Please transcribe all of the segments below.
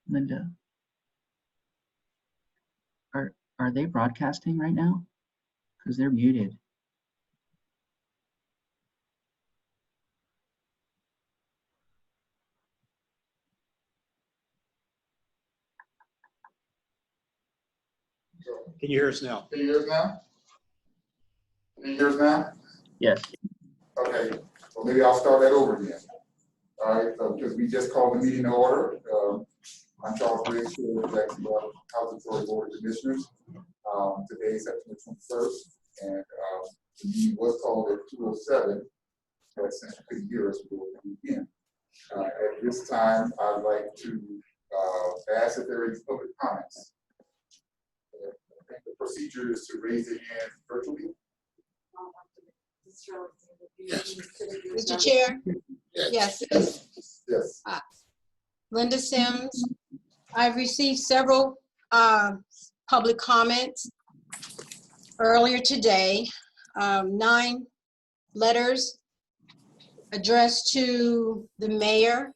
Linda, are they broadcasting right now? Because they're muted. Can you hear us now? Can you hear us now? Can you hear us now? Yes. Okay, well, maybe I'll start that over again. All right, so because we just called the meeting to order. I'm Charles Briggs, here with the House Authority Board of Commissioners. Today is September 21st, and the meeting was called at 2:07. But since you couldn't hear us, we'll begin. At this time, I'd like to ask if there are any public comments. I think the procedure is to raise your hand virtually. Yes. Mr. Chair? Yes. Yes. Linda Sims. I've received several public comments earlier today. 9 letters addressed to the mayor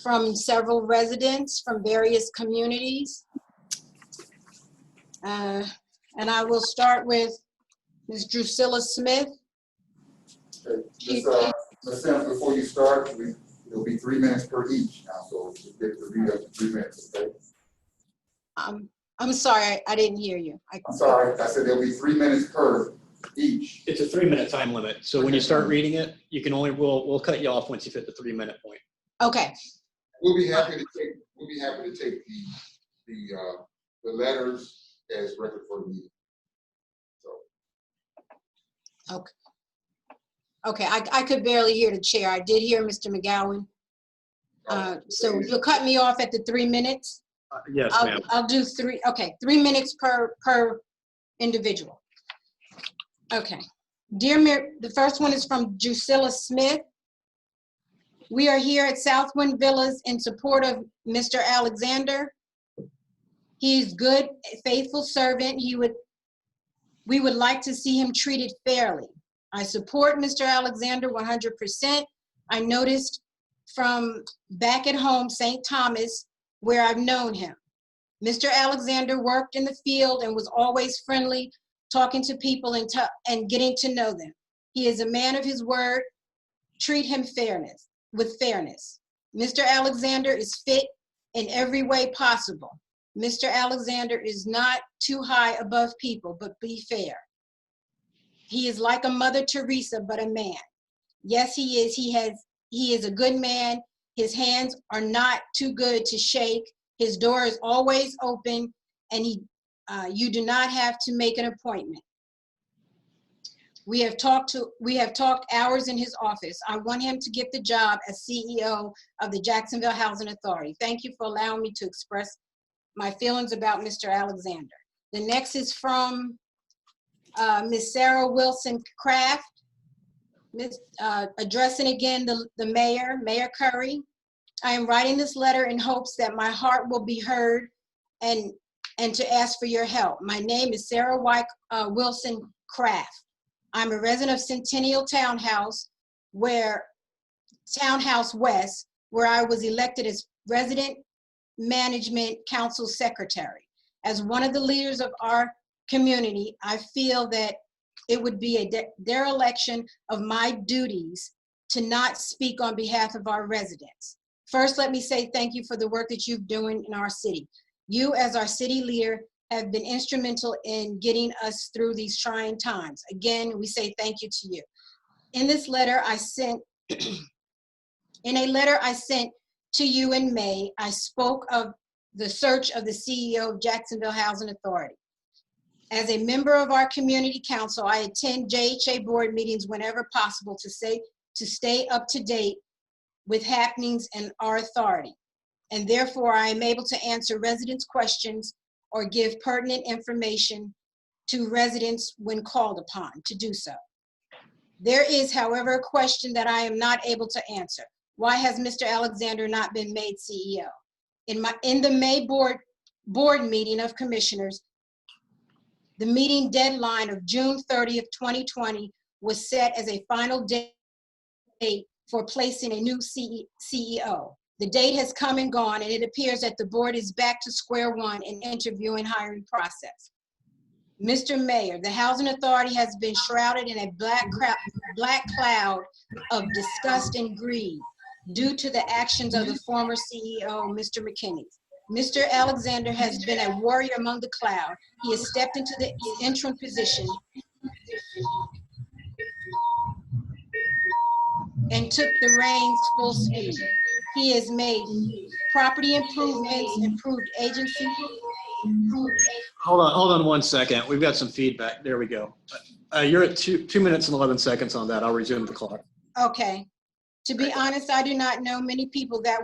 from several residents from various communities. And I will start with Ms. Drusilla Smith. Okay. Ms. Sims, before you start, it'll be 3 minutes per each now, so you get to read up to 3 minutes, okay? I'm sorry, I didn't hear you. I'm sorry, I said there'll be 3 minutes per each. It's a 3-minute time limit. So when you start reading it, you can only, we'll cut you off once you hit the 3-minute point. Okay. We'll be happy to take the letters as record for the meeting. So. Okay. Okay, I could barely hear the chair. I did hear Mr. McGowan. So you'll cut me off at the 3 minutes? Yes, ma'am. I'll do 3, okay, 3 minutes per individual. Okay. Dear Mayor, the first one is from Drusilla Smith. We are here at Southwind Villas in support of Mr. Alexander. He's good, faithful servant. We would like to see him treated fairly. I support Mr. Alexander 100%. I noticed from back at home, St. Thomas, where I've known him. Mr. Alexander worked in the field and was always friendly, talking to people and getting to know them. He is a man of his word. Treat him with fairness. Mr. Alexander is fit in every way possible. Mr. Alexander is not too high above people, but be fair. He is like a Mother Teresa, but a man. Yes, he is. He is a good man. His hands are not too good to shake. His door is always open, and you do not have to make an appointment. We have talked hours in his office. I want him to get the job as CEO of the Jacksonville Housing Authority. Thank you for allowing me to express my feelings about Mr. Alexander. The next is from Ms. Sarah Wilson Craft, addressing again the mayor, Mayor Curry. I am writing this letter in hopes that my heart will be heard and to ask for your help. My name is Sarah Wilson Craft. I'm a resident of Centennial Townhouse West, where I was elected as Resident Management Council Secretary. As one of the leaders of our community, I feel that it would be a dereliction of my duties to not speak on behalf of our residents. First, let me say thank you for the work that you're doing in our city. You, as our city leader, have been instrumental in getting us through these trying times. Again, we say thank you to you. In this letter I sent, in a letter I sent to you in May, I spoke of the search of the CEO of Jacksonville Housing Authority. As a member of our community council, I attend JHA board meetings whenever possible to stay up to date with happenings in our authority. And therefore, I am able to answer residents' questions or give pertinent information to residents when called upon to do so. There is, however, a question that I am not able to answer. Why has Mr. Alexander not been made CEO? In the May board meeting of commissioners, the meeting deadline of June 30th, 2020 was set as a final date for placing a new CEO. The date has come and gone, and it appears that the board is back to square one in interviewing hiring process. Mr. Mayor, the Housing Authority has been shrouded in a black cloud of disgust and greed due to the actions of the former CEO, Mr. McKinney. Mr. Alexander has been a warrior among the cloud. He has stepped into the interim position and took the reins full speed. He has made property improvements, improved agency. Hold on 1 second. We've got some feedback. There we go. You're at 2 minutes and 11 seconds on that. I'll resume the clock. Okay. To be honest, I do not know many people that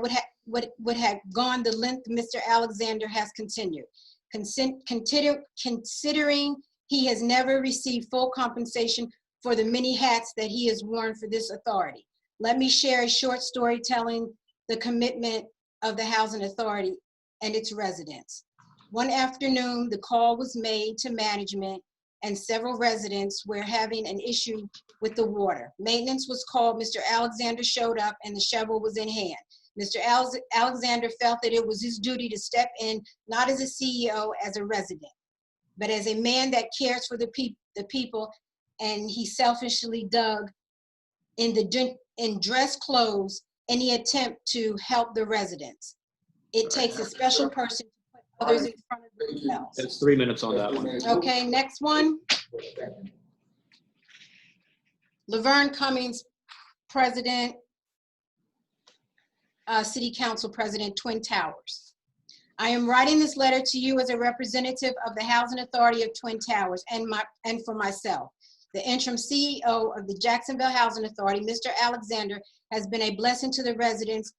would have gone the length Mr. Alexander has continued. Considering he has never received full compensation for the many hats that he has worn for this authority. Let me share a short story telling the commitment of the Housing Authority and its residents. One afternoon, the call was made to management and several residents were having an issue with the water. Maintenance was called, Mr. Alexander showed up and the shovel was in hand. Mr. Alexander felt that it was his duty to step in, not as a CEO, as a resident, but as a man that cares for the people, and he selfishly dug in dress clothes any attempt to help the residents. It takes a special person to put others in front of themselves. It's 3 minutes on that one. Okay, next one. Laverne Cummings, President, City Council President, Twin Towers. I am writing this letter to you as a representative of the Housing Authority of Twin Towers and for myself. The interim CEO of the Jacksonville Housing Authority, Mr. Alexander, has been a blessing to the residents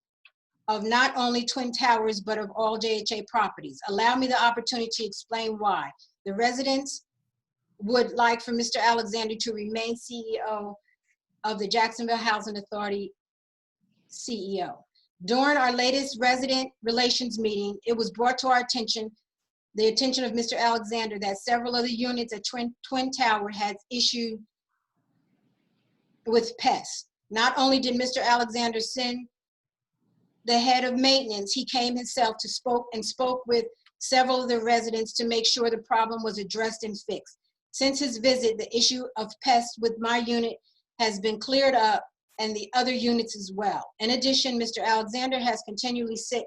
of not only Twin Towers, but of all JHA properties. Allow me the opportunity to explain why. The residents would like for Mr. Alexander to remain CEO of the Jacksonville Housing Authority CEO. During our latest resident relations meeting, it was brought to our attention, the attention of Mr. Alexander, that several of the units at Twin Tower had issued with pests. Not only did Mr. Alexander send the head of maintenance, he came himself to spoke with several of the residents to make sure the problem was addressed and fixed. Since his visit, the issue of pests with my unit has been cleared up and the other units as well. In addition, Mr. Alexander has continually sent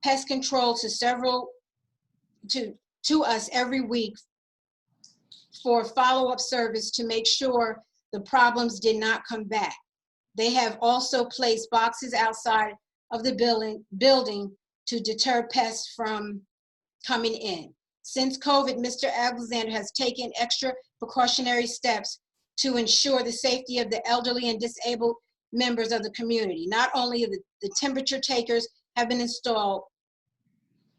pest control to us every week for follow-up service to make sure the problems did not come back. They have also placed boxes outside of the building to deter pests from coming in. Since COVID, Mr. Alexander has taken extra precautionary steps to ensure the safety of the elderly and disabled members of the community. Not only the temperature takers have been installed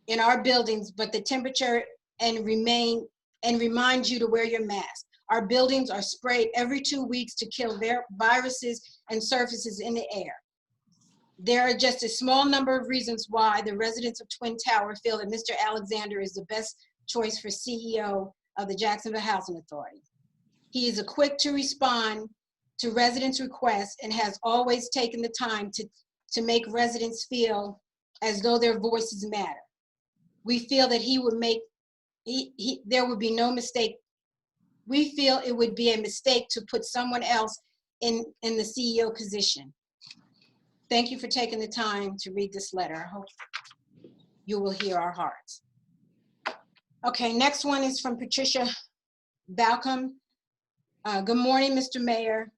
in our buildings, but the temperature and remind you to wear your mask. Our buildings are sprayed every 2 weeks to kill viruses and surfaces in the air. There are just a small number of reasons why the residents of Twin Tower feel that Mr. Alexander is the best choice for CEO of the Jacksonville Housing Authority. He is quick to respond to residents' requests and has always taken the time to make residents feel as though their voices matter. We feel that there would be no mistake. We feel it would be a mistake to put someone else in the CEO position. Thank you for taking the time to read this letter. I hope you will hear our hearts. Okay, next one is from Patricia Balcom. Good morning, Mr. Mayor.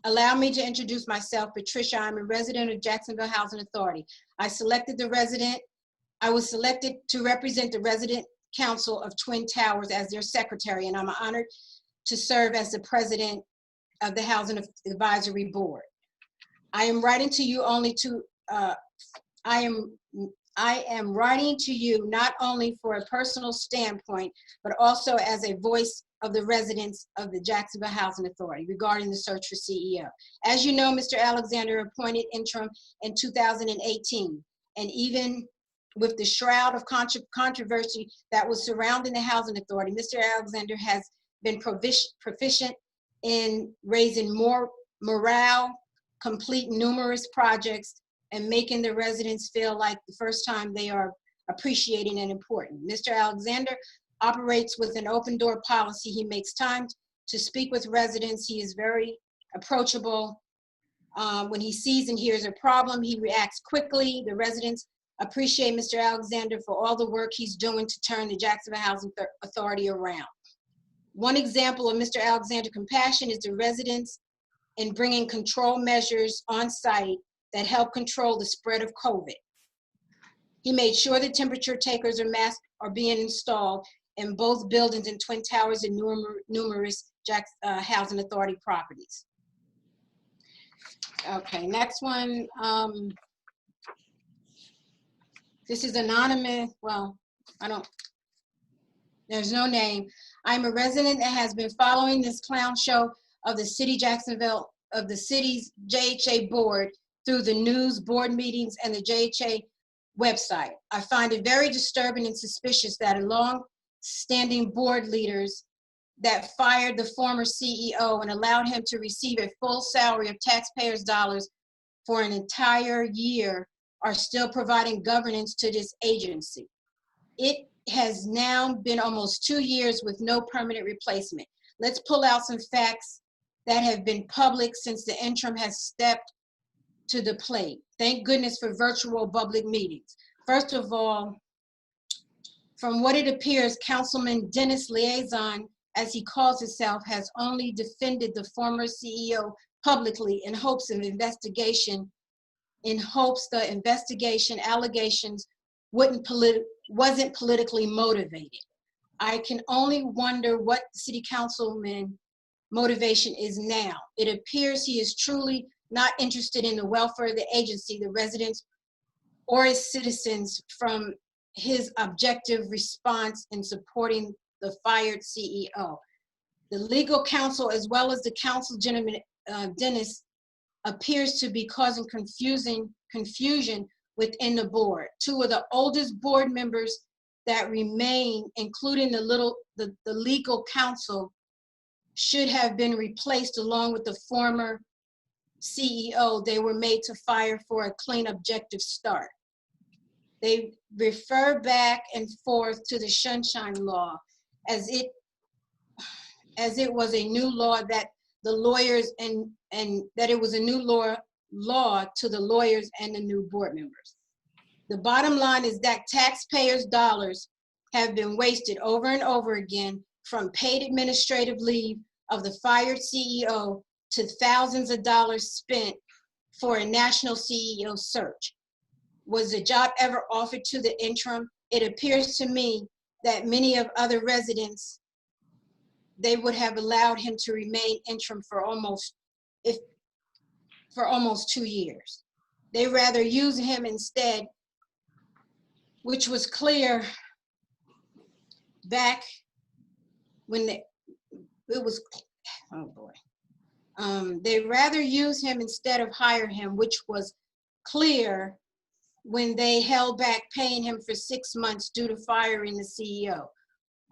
Allow me to introduce myself, Patricia. I'm a resident of Jacksonville Housing Authority. I was selected to represent the resident council of Twin Towers as their secretary, and I'm honored to serve as the president of the Housing Advisory Board. I am writing to you not only for a personal standpoint, but also as a voice of the residents of the Jacksonville Housing Authority regarding the search for CEO. As you know, Mr. Alexander appointed interim in 2018, and even with the shroud of controversy that was surrounding the Housing Authority, Mr. Alexander has been proficient in raising more morale, complete numerous projects, and making the residents feel like the first time they are appreciating and important. Mr. Alexander operates with an open door policy. He makes time to speak with residents. He is very approachable. When he sees and hears a problem, he reacts quickly. The residents appreciate Mr. Alexander for all the work he's doing to turn the Jacksonville Housing Authority around. One example of Mr. Alexander's compassion is the residents in bringing control measures on site that help control the spread of COVID. He made sure the temperature takers or masks are being installed in both buildings in Twin Towers and numerous Housing Authority properties. Okay, next one. This is anonymous. Well, there's no name. I'm a resident that has been following this clown show of the city's JHA board through the news, board meetings, and the JHA website. I find it very disturbing and suspicious that a long-standing board leaders that fired the former CEO and allowed him to receive a full salary of taxpayers' dollars for an entire year are still providing governance to this agency. It has now been almost 2 years with no permanent replacement. Let's pull out some facts that have been public since the interim has stepped to the plate. Thank goodness for virtual public meetings. First of all, from what it appears, Councilman Dennis Liaison, as he calls himself, has only defended the former CEO publicly in hopes the investigation allegations wasn't politically motivated. I can only wonder what the city councilman motivation is now. It appears he is truly not interested in the welfare of the agency, the residents, or its citizens from his objective response in supporting the fired CEO. The legal counsel, as well as the council gentleman, Dennis, appears to be causing confusion within the board. Two of the oldest board members that remain, including the legal counsel, should have been replaced along with the former CEO. They were made to fire for a clean, objective start. They refer back and forth to the Sunshine Law as it was a new law that the lawyers and that it was a new law to the lawyers and the new board members. The bottom line is that taxpayers' dollars have been wasted over and over again, from paid administrative leave of the fired CEO to thousands of dollars spent for a national CEO search. Was the job ever offered to the interim? It appears to me that many of other residents, they would have allowed him to remain interim for almost 2 years. They rather use him instead, which was clear back when it was, oh boy. They rather use him instead of hire him, which was clear when they held back paying him for 6 months due to firing the CEO,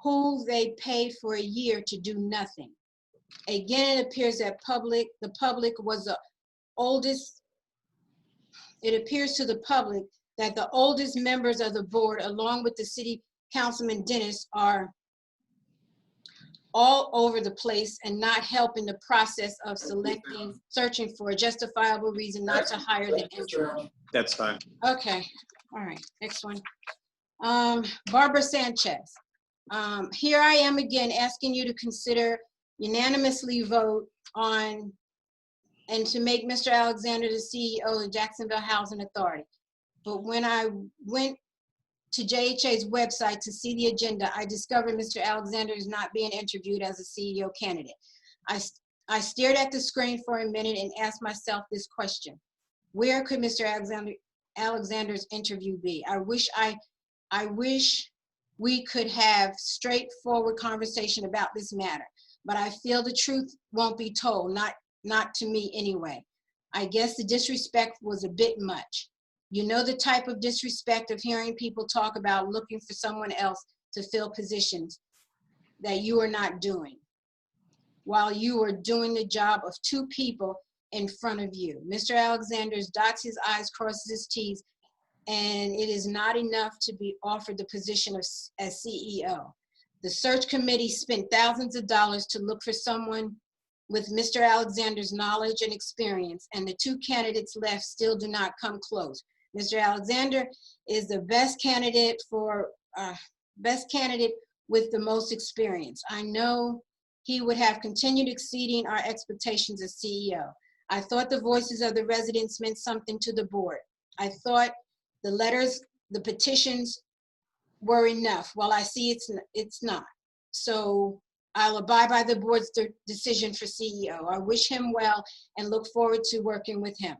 who they paid for a year to do nothing. Again, it appears that the public was the oldest. It appears to the public that the oldest members of the board, along with the city councilman Dennis, are all over the place and not helping the process of searching for a justifiable reason not to hire the interim. That's fine. Okay, all right, next one. Barbara Sanchez. Here I am again asking you to consider unanimously vote on and to make Mr. Alexander the CEO of Jacksonville Housing Authority. But when I went to JHA's website to see the agenda, I discovered Mr. Alexander is not being interviewed as a CEO candidate. I stared at the screen for a minute and asked myself this question: where could Mr. Alexander's interview be? I wish we could have straightforward conversation about this matter, but I feel the truth won't be told, not to me anyway. I guess the disrespect was a bit much. You know the type of disrespect of hearing people talk about looking for someone else to fill positions that you are not doing, while you are doing the job of two people in front of you. Mr. Alexander dots his I's, crosses his T's, and it is not enough to be offered the position as CEO. The search committee spent thousands of dollars to look for someone with Mr. Alexander's knowledge and experience, and the two candidates left still do not come close. Mr. Alexander is the best candidate with the most experience. I know he would have continued exceeding our expectations as CEO. I thought the voices of the residents meant something to the board. I thought the letters, the petitions were enough. Well, I see it's not. So I'll abide by the board's decision for CEO. I wish him well and look forward to working with him.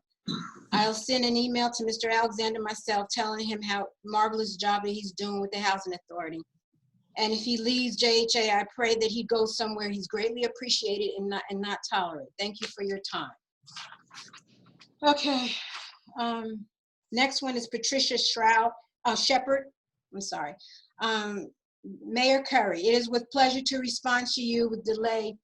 I'll send an email to Mr. Alexander myself telling him how marvelous job that he's doing with the Housing Authority. And if he leaves JHA, I pray that he goes somewhere he's greatly appreciated and not tolerated. Thank you for your time. Okay, next one is Patricia Shepard. I'm sorry. Mayor Curry, it is with pleasure to respond to you with delay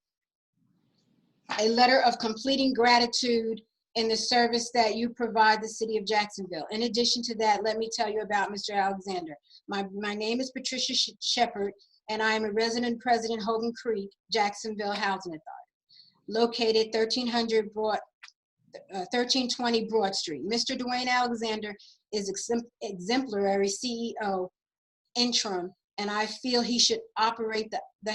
a letter of completing gratitude in the service that you provide the city of Jacksonville. In addition to that, let me tell you about Mr. Alexander. My name is Patricia Shepard, and I am a resident president, Hogan Creek, Jacksonville Housing Authority, located 1320 Broad Street. Mr. Dwayne Alexander is exemplary CEO interim, and I feel he should operate the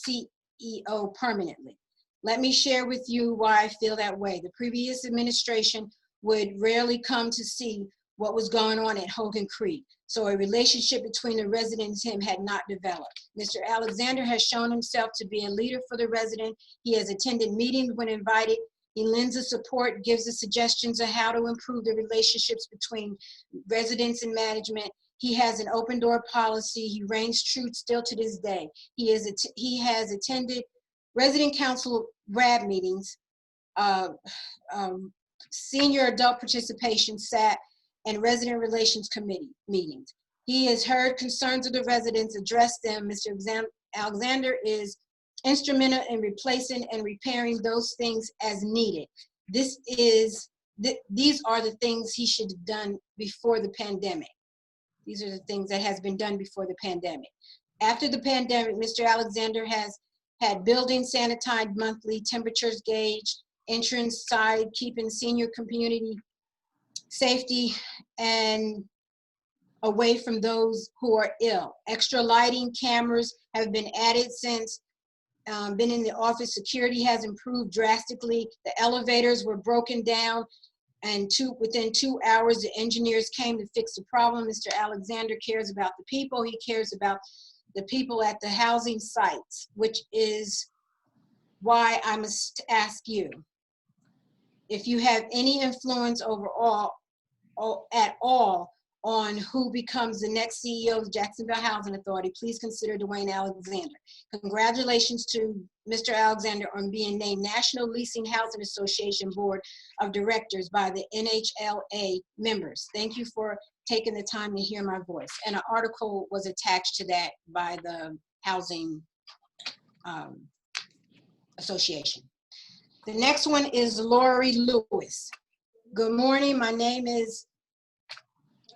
CEO permanently. Let me share with you why I feel that way. The previous administration would rarely come to see what was going on at Hogan Creek, so a relationship between the residents and him had not developed. Mr. Alexander has shown himself to be a leader for the resident. He has attended meetings when invited. He lends his support, gives us suggestions of how to improve the relationships between residents and management. He has an open door policy. He reigns true still to this day. He has attended resident council RAB meetings, senior adult participation SAT, and resident relations committee meetings. He has heard concerns of the residents, addressed them. Mr. Alexander is instrumental in replacing and repairing those things as needed. These are the things he should have done before the pandemic. These are the things that has been done before the pandemic. After the pandemic, Mr. Alexander has had buildings sanitized monthly, temperatures gauged, entrance side, keeping senior community safety and away from those who are ill. Extra lighting, cameras have been added since been in the office. Security has improved drastically. The elevators were broken down, and within 2 hours, the engineers came to fix the problem. Mr. Alexander cares about the people. He cares about the people at the housing sites, which is why I must ask you, if you have any influence at all on who becomes the next CEO of Jacksonville Housing Authority, please consider Dwayne Alexander. Congratulations to Mr. Alexander on being named National Leasing Housing Association Board of Directors by the NHLA members. Thank you for taking the time to hear my voice. And an article was attached to that by the housing Association. The next one is Lori Lewis. Good morning. My name is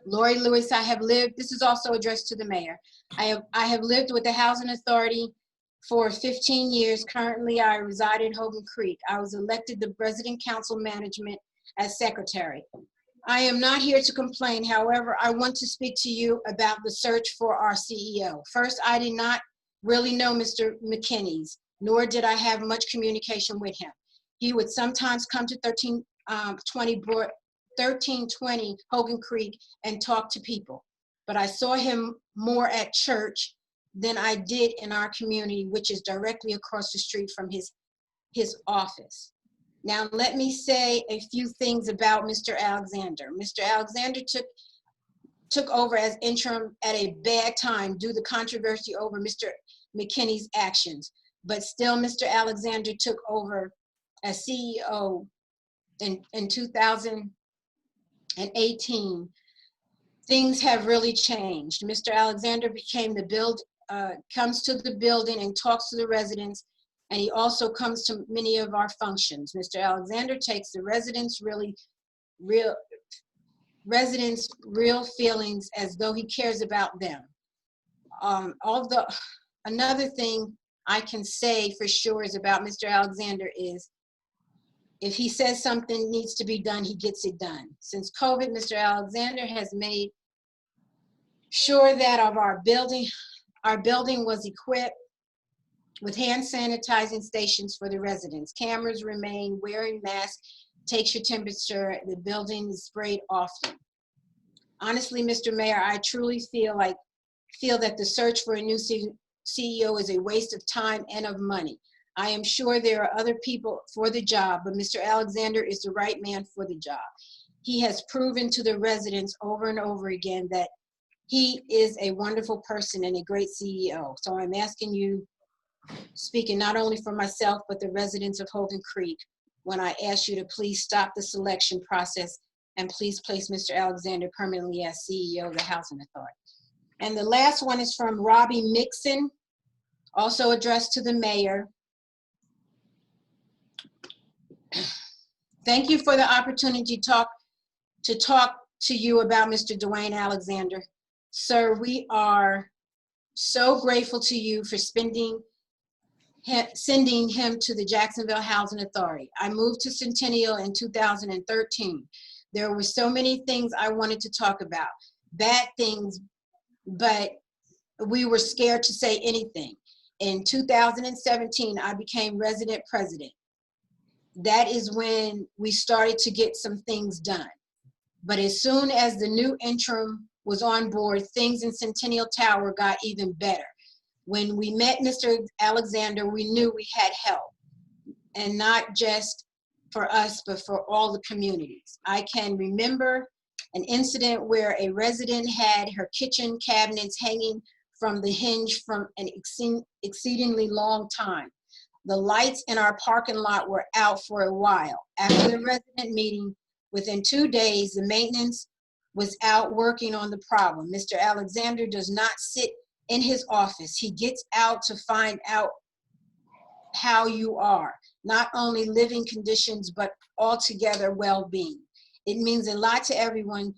Lori Lewis. I have lived, this is also addressed to the mayor. I have lived with the Housing Authority for 15 years. Currently, I reside in Hogan Creek. I was elected the Resident Council Management as secretary. I am not here to complain. However, I want to speak to you about the search for our CEO. First, I did not really know Mr. McKinney's, nor did I have much communication with him. He would sometimes come to 1320 Hogan Creek and talk to people. But I saw him more at church than I did in our community, which is directly across the street from his office. Now, let me say a few things about Mr. Alexander. Mr. Alexander took over as interim at a bad time due to controversy over Mr. McKinney's actions. But still, Mr. Alexander took over as CEO in 2018. Things have really changed. Mr. Alexander comes to the building and talks to the residents, and he also comes to many of our functions. Mr. Alexander takes the residents' real feelings as though he cares about them. Another thing I can say for sure is about Mr. Alexander is if he says something needs to be done, he gets it done. Since COVID, Mr. Alexander has made sure that our building was equipped with hand sanitizing stations for the residents. Cameras remain, wearing masks takes your temperature, the building is sprayed often. Honestly, Mr. Mayor, I truly feel that the search for a new CEO is a waste of time and of money. I am sure there are other people for the job, but Mr. Alexander is the right man for the job. He has proven to the residents over and over again that he is a wonderful person and a great CEO. So I'm asking you, speaking not only for myself, but the residents of Hogan Creek, when I ask you to please stop the selection process and please place Mr. Alexander permanently as CEO of the Housing Authority. And the last one is from Robbie Mixon, also addressed to the mayor. Thank you for the opportunity to talk to you about Mr. Dwayne Alexander. Sir, we are so grateful to you for sending him to the Jacksonville Housing Authority. I moved to Centennial in 2013. There were so many things I wanted to talk about, bad things, but we were scared to say anything. In 2017, I became resident president. That is when we started to get some things done. But as soon as the new interim was on board, things in Centennial Tower got even better. When we met Mr. Alexander, we knew we had help, and not just for us, but for all the communities. I can remember an incident where a resident had her kitchen cabinets hanging from the hinge from an exceedingly long time. The lights in our parking lot were out for a while. After the resident meeting, within 2 days, the maintenance was out working on the problem. Mr. Alexander does not sit in his office. He gets out to find out how you are, not only living conditions, but altogether well-being. It means a lot to everyone.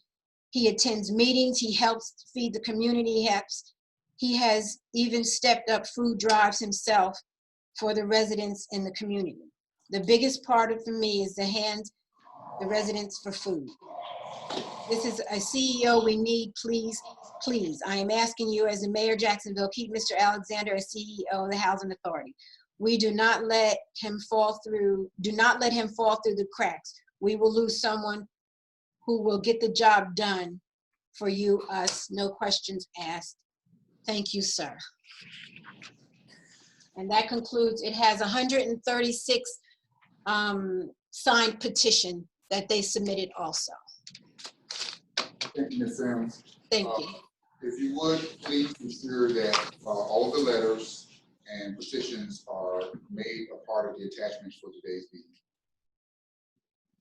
He attends meetings, he helps feed the community, he has even stepped up food drives himself for the residents in the community. The biggest part of for me is the residents for food. This is a CEO we need, please, please. I am asking you as the Mayor of Jacksonville, keep Mr. Alexander as CEO of the Housing Authority. We do not let him fall through the cracks. We will lose someone who will get the job done for you, us, no questions asked. Thank you, sir. And that concludes, it has 136 signed petition that they submitted also. Thank you, Ms. Sims. Thank you. If you would, please ensure that all of the letters and petitions are made a part of the attachments for today's meeting.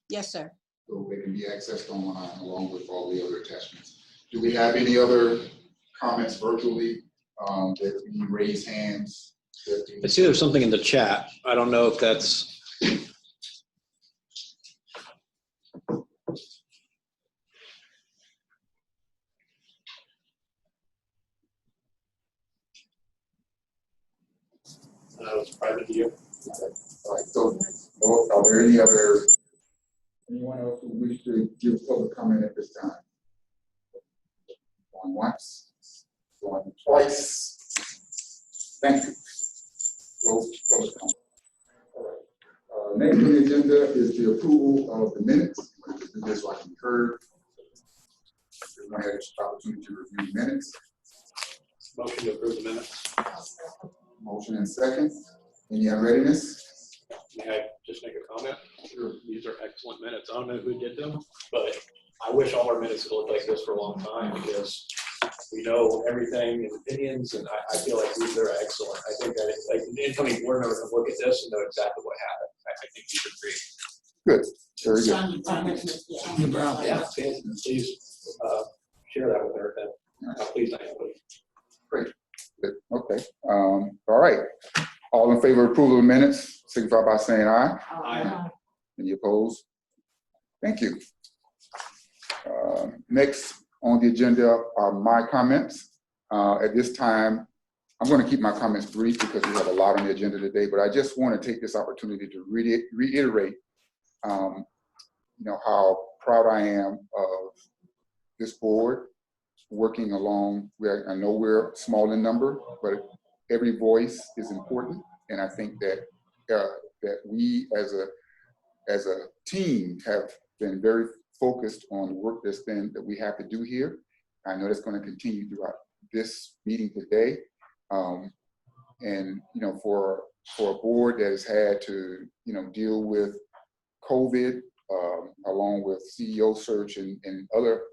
Yes, sir. So they can be accessed online along with all the other attachments. Do we have any other comments virtually that we raise hands? I see there's something in the chat. I don't know if that's. That was private to you. All right, so are there anyone else who wish to give public comment at this time? Going once, going twice. Thank you. Close public comment. All right. Next on the agenda is the approval of the minutes. I'm going to do this like you heard. Everyone had an opportunity to review the minutes. Motion to approve the minutes. Motion and second. Any unreadiness? May I just make a comment? Sure. These are excellent minutes. I don't know who did them, but I wish all our minutes could look like this for a long time because we know everything and opinions, and I feel like these are excellent. I think that like the incoming board member can look at this and know exactly what happened. I think these are great. Good. Very good. Yeah, please share that with her. Please, I Great. Good. Okay. All right. All in favor of approval of the minutes, signify by saying aye. Aye. Any opposed? Thank you. Next on the agenda are my comments. At this time, I'm going to keep my comments brief because we have a lot on the agenda today, but I just want to take this opportunity to reiterate how proud I am of this board working along. I know we're small in number, but every voice is important, and I think that that we as a team have been very focused on the work that we have to do here. I know that's going to continue throughout this meeting today, and for a board that has had to deal with COVID along with CEO search and other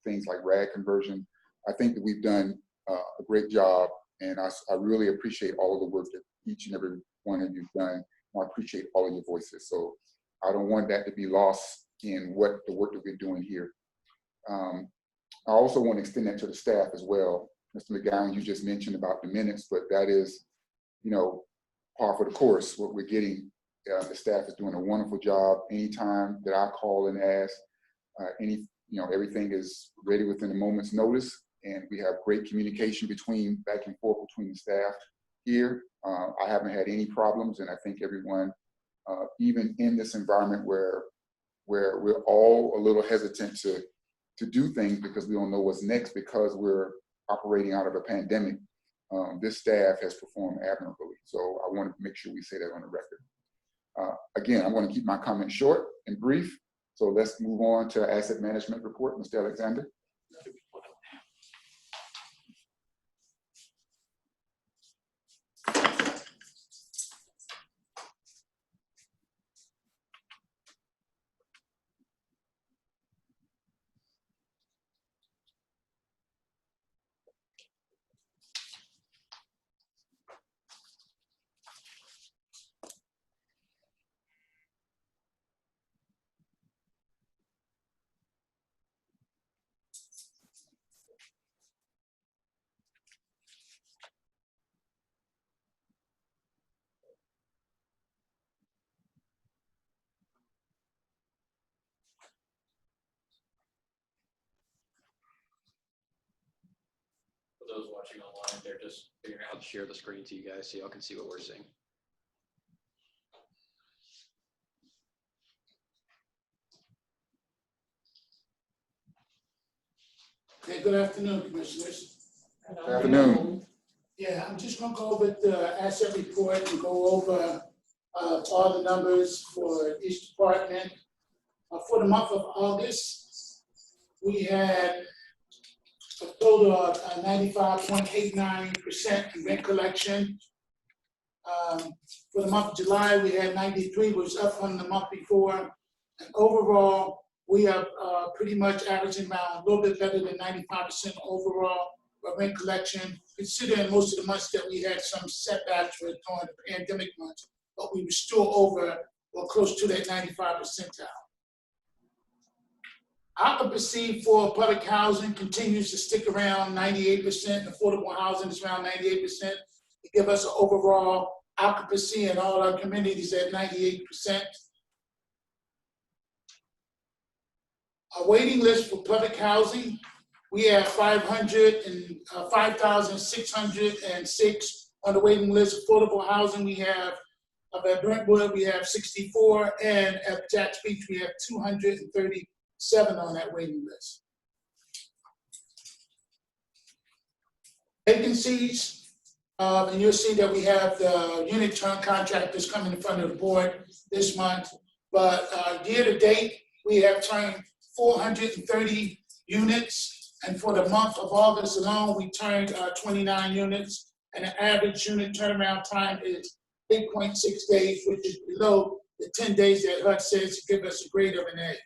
things like RAG conversion, I think that we've done a great job, and I really appreciate all of the work that each and every one of you've done. I appreciate all of your voices, so I don't want that to be lost in what the work that we're doing here. I also want to extend that to the staff as well. Mr. McGowan, you just mentioned about the minutes, but that is, par for the course, what we're getting. The staff is doing a wonderful job. Anytime that I call and ask, everything is ready within a moment's notice, and we have great communication back and forth between the staff here. I haven't had any problems, and I think everyone, even in this environment where we're all a little hesitant to do things because we don't know what's next because we're operating out of a pandemic, this staff has performed admirably. So I want to make sure we say that on the record. Again, I'm going to keep my comments short and brief. So let's move on to asset management report, Mr. Alexander. For those watching online, they're just figuring out how to share the screen to you guys so y'all can see what we're seeing. Okay, good afternoon, Commissioners. Good afternoon. Yeah, I'm just gonna go over the asset report and go over all the numbers for each department. For the month of August, we had a total of 95.89% in rent collection. For the month of July, we had 93, which was up from the month before. And overall, we are pretty much averaging around a little bit better than 95% overall rent collection, considering most of the months that we had some setbacks during the pandemic months, but we were still over or close to that 95 percentile. Occupancy for public housing continues to stick around 98%. Affordable housing is around 98%. give us an overall occupancy in all our communities at 98%. Our waiting list for public housing, we have 5,606 on the waiting list. Affordable housing, we have at Brentwood, we have 64, and at Jack's Beach, we have 237 on that waiting list. Vacancies, and you'll see that we have the unit term contractors coming in front of the board this month. But year to date, we have turned 430 units, and for the month of August alone, we turned 29 units, and the average unit turnaround time is 8.6 days, which is below the 10 days that HUD says to give us a grade of an A.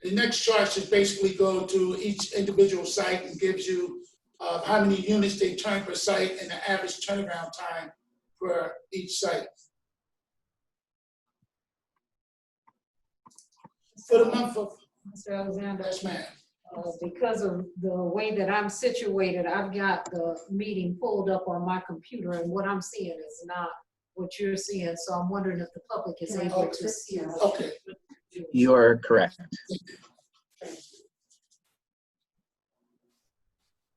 The next chart should basically go to each individual site and gives you how many units they turn per site and the average turnaround time for each site. For the month of, Mr. Alexander, yes, ma'am. because of the way that I'm situated, I've got the meeting pulled up on my computer, and what I'm seeing is not what you're seeing. So I'm wondering if the public is able to see. Okay. You are correct.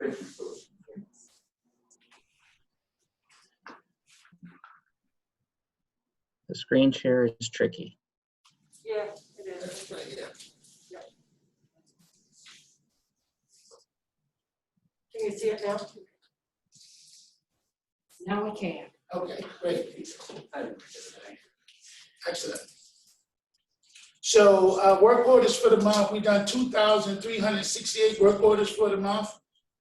Thank you, sir. The screen share is tricky. Yeah, it is. That's right, yeah. Can you see it now? Now we can. Okay, great. Excellent. So work orders for the month, we've done 2,368 work orders for the month.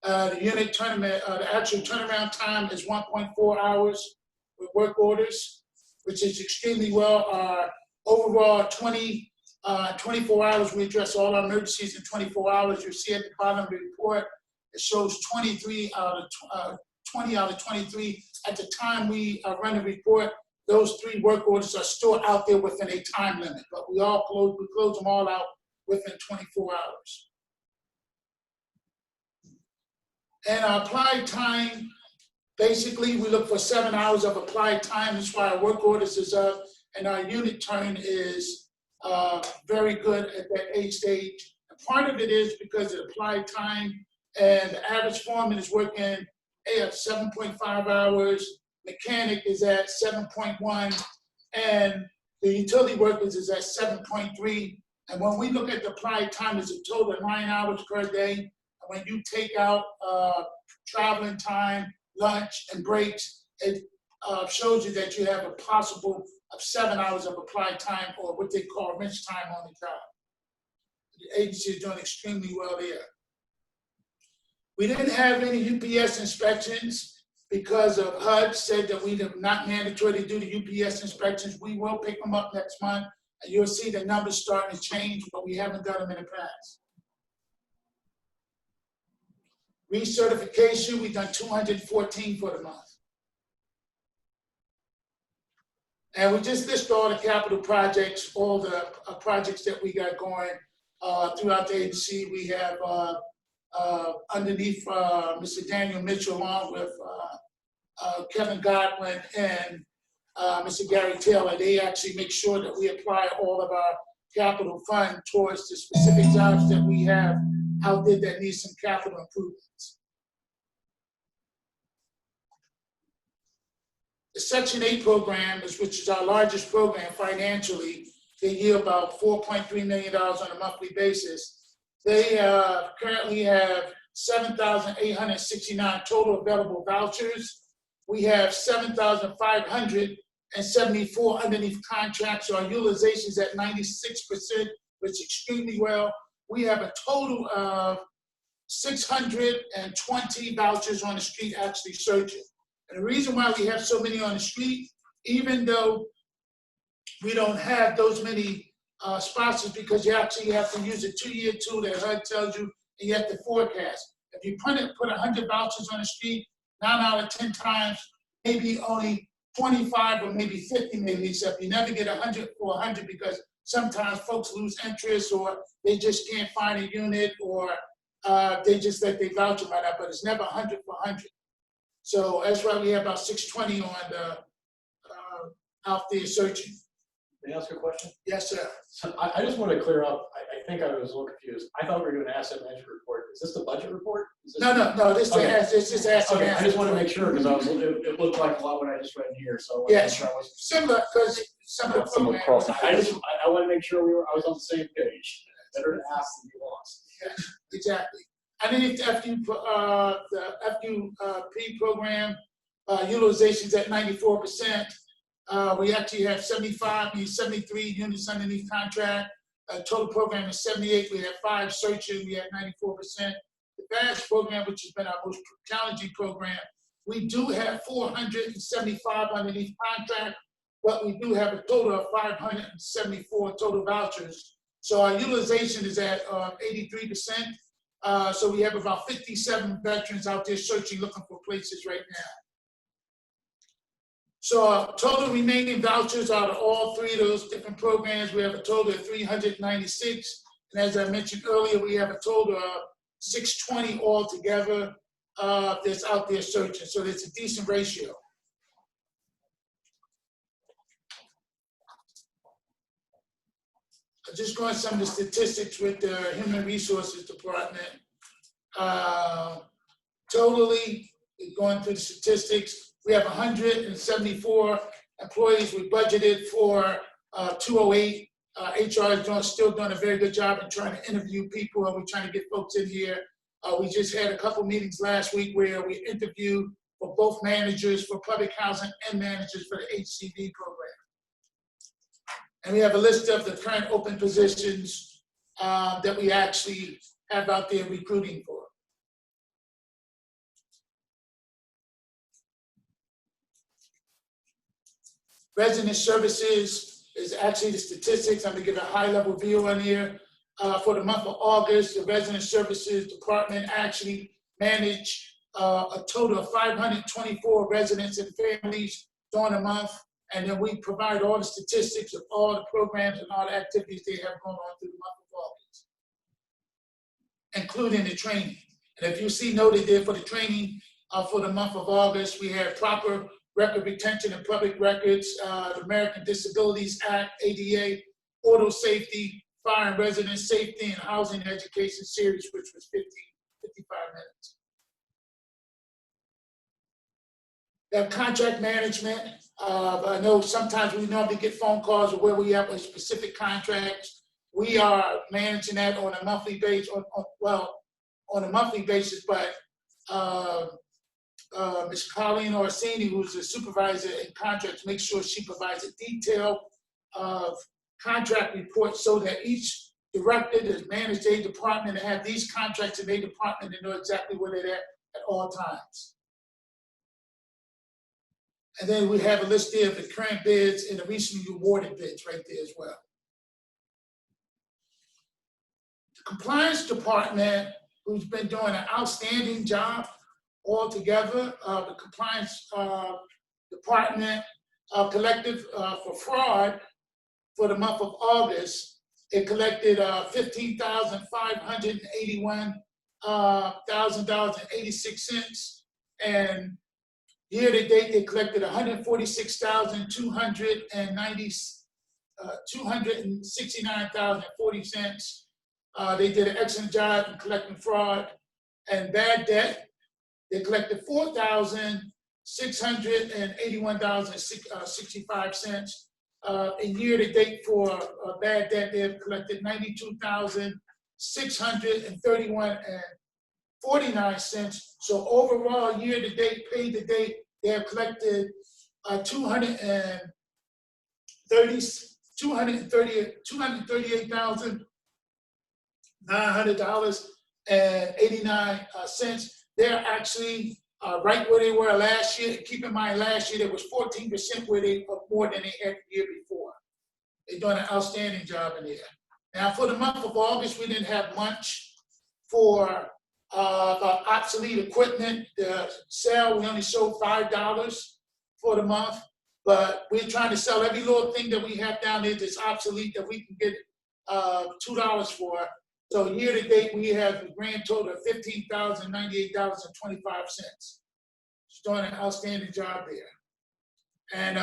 The unit tournament, the actual turnaround time is 1.4 hours with work orders, which is extremely well. Overall 24 hours, we address all our emergencies in 24 hours. You'll see at the bottom of the report, it shows 20 out of 23. At the time we run the report, those 3 work orders are still out there within a time limit, but we close them all out within 24 hours. And our applied time, basically we look for 7 hours of applied time. That's why our work orders is up, and our unit turn is very good at that A stage. And part of it is because of applied time, and the average foreman is working at 7.5 hours, mechanic is at 7.1, and the utility workers is at 7.3. And when we look at the applied time, it's a total of 9 hours per day. And when you take out traveling time, lunch, and breaks, it shows you that you have a possible of 7 hours of applied time, or what they call wrench time on the job. The agency is doing extremely well there. We didn't have any UPS inspections because of HUD said that we are not mandatory to do the UPS inspections. We will pick them up next month, and you'll see the numbers starting to change, but we haven't done them in the past. Recertification, we've done 214 for the month. And we just list all the capital projects, all the projects that we got going throughout the agency. We have underneath Mr. Daniel Mitchell, along with Kevin Godwin and Mr. Gary Taylor. They actually make sure that we apply all of our capital fund towards the specific jobs that we have out there that need some capital improvements. The Section 8 program, which is our largest program financially, they yield about $4.3 million on a monthly basis. They currently have 7,869 total available vouchers. We have 7,574 underneath contracts, so our utilization is at 96%, which is extremely well. We have a total of 620 vouchers on the street actually searching. And the reason why we have so many on the street, even though we don't have those many spots, is because you actually have to use a 2-year tool that HUD tells you, and you have to forecast. If you put 100 vouchers on the street, 9 out of 10 times, maybe only 25 or maybe 50 maybe, except you never get 100 for 100 because sometimes folks lose interest or they just can't find a unit or they just let their voucher right out, but it's never 100 for 100. So that's why we have about 620 on the, out there searching. May I ask a question? Yes, sir. So I just want to clear up, I think I was a little confused. I thought we were doing an asset management report. Is this the budget report? Is this- No, this Okay. is just asset Okay, I just want to management. make sure, because it looked like a lot what I just read in here, so. I wanted to Yes. make sure I wasn't- Similar, because some of the Some programs. across the- I want to make sure I was on the same page. Better to ask than be lost. Yes, exactly. Underneath the FUP program, utilization's at 94%. We actually have 73 units underneath contract. Total program is 78. We have 5 searching. We have 94%. The VAS program, which has been our most challenging program, we do have 475 underneath contract, but we do have a total of 574 total vouchers. So our utilization is at 83%. So we have about 57 veterans out there searching, looking for places right now. So our total remaining vouchers out of all 3 of those different programs, we have a total of 396. And as I mentioned earlier, we have a total of 620 altogether that's out there searching. So that's a decent ratio. Just going some of the statistics with the Human Resources Department. Totally, going through the statistics, we have 174 employees. We budgeted for 208. HR is still doing a very good job in trying to interview people, and we're trying to get folks in here. We just had a couple meetings last week where we interviewed for both managers for public housing and managers for the HCV program. And we have a list of the current open positions that we actually have out there recruiting for. Resident services is actually the statistics. I'm gonna give a high-level view on here. For the month of August, the Resident Services Department actually managed a total of 524 residents and families during the month. And then we provide all the statistics of all the programs and all the activities they have going on through the month of August, including the training. And if you see noted there for the training for the month of August, we have proper record retention and public records, the American Disabilities Act, ADA, auto safety, fire and resident safety, and housing and education series, which was 55 minutes. We have contract management. I know sometimes we normally get phone calls of where we have with specific contracts. We are managing that on a monthly basis, on a monthly basis, but Ms. Colleen Orsini, who's the supervisor in contracts, makes sure she provides a detail of contract reports so that each director that manage their department and have these contracts in their department and know exactly where they're at all times. And then we have a list there of the current bids and the recently awarded bids right there as well. The compliance department, who's been doing an outstanding job altogether, the compliance department collective for fraud for the month of August, it collected $15,581,000.86, and year to date they collected $269,040. They did an excellent job in collecting fraud and bad debt. They collected $4,681.65. In year to date for bad debt, they have collected $92,631.49. So overall, year to date, paid to date, they have collected $238,900.89. They're actually right where they were last year. Keep in mind, last year there was 14% where they were more than they had the year before. They're doing an outstanding job in there. Now, for the month of August, we didn't have much for obsolete equipment. The sale, we only sold $5 for the month, but we're trying to sell every little thing that we have down there that's obsolete that we can get $2 for. So year to date, we have a grand total of $15,098.25. She's doing an outstanding job there. And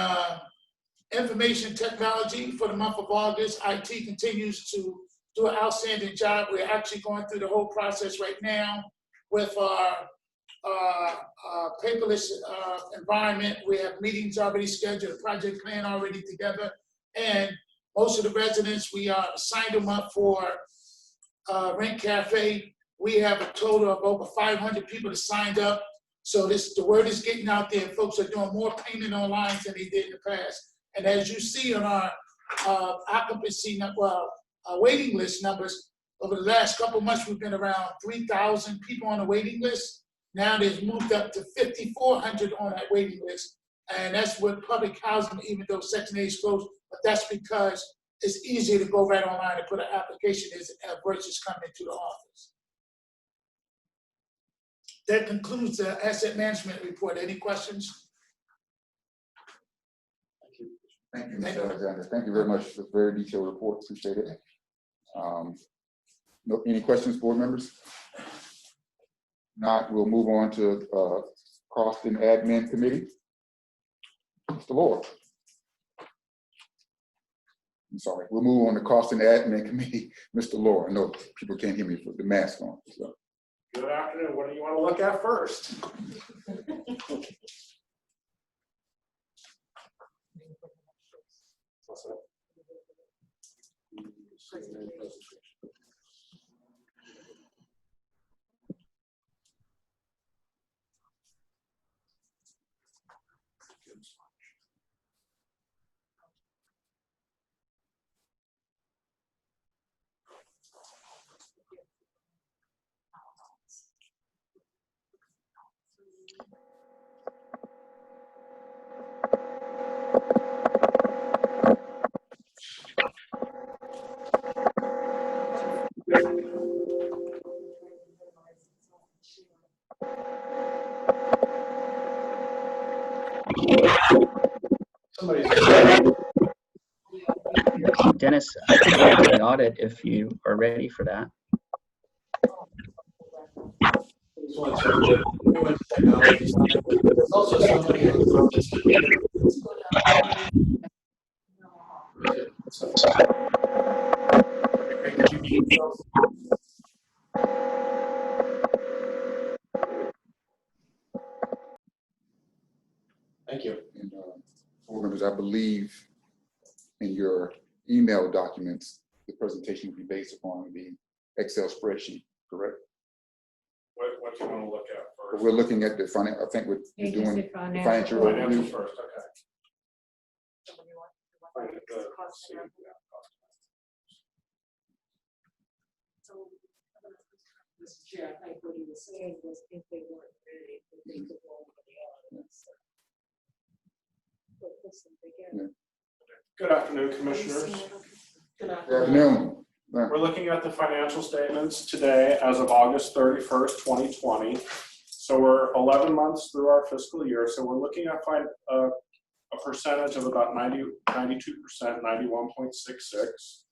information technology for the month of August, IT continues to do an outstanding job. We're actually going through the whole process right now with our paperless environment. We have meetings already scheduled, a project plan already together. And most of the residents, we signed them up for Rent Cafe. We have a total of over 500 people that signed up. So the word is getting out there. Folks are doing more payment online than they did in the past. And as you see on our occupancy, waiting list numbers, over the last couple of months, we've been around 3,000 people on the waiting list. Now they've moved up to 5,400 on that waiting list. And that's with public housing, even though Section 8 is closed, but that's because it's easier to go right online and put an application in versus coming into the office. That concludes the asset management report. Any questions? Thank you, Mr. Alexander. Thank you very much for a very detailed report. Appreciate it. Any questions, board members? Not, we'll move on to Cost and Admin Committee. Mr. Lord. I'm sorry, we'll move on to Cost and Admin Committee. Mr. Lord, I know people can't hear me with the mask on. So. Good afternoon. What do you want to look at first? What's that? Dennis, I could go into the audit if you are ready for that. This one's for the new technology side. There's also somebody on this computer. Thank you. And board members, I believe in your email documents, the presentation will be based upon the Excel spreadsheet, correct? What do you want to look at But first? we're looking at the finance. I think we're doing the financial Financials review. first, okay. Mr. Chair, I think what he was saying was if they weren't ready, that they could go over the audit. Put this together. Good afternoon, commissioners. Good Good afternoon. afternoon. We're looking at the financial statements today as of August 31st, 2020. So we're 11 months through our fiscal year. So we're looking at a percentage of about 92%, 91.66.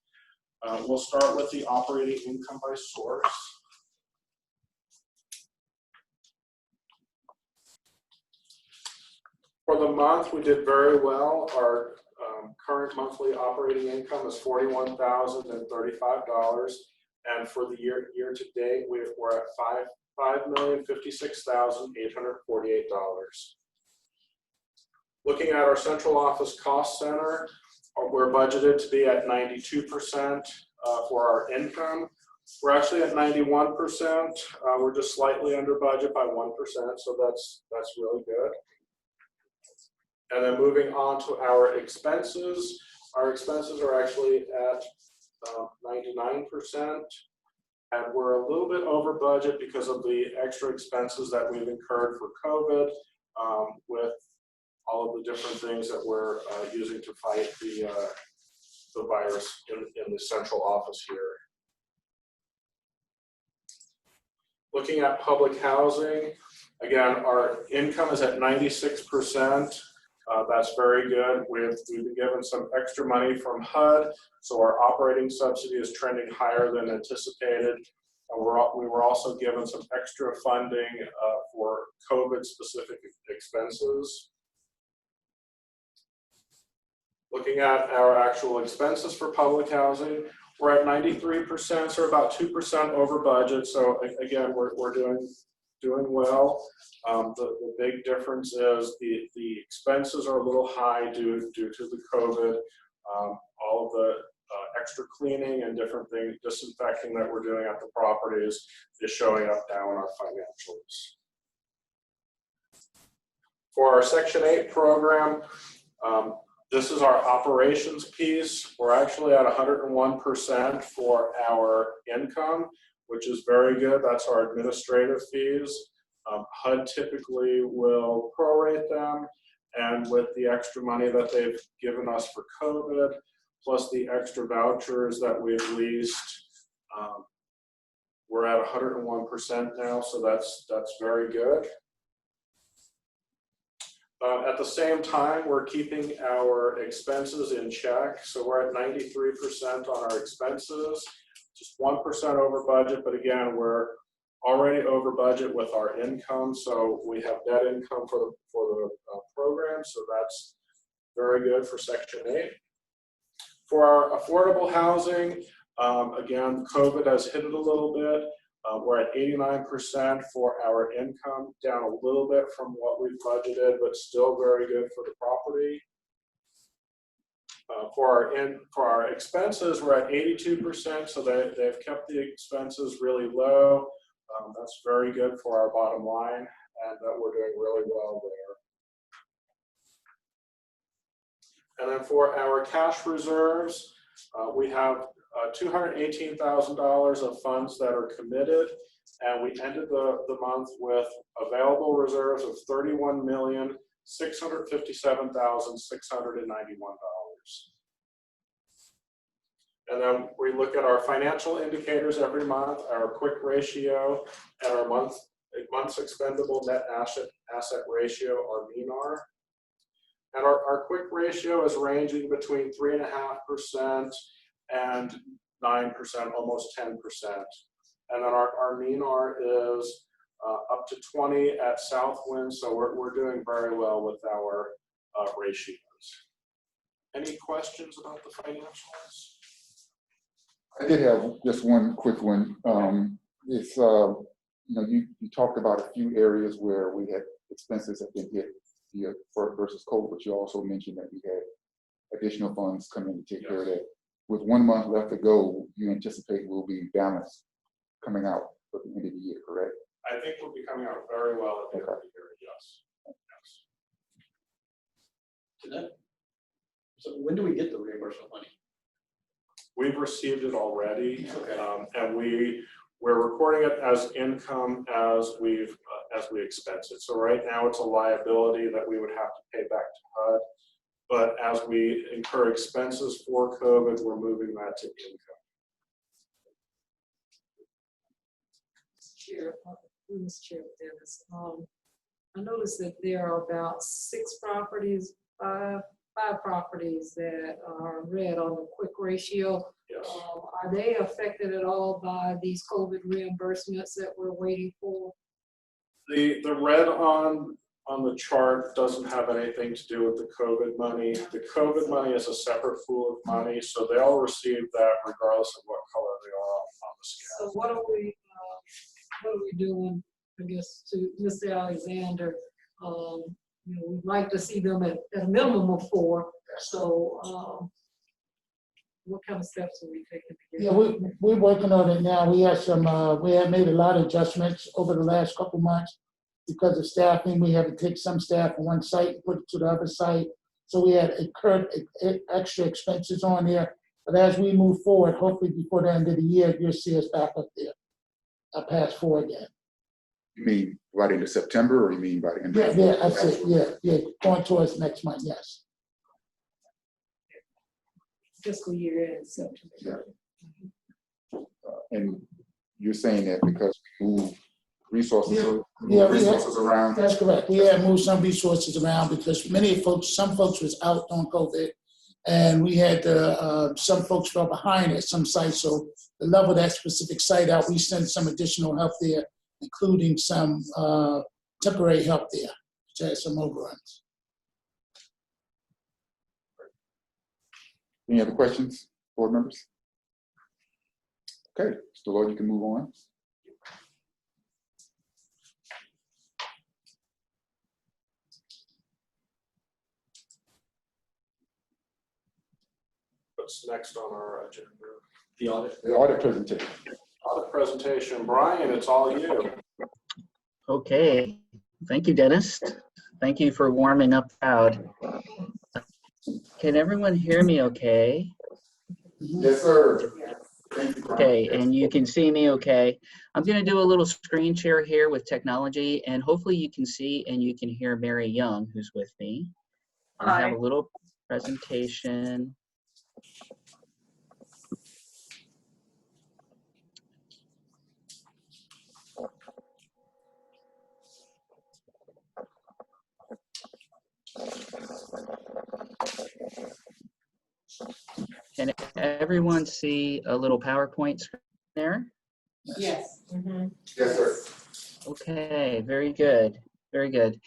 We'll start with the operating income by source. For the month, we did very well. Our current monthly operating income is $41,035, and for the year to date, we're at $5,056,848. Looking at our central office cost center, we're budgeted to be at 92% for our income. We're actually at 91%. We're just slightly under budget by 1%, so that's really good. And then moving on to our expenses are actually at 99%, and we're a little bit over budget because of the extra expenses that we've incurred for COVID, with all of the different things that we're using to fight the virus in the central office here. Looking at public housing, again, our income is at 96%. That's very good. We've been given some extra money from HUD, so our operating subsidy is trending higher than anticipated. We were also given some extra funding for COVID-specific expenses. Looking at our actual expenses for public housing, we're at 93%, so about 2% over budget. So again, we're doing well. The big difference is the expenses are a little high due to the COVID. All of the extra cleaning and different things, disinfecting that we're doing at the properties is showing up now in our financials. For our Section 8 program, this is our operations piece. We're actually at 101% for our income, which is very good. That's our administrative fees. HUD typically will prorate them, and with the extra money that they've given us for COVID, plus the extra vouchers that we've leased, we're at 101% now, so that's very good. At the same time, we're keeping our expenses in check. So we're at 93% on our expenses, just 1% over budget. But again, we're already over budget with our income. So we have net income for the program. So that's very good for Section 8. For our affordable housing, again, COVID has hit it a little bit. We're at 89% for our income, down a little bit from what we've budgeted, but still very good for the property. For our expenses, we're at 82%, so they've kept the expenses really low. That's very good for our bottom line, and we're doing really well there. And then for our cash reserves, we have $218,000 of funds that are committed, and we ended the month with available reserves of $31,657,691. And then we look at our financial indicators every month, our quick ratio, and our month's expendable net asset ratio, our MENAR. And our quick ratio is ranging between 3.5% and 9%, almost 10%. And then our MENAR is up to 20 at Southwind, so we're doing very well with our ratios. Any questions about the financials? I did have just one quick one. It's you talked about a few areas where we had expenses that been hit versus COVID, but you also mentioned that we had additional funds coming to take care of that. With 1 month left to go, you anticipate we'll be balanced coming out at the end of the year, correct? I think we'll be coming out very well at the end of the year, yes. So when do we get the reimbursement money? We've received it already, Okay. And we're recording it as income as we expense it. So right now it's a liability that we would have to pay back to HUD. But as we incur expenses for COVID, we're moving that to income. Chair, Ms. Chair Dennis, I noticed that there are about five properties that are red on the quick ratio. Yes. Are they affected at all by these COVID reimbursements that we're waiting for? The red on the chart doesn't have anything to do with the COVID money. The COVID money is a separate pool of money, so they'll receive that regardless of what color they are on the scale. So what are we doing, I guess, to Mr. Alexander? We'd like to see them at a minimum of 4. So what kind of steps are we taking to get? Yeah, we're working on it now. We have made a lot of adjustments over the last couple months because of staffing. We had to take some staff from one site and put it to the other site. So we had incurred extra expenses on there. But as we move forward, hopefully before the end of the year, you'll see us back up there, past 4 again. You mean right into September, or you mean by the end of Yeah, that's it. Yeah, going towards next month, yes. Fiscal year ends September. Yeah. And you're saying that because we moved resources, Yeah, we resources around. That's correct. We had moved some resources around because some folks was out on COVID, and we had some folks fell behind at some sites. So to level that specific site out, we sent some additional help there, including some temporary help there, which had some overruns. Any other questions, board members? Okay, Mr. Lloyd, you can move on. What's next on our agenda? The audit. The audit presentation. Audit presentation. Brian, it's all you. Okay, thank you, Dennis. Thank you for warming up the crowd. Can everyone hear me okay? Yes, sir. Thank you, Brian. Okay, and you can see me okay. I'm going to do a little screen share here with technology, and hopefully you can see and you can hear Mary Young, who's with me. I have a little presentation. Can everyone see a little PowerPoint screen there? Yes. Yes, sir. Okay, very good, very good.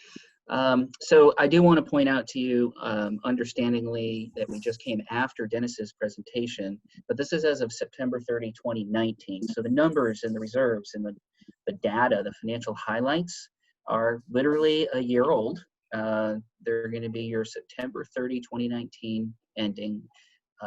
So I do want to point out to you, understandingly, that we just came after Dennis's presentation, but this is as of September 30, 2019. So the numbers and the reserves and the data, the financial highlights are literally a year old. They're going to be your September 30, 2019 ending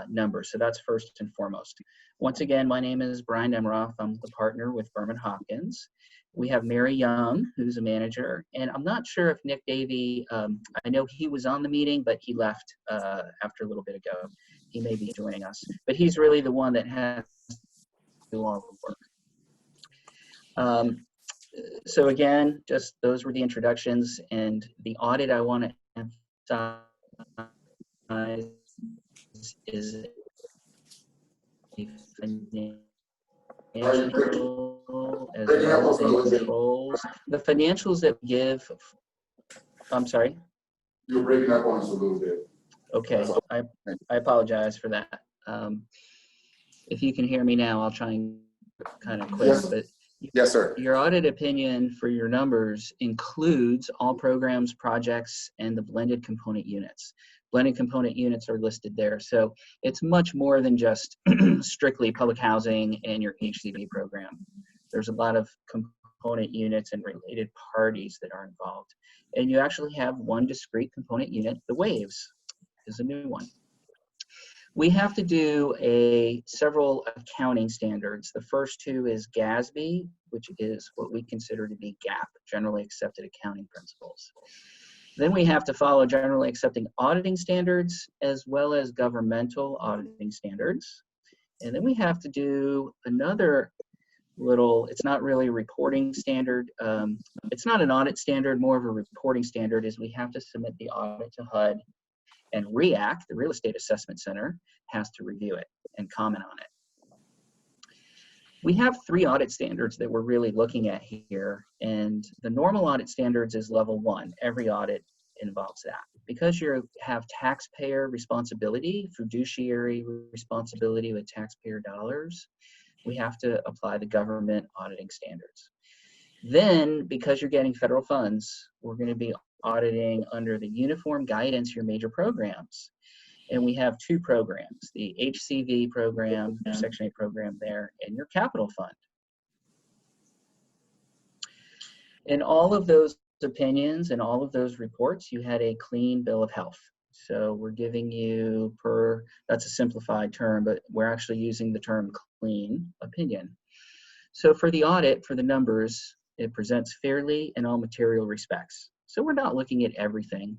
numbers. So that's first and foremost. Once again, my name is Brian Demeroff. I'm the partner with Berman Hopkins. We have Mary Young, who's a manager, and I'm not sure if Nick Davey, I know he was on the meeting, but he left after a little bit ago. He may be joining us, but he's really the one that has to do all the work. So again, just those were the introductions, and the audit I want to emphasize is a financial as well as a controls. The financials that we give, I'm sorry? You're breaking up on us a little bit. Okay, I apologize for that. If you can hear me now, I'll try and kind of quick. Yes. But Yes, sir. your audit opinion for your numbers includes all programs, projects, and the blended component units. Blended component units are listed there. So it's much more than just strictly public housing and your HCV program. There's a lot of component units and related parties that are involved. And you actually have one discrete component unit, the waves is a new one. We have to do several accounting standards. The first two is GASB, which is what we consider to be GAAP, Generally Accepted Accounting Principles. Then we have to follow generally accepting auditing standards as well as governmental auditing standards. And then we have to do another little, it's not really a reporting standard. It's not an audit standard, more of a reporting standard, is we have to submit the audit to HUD, and REACT, the Real Estate Assessment Center, has to review it and comment on it. We have 3 audit standards that we're really looking at here, and the normal audit standards is level 1. Every audit involves that. Because you have taxpayer responsibility, fiduciary responsibility with taxpayer dollars, we have to apply the government auditing standards. Then, because you're getting federal funds, we're going to be auditing under the uniform guidance your major programs. And we have 2 programs, the HCV program, Section 8 program there, and your capital fund. In all of those opinions and all of those reports, you had a clean bill of health. So we're giving you that's a simplified term, but we're actually using the term clean opinion. So for the audit, for the numbers, it presents fairly in all material respects. So we're not looking at everything.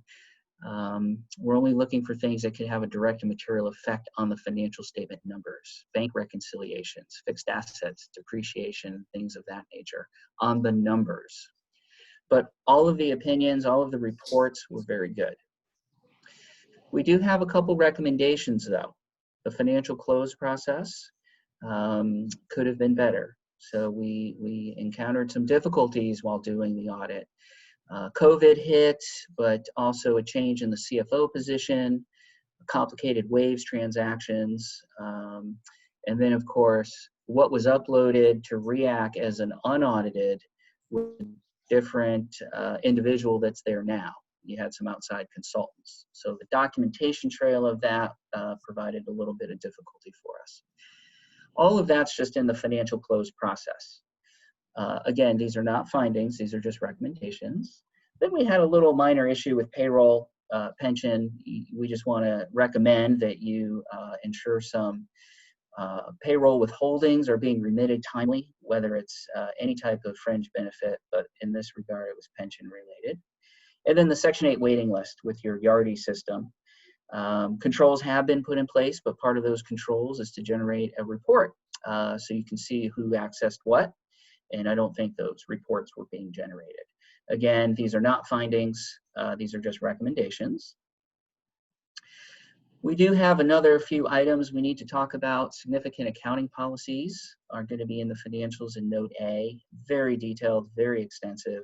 We're only looking for things that could have a direct and material effect on the financial statement numbers, bank reconciliations, fixed assets, depreciation, things of that nature on the numbers. But all of the opinions, all of the reports were very good. We do have a couple recommendations though. The financial close process could have been better. So we encountered some difficulties while doing the audit. COVID hit, but also a change in the CFO position, complicated waves transactions, and then of course, what was uploaded to REAC as an unaudited with a different individual that's there now. You had some outside consultants. So the documentation trail of that provided a little bit of difficulty for us. All of that's just in the financial close process. Again, these are not findings, these are just recommendations. Then we had a little minor issue with payroll, pension. We just want to recommend that you ensure some payroll withholdings are being remitted timely, whether it's any type of fringe benefit, but in this regard, it was pension related. And then the Section 8 waiting list with your Yardi system. Controls have been put in place, but part of those controls is to generate a report so you can see who accessed what. And I don't think those reports were being generated. Again, these are not findings, these are just recommendations. We do have another few items we need to talk about. Significant accounting policies are going to be in the financials in Note A. Very detailed, very extensive.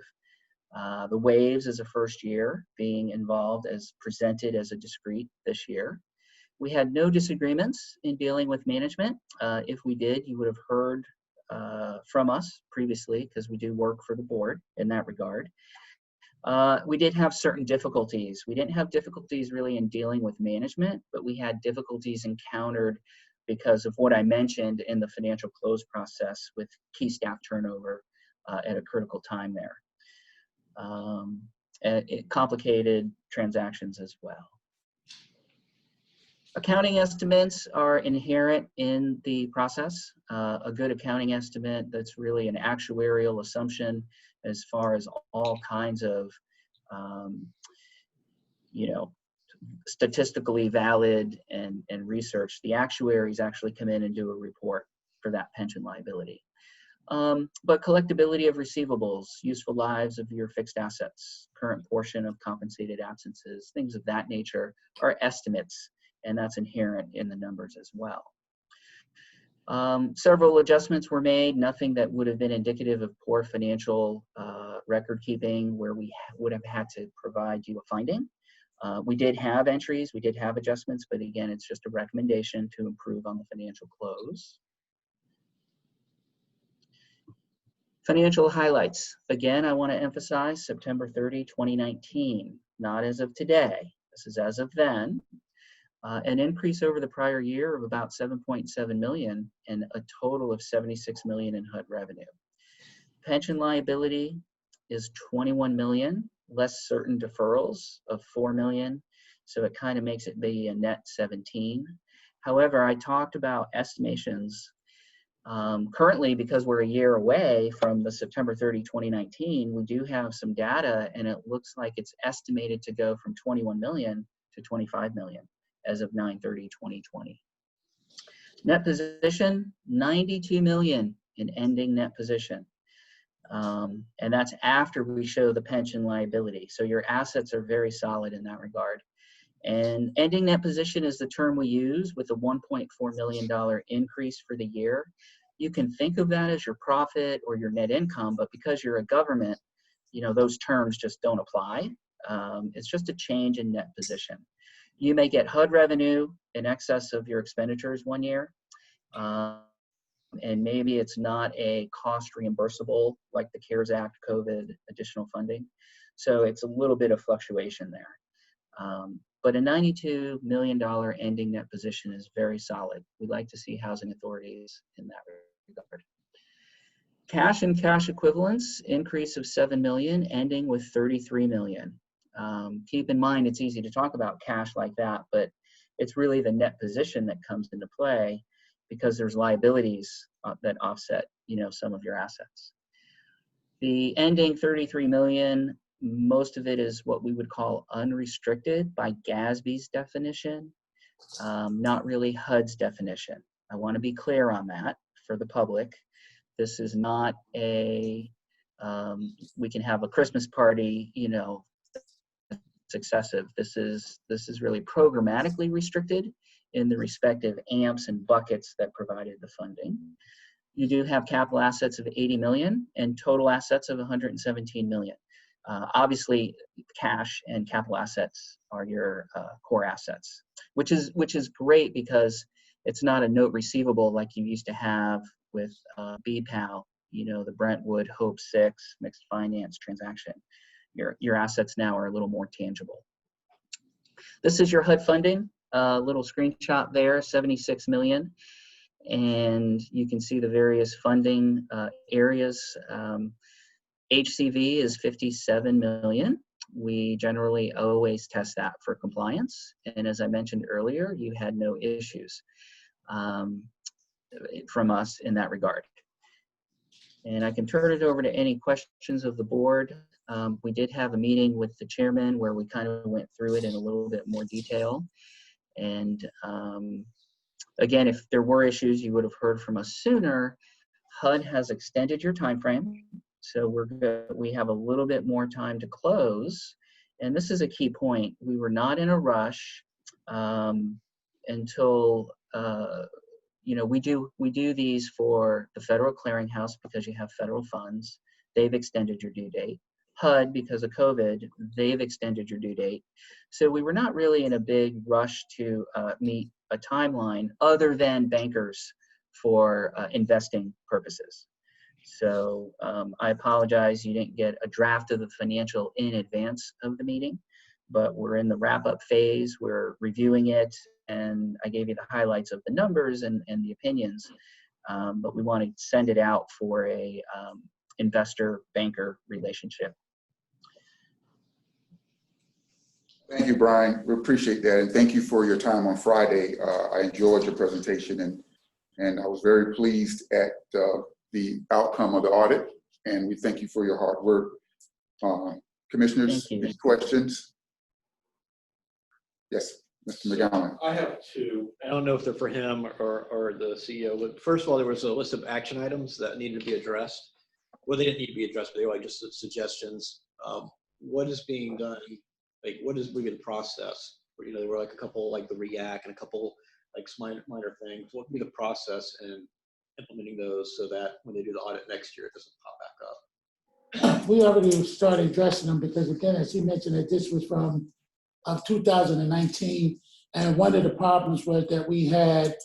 The waves as a first year being involved as presented as a discrete this year. We had no disagreements in dealing with management. If we did, you would have heard from us previously because we do work for the board in that regard. We did have certain difficulties. We didn't have difficulties really in dealing with management, but we had difficulties encountered because of what I mentioned in the financial close process with key staff turnover at a critical time there. It complicated transactions as well. Accounting estimates are inherent in the process. A good accounting estimate that's really an actuarial assumption as far as all kinds of, statistically valid and research. The actuaries actually come in and do a report for that pension liability. But collectability of receivables, useful lives of your fixed assets, current portion of compensated absences, things of that nature are estimates, and that's inherent in the numbers as well. Several adjustments were made, nothing that would have been indicative of poor financial record keeping where we would have had to provide you a finding. We did have entries, we did have adjustments, but again, it's just a recommendation to improve on the financial close. Financial highlights. Again, I want to emphasize September 30, 2019, not as of today. This is as of then. An increase over the prior year of about 7.7 million and a total of 76 million in HUD revenue. Pension liability is 21 million, less certain deferrals of 4 million. So it kind of makes it be a net 17. However, I talked about estimations. Currently, because we're a year away from the September 30, 2019, we do have some data and it looks like it's estimated to go from 21 million to 25 million as of 9/30/2020. Net position, 92 million in ending net position. And that's after we show the pension liability. So your assets are very solid in that regard. And ending net position is the term we use with a $1.4 million increase for the year. You can think of that as your profit or your net income, but because you're a government, those terms just don't apply. It's just a change in net position. You may get HUD revenue in excess of your expenditures one year, and maybe it's not a cost reimbursable like the CARES Act, COVID, additional funding. So it's a little bit of fluctuation there. But a $92 million ending net position is very solid. We'd like to see housing authorities in that regard. Cash and cash equivalents, increase of 7 million, ending with 33 million. Keep in mind, it's easy to talk about cash like that, but it's really the net position that comes into play because there's liabilities that offset, some of your assets. The ending 33 million, most of it is what we would call unrestricted by GASB's definition, not really HUD's definition. I want to be clear on that for the public. This is not a, we can have a Christmas party, it's excessive. This is really programmatically restricted in the respective amps and buckets that provided the funding. You do have capital assets of 80 million and total assets of 117 million. Obviously, cash and capital assets are your core assets, which is great because it's not a note receivable like you used to have with BPAL, you know, the Brentwood Hope 6 mixed finance transaction. Your assets now are a little more tangible. This is your HUD funding, little screenshot there, 76 million. And you can see the various funding areas. HCV is 57 million. We generally always test that for compliance. And as I mentioned earlier, you had no issues from us in that regard. And I can turn it over to any questions of the board. We did have a meeting with the chairman where we kind of went through it in a little bit more detail. And again, if there were issues, you would have heard from us sooner. HUD has extended your time frame. So we have a little bit more time to close. And this is a key point. We were not in a rush until, you know, we do these for the federal clearinghouse because you have federal funds. They've extended your due date. HUD, because of COVID, they've extended your due date. So we were not really in a big rush to meet a timeline other than bankers for investing purposes. So I apologize you didn't get a draft of the financial in advance of the meeting, but we're in the wrap-up phase. We're reviewing it, and I gave you the highlights of the numbers and the opinions, but we want to send it out for a investor-banker relationship. Thank you, Brian. We appreciate that, and thank you for your time on Friday. I enjoyed your presentation, and I was very pleased at the outcome of the audit, and we thank you for your hard work. Commissioners, any questions? Yes, Mr. McGowan. I have two. I don't know if they're for him or the CEO, but first of all, there was a list of action items that needed to be addressed. Well, they didn't need to be addressed, but they were like just suggestions. What is being done? Like, what is the process? You know, there were like a couple, like the REACT and a couple like minor things. What would be the process in implementing those so that when they do the audit next year, it doesn't pop back up? We already started addressing them because, again, as he mentioned, that this was from 2019, and one of the problems was that we had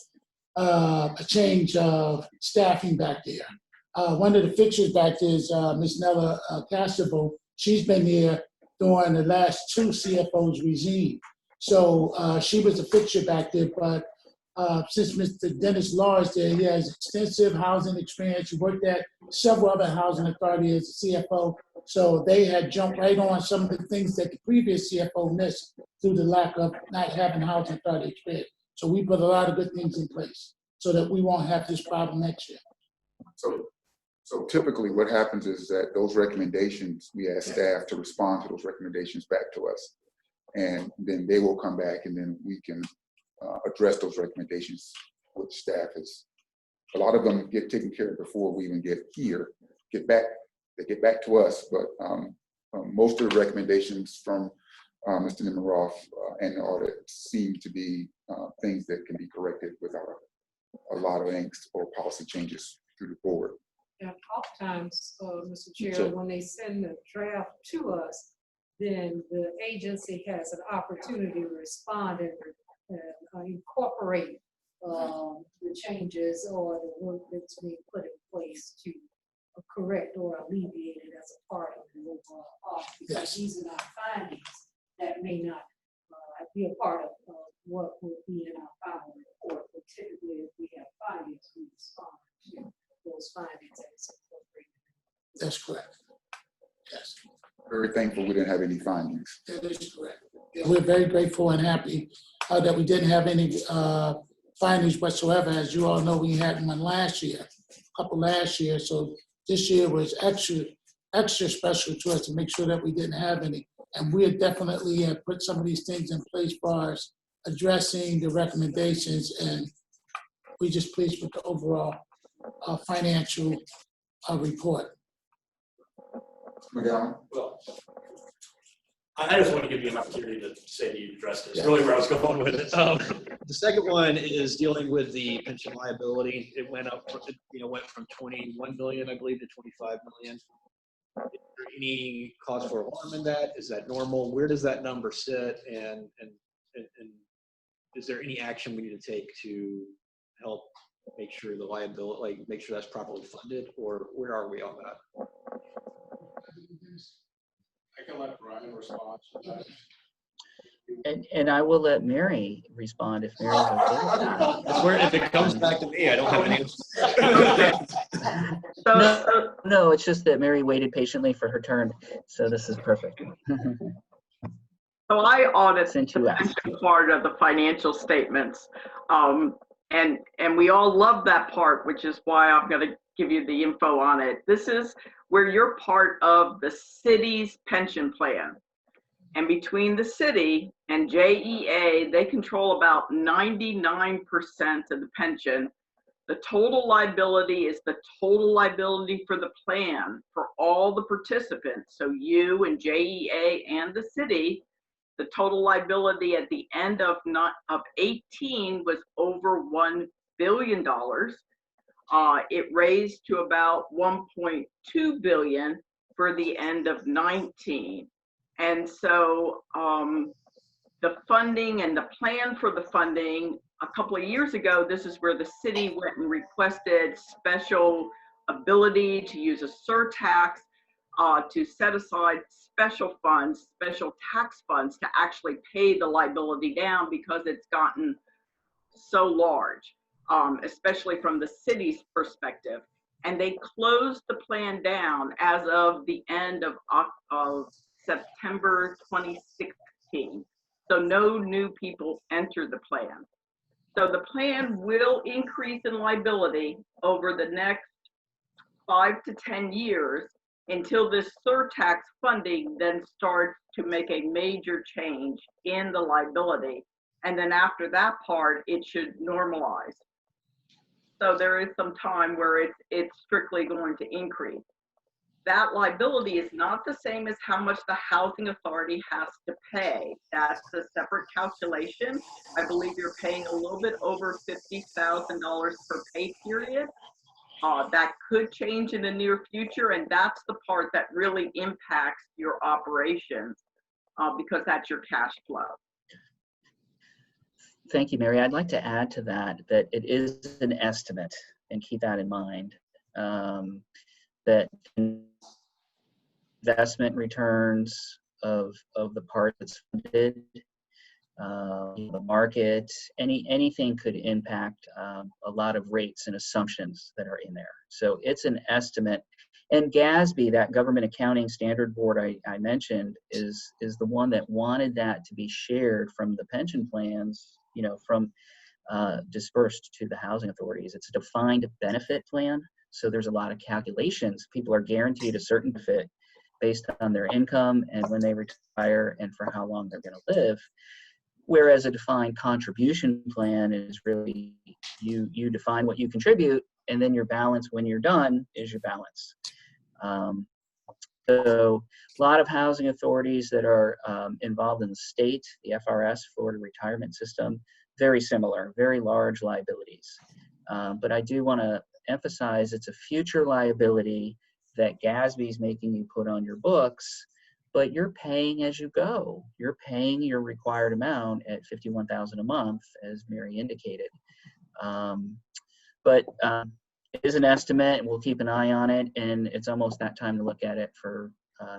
a change of staffing back there. One of the fixtures back there is Ms. Nella Castable. She's been here during the last two CFOs regime. So she was a fixture back there, but since Mr. Dennis Law is there, he has extensive housing experience. He worked at several other housing authorities as a CFO. So they had jumped right on some of the things that the previous CFO missed through the lack of not having housing authority experience. So we put a lot of good things in place so that we won't have this problem next year. So typically what happens is that those recommendations, we ask staff to respond to those recommendations back to us. And then they will come back and then we can address those recommendations with staff. A lot of them get taken care of before we even get here, they get back to us, but most of the recommendations from Mr. Nemiroff and the audit seem to be things that can be corrected without a lot of angst or policy changes through the board. And oftentimes, Mr. Chair, when they send the draft to us, then the agency has an opportunity to respond and incorporate the changes or the work that's being put in place to correct or alleviate it as a part of the overall audit. Because these are not findings that may not be a part of what will be in our final report. But typically, if we have findings, we respond to those findings as incorporated. That's correct. Yes. Very thankful we didn't have any findings. That is correct. Yeah, we're very grateful and happy that we didn't have any findings whatsoever. As you all know, we had one last year, a couple last year. So this year was extra special to us to make sure that we didn't have any. And we have definitely put some of these things in place as far as addressing the recommendations, and we're just pleased with the overall financial report. McGowan? Well, I just want to give you an opportunity to say that you addressed this. Really where I was going with it. The second one is dealing with the pension liability. It went up, went from 21 million, I believe, to 25 million. Is there any cause for alarm in that? Is that normal? Where does that number sit? And is there any action we need to take to help make sure the liability, make sure that's properly funded, or where are we on that? I can let Brian respond to that. And I will let Mary respond if Mary's okay with that. If it comes back to me, I don't have an answer. No, it's just that Mary waited patiently for her turn, so this is perfect. So I audit Since the you asked. pension part of the financial statements. And we all love that part, which is why I'm going to give you the info on it. This is where you're part of the city's pension plan. And between the city and JEA, they control about 99% of the pension. The total liability is the total liability for the plan for all the participants. So you and JEA and the city, the total liability at the end of 18 was over $1 billion. It raised to about 1.2 billion for the end of 19. And so the funding and the plan for the funding, a couple of years ago, this is where the city went and requested special ability to use a surtax to set aside special funds, special tax funds to actually pay the liability down because it's gotten so large, especially from the city's perspective. And they closed the plan down as of the end of September 2016. So no new people entered the plan. So the plan will increase in liability over the next 5 to 10 years until this surtax funding then starts to make a major change in the liability. And then after that part, it should normalize. So there is some time where it's strictly going to increase. That liability is not the same as how much the housing authority has to pay. That's a separate calculation. I believe you're paying a little bit over $50,000 per pay period. That could change in the near future, and that's the part that really impacts your operations because that's your cash flow. Thank you, Mary. I'd like to add to that it is an estimate, and keep that in mind, that investment returns of the part that's funded, the market, anything could impact a lot of rates and assumptions that are in there. So it's an estimate. And GASB, that Government Accounting Standard Board I mentioned, is the one that wanted that to be shared from the pension plans, from dispersed to the housing authorities. It's a defined benefit plan. So there's a lot of calculations. People are guaranteed a certain benefit based on their income and when they retire and for how long they're going to live. Whereas a defined contribution plan is really, you define what you contribute, and then your balance when you're done is your balance. So a lot of housing authorities that are involved in the state, the FRS, Florida Retirement System, very similar, very large liabilities. But I do want to emphasize it's a future liability that GASB is making you put on your books, but you're paying as you go. You're paying your required amount at $51,000 a month, as Mary indicated. But it is an estimate, and we'll keep an eye on it, and it's almost that time to look at it for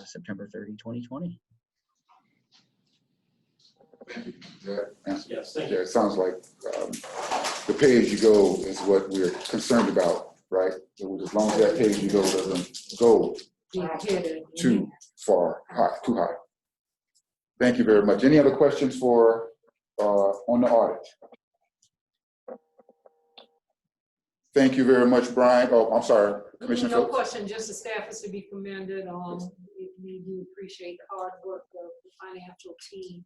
September 30, 2020. Thank you. Yes, thank Yeah, you. it sounds like the pay-as-you-go is what we're concerned about, right? As long as that pay-as-you-go doesn't go too far, too high. Thank you very much. Any other questions for on the audit? Thank you very much, Brian. Oh, I'm sorry, Commissioner No Phillips. question, just the staff is to be commended. We do appreciate the hard work of the financial team,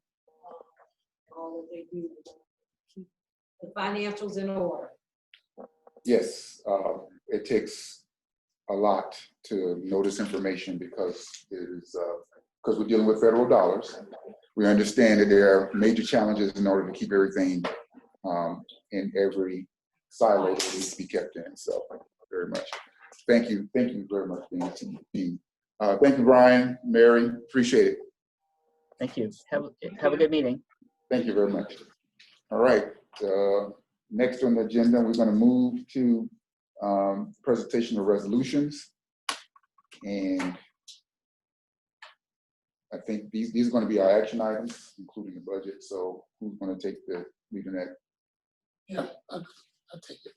all that they do to keep the financials in order. Yes, it takes a lot to know this information because we're dealing with federal dollars. We understand that there are major challenges in order to keep everything in every silo that needs to be kept in. So very much. Thank you very much, Dean. Thank you, Brian, Mary, appreciate it. Thank you. Have a good meeting. Thank you very much. All right, next on the agenda, we're gonna move to presentation of resolutions. And I think these are gonna be our action items, including the budget. So who's gonna take the lead in that? Yeah, I'll take it.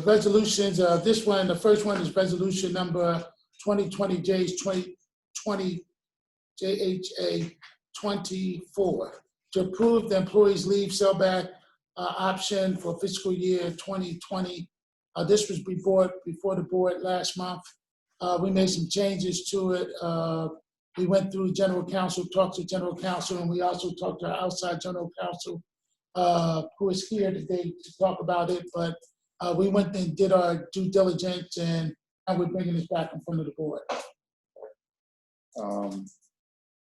Resolutions, this one, the first one is resolution number 2020 JHA 24 to approve the employees leave sellback option for fiscal year 2020. This was before the board last month. We made some changes to it. We went through general counsel, talked to general counsel, and we also talked to our outside general counsel, who is here today to talk about it. But we went and did our due diligence, and we're bringing this back in front of the board.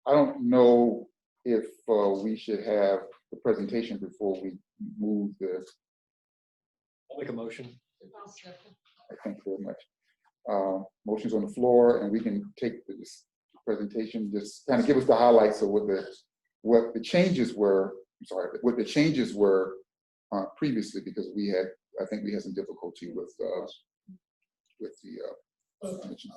I don't know if we should have the presentation before we move the. I'll make a motion. Thank you very much. Motion's on the floor, and we can take this presentation. Just kind of give us the highlights of what the changes were. I'm sorry, what the changes were previously, because I think we had some difficulty with the.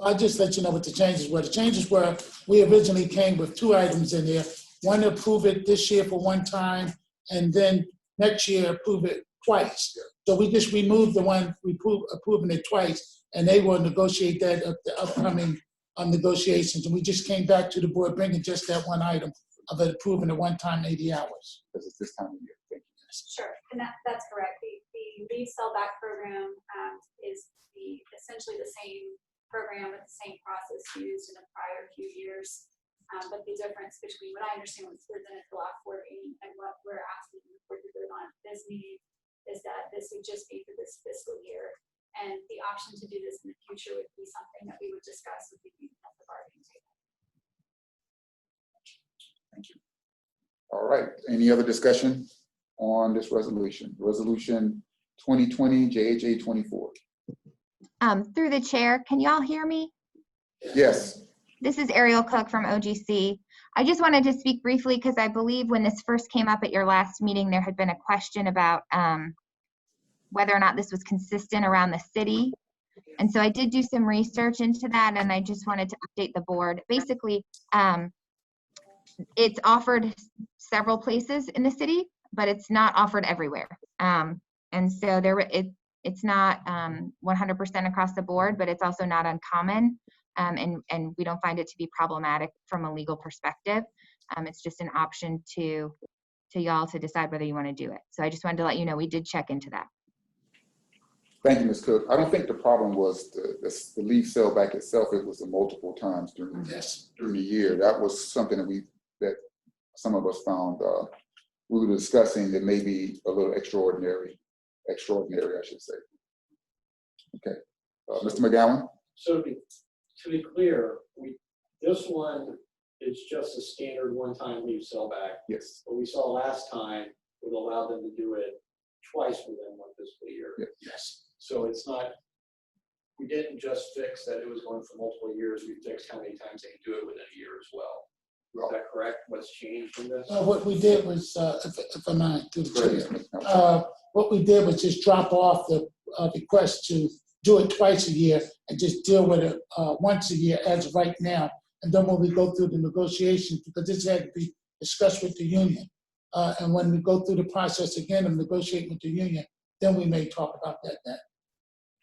I'll just let you know what the changes were. The changes were, we originally came with 2 items in there. One, to approve it this year for one time, and then next year approve it twice. So we just removed the one approving it twice, and they will negotiate that at the upcoming negotiations. And we just came back to the board bringing just that one item of it approving it one time 80 hours. Because it's this time of year. Thank you. Sure, and that's correct. The leave sellback program is essentially the same program with the same process used in the prior few years. But the difference between what I understand was presented to the last board meeting and what we're asking the board to do on this meeting is that this would just be for this fiscal year. And the option to do this in the future would be something that we would discuss with the union at the bargaining table. Thank you. All right, any other discussion on this resolution? Resolution 2020 JHA 24. Through the chair, can y'all hear me? Yes. This is Ariel Cook from OGC. I just wanted to speak briefly because I believe when this first came up at your last meeting, there had been a question about whether or not this was consistent around the city. And so I did do some research into that, and I just wanted to update the board. Basically, it's offered several places in the city, but it's not offered everywhere. And so it's not 100% across the board, but it's also not uncommon. And we don't find it to be problematic from a legal perspective. It's just an option to y'all to decide whether you want to do it. So I just wanted to let you know we did check into that. Thank you, Ms. Cook. I don't think the problem was the leave sellback itself. It was the multiple times during the year. That was something that some of us found we were discussing that may be a little extraordinary, I should say. Okay, Mr. McGowan. So to be clear, this one is just a standard one-time leave sellback. Yes. What we saw last time would allow them to do it twice within one fiscal year. Yes. So it's not, we didn't just fix that it was going for multiple years. We fixed how many times they can do it within a year as well. Is that correct? What's changed in this? What we did was, if I might, through the chair, what we did was just drop off the request to do it twice a year and just deal with it once a year as of right now. And then when we go through the negotiations, because this had to be discussed with the union. And when we go through the process again of negotiating with the union, then we may talk about that then.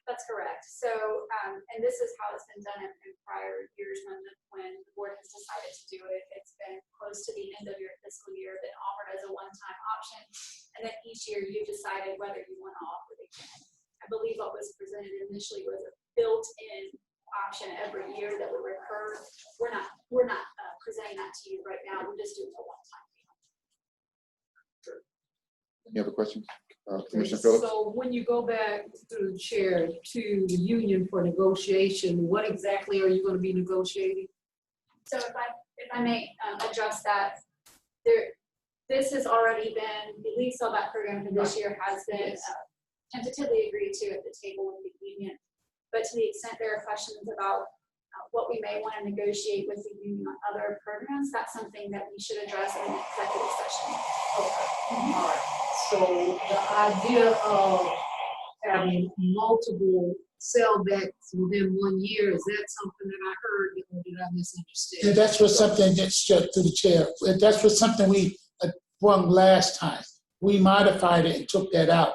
That's correct. So, and this is how it's been done in prior years when the board has decided to do it. It's been close to the end of your fiscal year, been offered as a one-time option. And then each year you decided whether you want to offer it again. I believe what was presented initially was a built-in option every year that would recur. We're not presenting that to you right now. We're just doing a one-time deal. Sure. Any other questions? Commissioner Phillips? So when you go back through the chair to the union for negotiation, what exactly are you going to be negotiating? So if I may address that, this has already been, the lease sellback program for this year has been tentatively agreed to at the table with the union. But to the extent there are questions about what we may want to negotiate with the union on other programs, that's something that we should address in an executive session. All right. So the idea of having multiple sellbacks within 1 year, is that something that I heard, or did I misunderstand? And that's what something that's to the chair. That's what something we won last time. We modified it and took that out,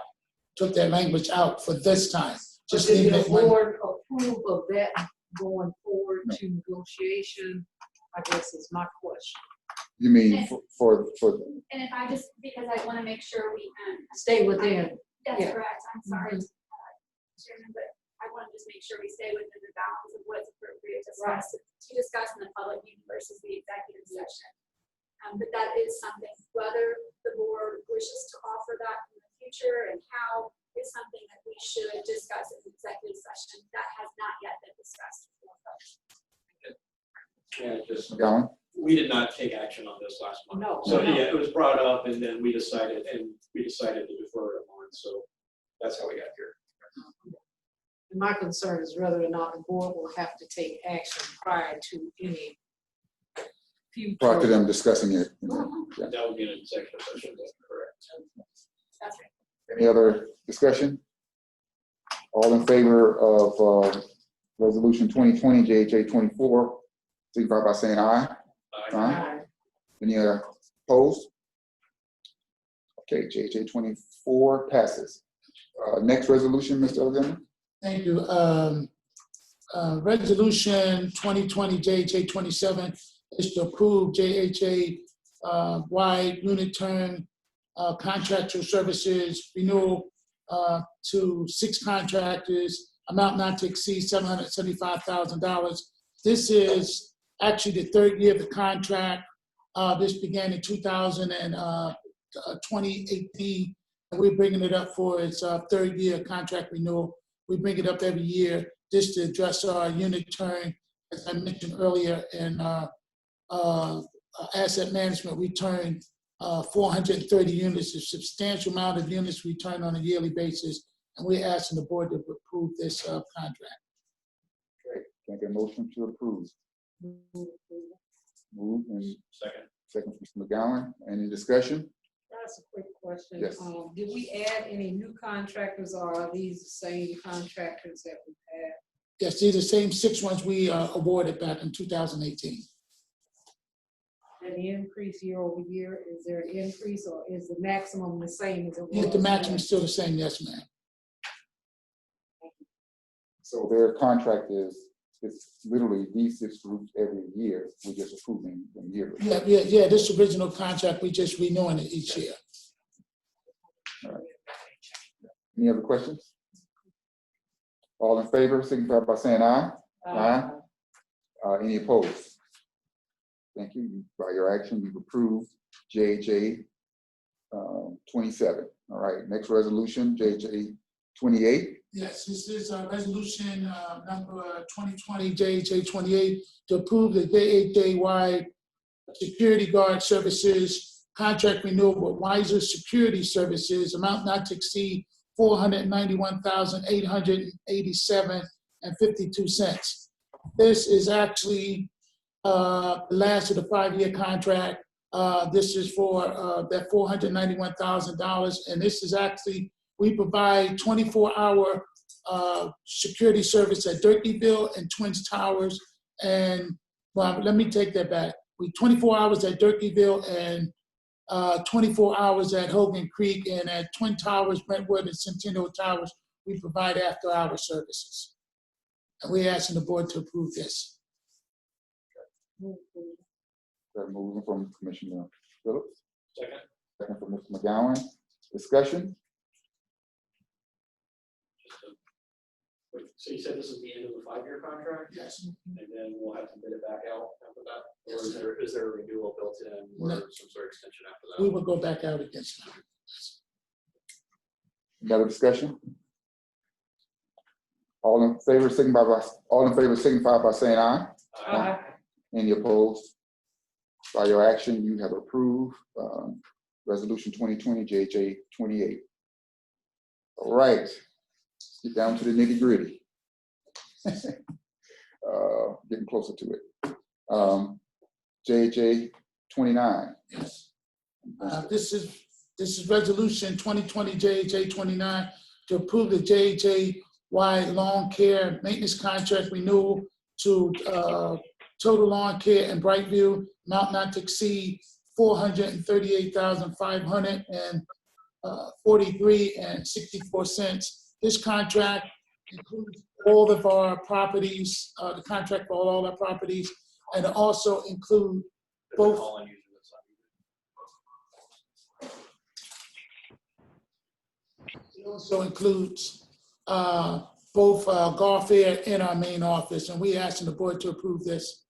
took that language out for this time. Just Did leaving the it one. board approve of that going forward to negotiation? I guess is my question. You mean for And if I just, because I want to make sure we Stay within. that's Yeah. correct, I'm sorry, Chairman, but I want to just make sure we stay within the bounds of what's appropriate to discuss in the public meeting versus the executive session. But that is something, whether the board wishes to offer that in the future and how, is something that we should discuss in the executive session. That has not yet been discussed. Yeah, just, McGowan? we did not take action on this last month. No. So, yeah, it was brought up and then we decided to defer it on, so that's how we got here. And my concern is whether or not the board will have to take action prior to any future. Prior to them discussing it. Yeah. That would be an executive session, that's correct. That's right. Any other discussion? All in favor of resolution 2020 JHA 24, signify by saying aye. Aye. Any opposed? Okay, JHA 24 passes. Next resolution, Mr. Alexander. Thank you. Resolution 2020 JHA 27 is to approve JHA wide unit term contractual services renewal to 6 contractors, amount not to exceed $775,000. This is actually the 3rd year of the contract. This began in 2018. And we're bringing it up for its 3rd year contract renewal. We bring it up every year just to address our unit turn. As I mentioned earlier, in asset management, we turn 430 units, a substantial amount of units we turn on a yearly basis. And we're asking the board to approve this contract. Great. Can I get a motion to approve? Move and second, Mr. McGowan. Any discussion? That's a quick question. Yes. Did we add any new contractors, or are these the same contractors that we've had? Yes, these are the same 6 ones we awarded back in 2018. Any increase year over year? Is there an increase, or is the maximum the same as it was? Yeah, the maximum is still the same, yes, ma'am. So their contract is, it's literally these 6 groups every year. We're just approving them yearly. Yeah, this original contract, we just renewing it each year. All right. Any other questions? All in favor, signify by saying aye. Aye. Any opposed? Thank you. By your action, you've approved JHA 27. All right, next resolution, JHA 28. Yes, this is resolution number 2020 JHA 28 to approve the JHA-wide security guard services contract renewal with Wiser Security Services, amount not to exceed $491,887.52. This is actually the last of the 5-year contract. This is for that $491,000, and this is actually, we provide 24-hour security service at Durkeeville and Twins Towers, and well, let me take that back. We 24 hours at Durkeeville and 24 hours at Hogan Creek, and at Twin Towers, Brentwood, and Centennial Towers, we provide after-hour services. And we're asking the board to approve this. Moving from Commissioner Phillips. Second. Second from Mr. McGowan. Discussion? So you said this is the end of the 5-year contract? Yes. And then we'll have to bid it back out after that? Or is there a renewal built in or No. some sort of extension after We that? will go back out against them. Any other discussion? All in favor, signify by saying aye. Aye. Any opposed? By your action, you have approved Resolution 2020 JJ 28. All right, let's get down to the nitty gritty. Getting closer to it. JJ 29. This is resolution 2020 JJ 29 to approve the JJ-wide lawn care maintenance contract renewal to Total Lawn Care in Brightview, amount not to exceed $438,543.64. This contract includes all of our properties, the contract for all our properties, and it also includes both. It also includes both golf fair and our main office, and we asking the board to approve this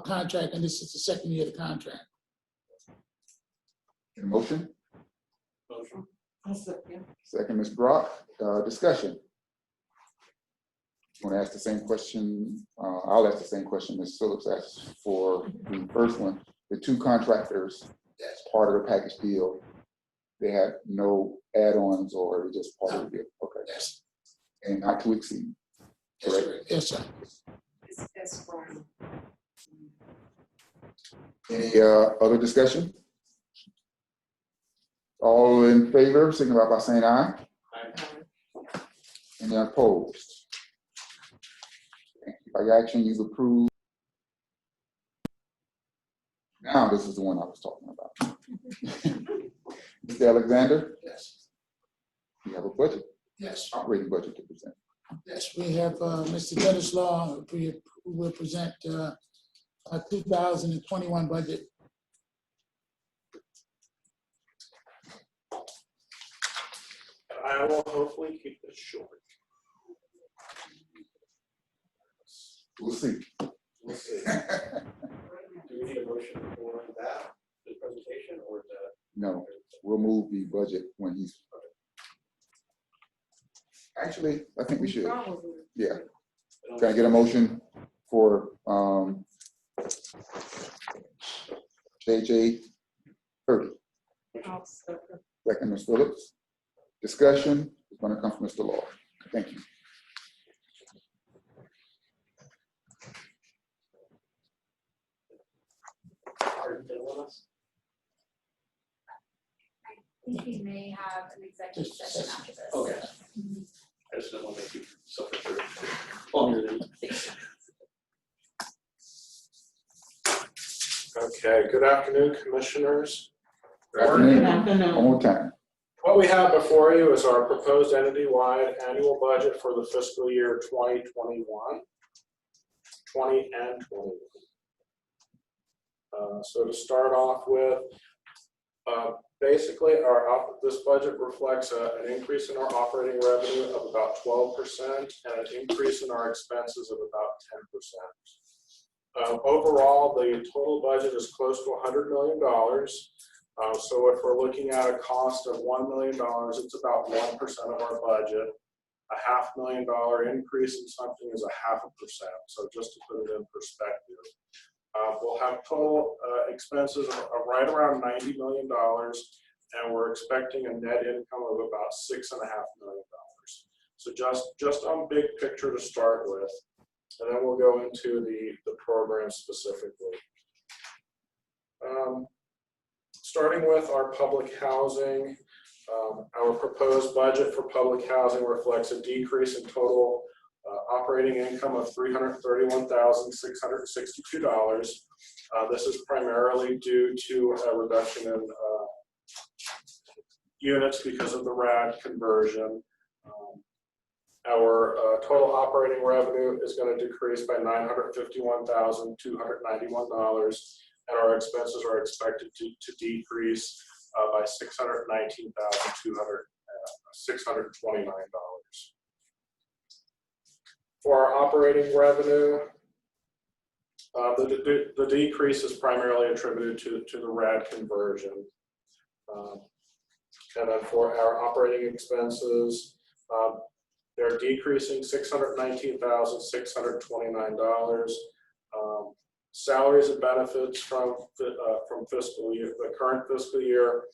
contract, and this is the second year of the contract. Motion? Motion. Second, Ms. Brock. Discussion. Want to ask the same question? I'll ask the same question Ms. Phillips asked for the first one. The two contractors, as part of the package deal, they had no add-ons or just part of the deal? Okay. Yes. And not to exceed? Correct? Yes, sir. That's fine. Any other discussion? All in favor, signify by saying aye. Aye. Any opposed? By action, you've approved. Now, this is the one I was talking about. Mr. Alexander? Yes. You have a budget, Yes. operating budget to present. Yes, we have Mr. Dennis Law, who will present a 2021 budget. I will hopefully keep this short. We'll see. We'll see. Do we need a motion for that, the presentation, or the? No, we'll move the budget when he's. Actually, I think we should. Yeah. Can I get a motion for JJ 30? Second, Ms. Phillips. Discussion is going to come from Mr. Law. Thank you. I think we may have an executive session after this. Okay. I just don't want to make you suffer for longer than. Okay, good afternoon, commissioners. Good afternoon. One more time. What we have before you is our proposed entity-wide annual budget for the fiscal year 2021, 20 and 21. So to start off with, basically this budget reflects an increase in our operating revenue of about 12% and an increase in our expenses of about 10%. Overall, the total budget is close to $100 million. So if we're looking at a cost of $1 million, it's about 1% of our budget. A $500,000 increase in something is 0.5%. So just to put it in perspective, we'll have total expenses of right around $90 million, and we're expecting a net income of about $6.5 million. So just on big picture to start with, and then we'll go into the program specifically. Starting with our public housing, our proposed budget for public housing reflects a decrease in total operating income of $331,662. This is primarily due to a reduction in units because of the RAD conversion. Our total operating revenue is going to decrease by $951,291, and our expenses are expected to decrease by $629,629. For our operating revenue, the decrease is primarily attributed to the RAD conversion. And then for our operating expenses, they're decreasing $619,629. Salaries and benefits from fiscal year, the current fiscal year,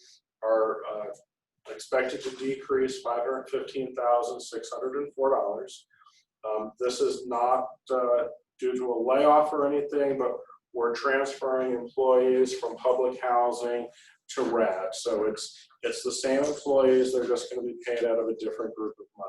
expected to decrease $515,604. This is not due to a layoff or anything, but we're transferring employees from public housing to RAD. So it's the same employees, they're just going to be paid out of a different group of money.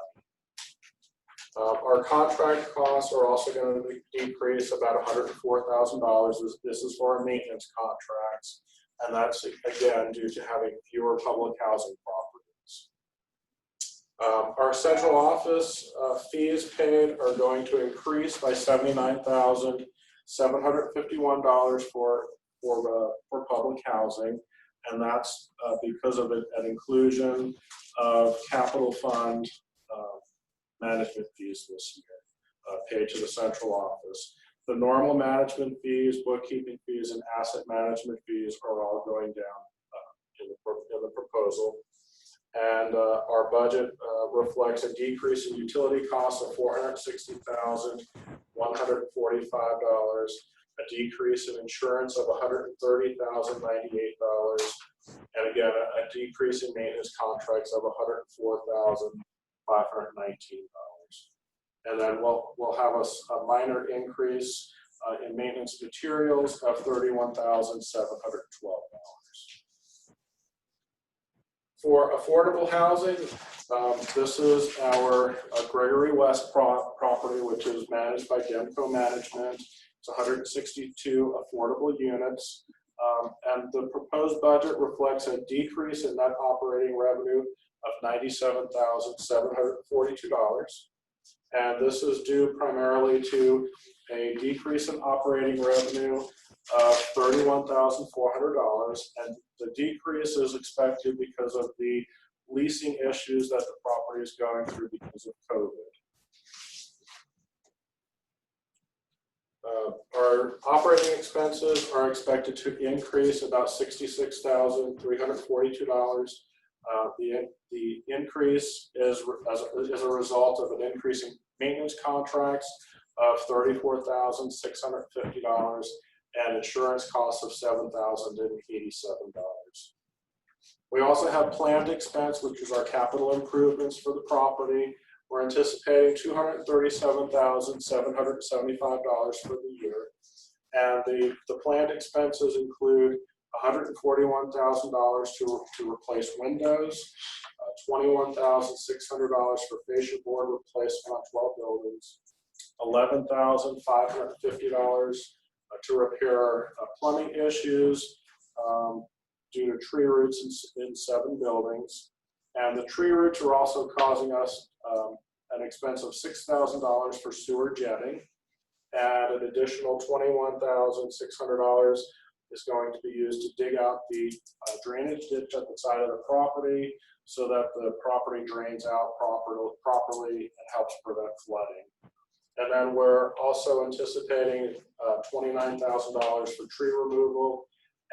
Our contract costs are also going to decrease about $104,000. This is for our maintenance contracts, and that's again due to having fewer public housing properties. Our central office fees paid are going to increase by $79,751 for public housing, and that's because of an inclusion of capital fund management fees this year paid to the central office. The normal management fees, bookkeeping fees, and asset management fees are all going down in the proposal. And our budget reflects a decrease in utility costs of $460,145, a decrease in insurance of $130,098, and again, a decrease in maintenance contracts of $104,519. And then we'll have a minor increase in maintenance materials of $31,712. For affordable housing, this is our Gregory West property, which is managed by Gemco Management. It's 162 affordable units. And the proposed budget reflects a decrease in net operating revenue of $97,742. And this is due primarily to a decrease in operating revenue of $31,400. And the decrease is expected because of the leasing issues that the property is going through because of COVID. Our operating expenses are expected to increase about $66,342. The increase is a result of an increase in maintenance contracts of $34,650 and insurance costs of $7,087. We also have planned expense, which is our capital improvements for the property. We're anticipating $237,775 for the year. And the planned expenses include $141,000 to replace windows, $21,600 for fascia board replacement on 12 buildings, $11,550 to repair plumbing issues due to tree roots in 7 buildings. And the tree roots are also causing us an expense of $6,000 for sewer jetting, and an additional $21,600 is going to be used to dig out the drainage ditch at the side of the property so that the property drains out properly and helps prevent flooding. And then we're also anticipating $29,000 for tree removal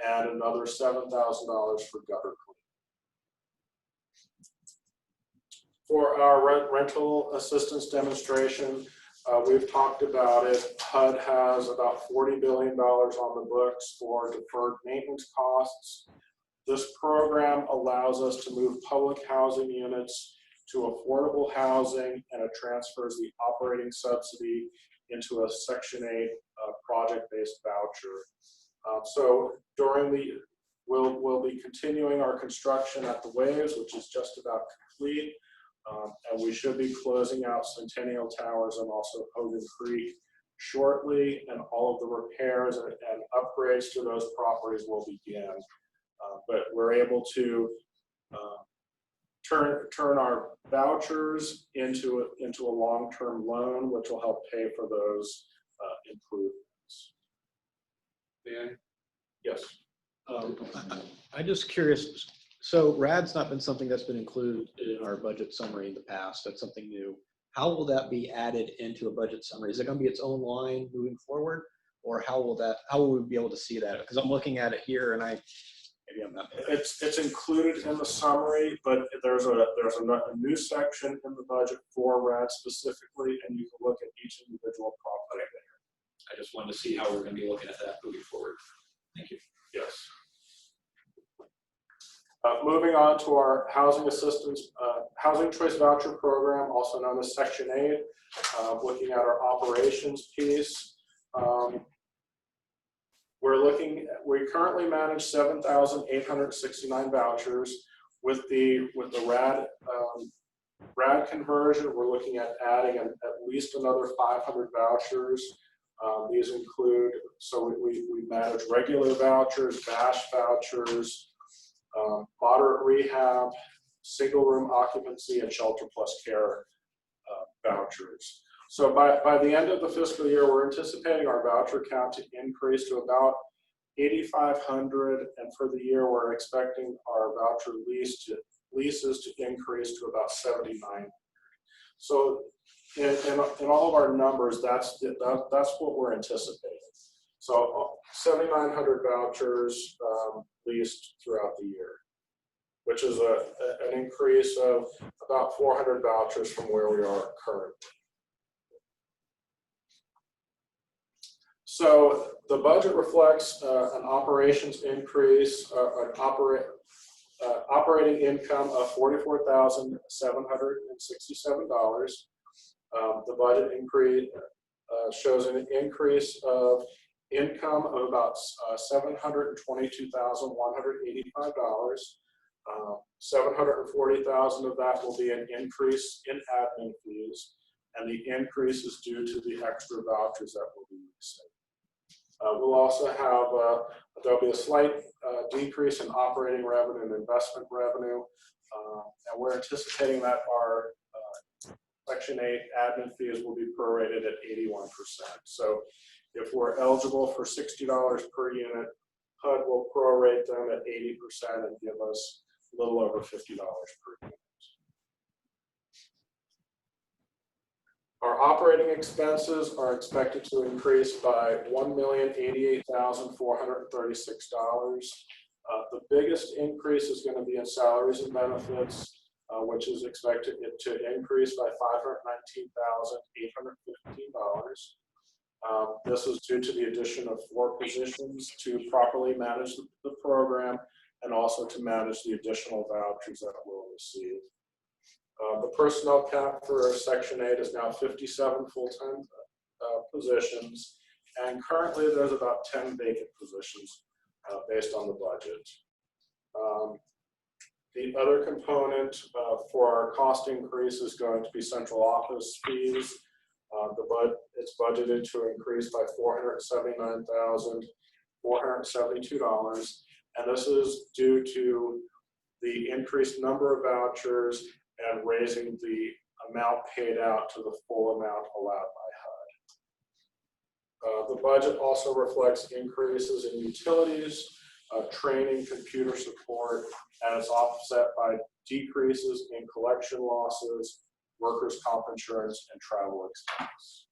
and another $7,000 for gutter cleaning. For our rental assistance demonstration, we've talked about it. HUD has about $40 billion on the books for deferred maintenance costs. This program allows us to move public housing units to affordable housing, and it transfers the operating subsidy into a Section 8 project-based voucher. So we'll be continuing our construction at the Waves, which is just about complete. And we should be closing out Centennial Towers and also Hogan Creek shortly, and all of the repairs and upgrades to those properties will begin. But we're able to turn our vouchers into a long-term loan, which will help pay for those improvements. Dan? Yes. I'm just curious. So RAD's not been something that's been included in our budget summary in the past. That's something new. How will that be added into a budget summary? Is it going to be its own line moving forward, or how will we be able to see that? Because I'm looking at it here, and maybe I'm not. It's included in the summary, but there's a new section in the budget for RAD specifically, and you can look at each individual property there. I just wanted to see how we're going to be looking at that moving forward. Thank you. Yes. Moving on to our housing assistance, housing choice voucher program, also known as Section 8, looking at our operations piece. We currently manage 7,869 vouchers. With the RAD conversion, we're looking at adding at least another 500 vouchers. These include, so we manage regular vouchers, BASH vouchers, moderate rehab, single room occupancy, and shelter plus care vouchers. So by the end of the fiscal year, we're anticipating our voucher count to increase to about 8,500, and for the year, we're expecting our voucher leases to increase to about 7,900. So in all of our numbers, that's what we're anticipating. So 7,900 vouchers leased throughout the year, which is an increase of about 400 vouchers from where we are currently. So the budget reflects an operations increase, operating income of $44,767. The budget increase shows an increase of income of about $722,185. $740,000 of that will be an increase in admin fees, and the increase is due to the extra vouchers that we'll be using. We'll also have, there'll be a slight decrease in operating revenue and investment revenue, and we're anticipating that our Section 8 admin fees will be prorated at 81%. So if we're eligible for $60 per unit, HUD will prorate them at 80% and give us a little over $50 per unit. Our operating expenses are expected to increase by $1,088,436. The biggest increase is going to be in salaries and benefits, which is expected to increase by $519,815. This is due to the addition of 4 positions to properly manage the program and also to manage the additional vouchers that we'll receive. The personnel cap for Section 8 is now 57 full-time positions, and currently there's about 10 vacant positions based on the budget. The other component for our cost increase is going to be central office fees. It's budgeted to increase by $479,472, and this is due to the increased number of vouchers and raising the amount paid out to the full amount allowed by HUD. The budget also reflects increases in utilities, training, computer support, and it's offset by decreases in collection losses, workers' comp insurance, and travel expense.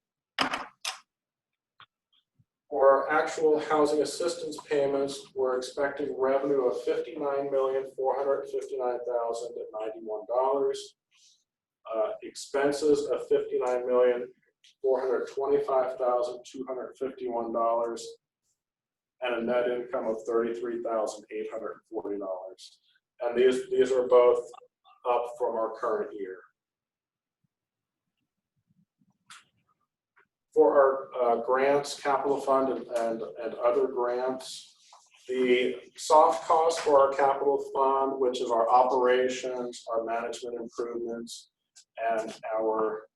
For our actual housing assistance payments, we're expecting revenue of $59,459,091, expenses of $59,425,251, and a net income of $33,840. And these are both up from our current year. For our grants, capital fund, and other grants, the soft costs for our capital fund, which is our operations, our management improvements, and our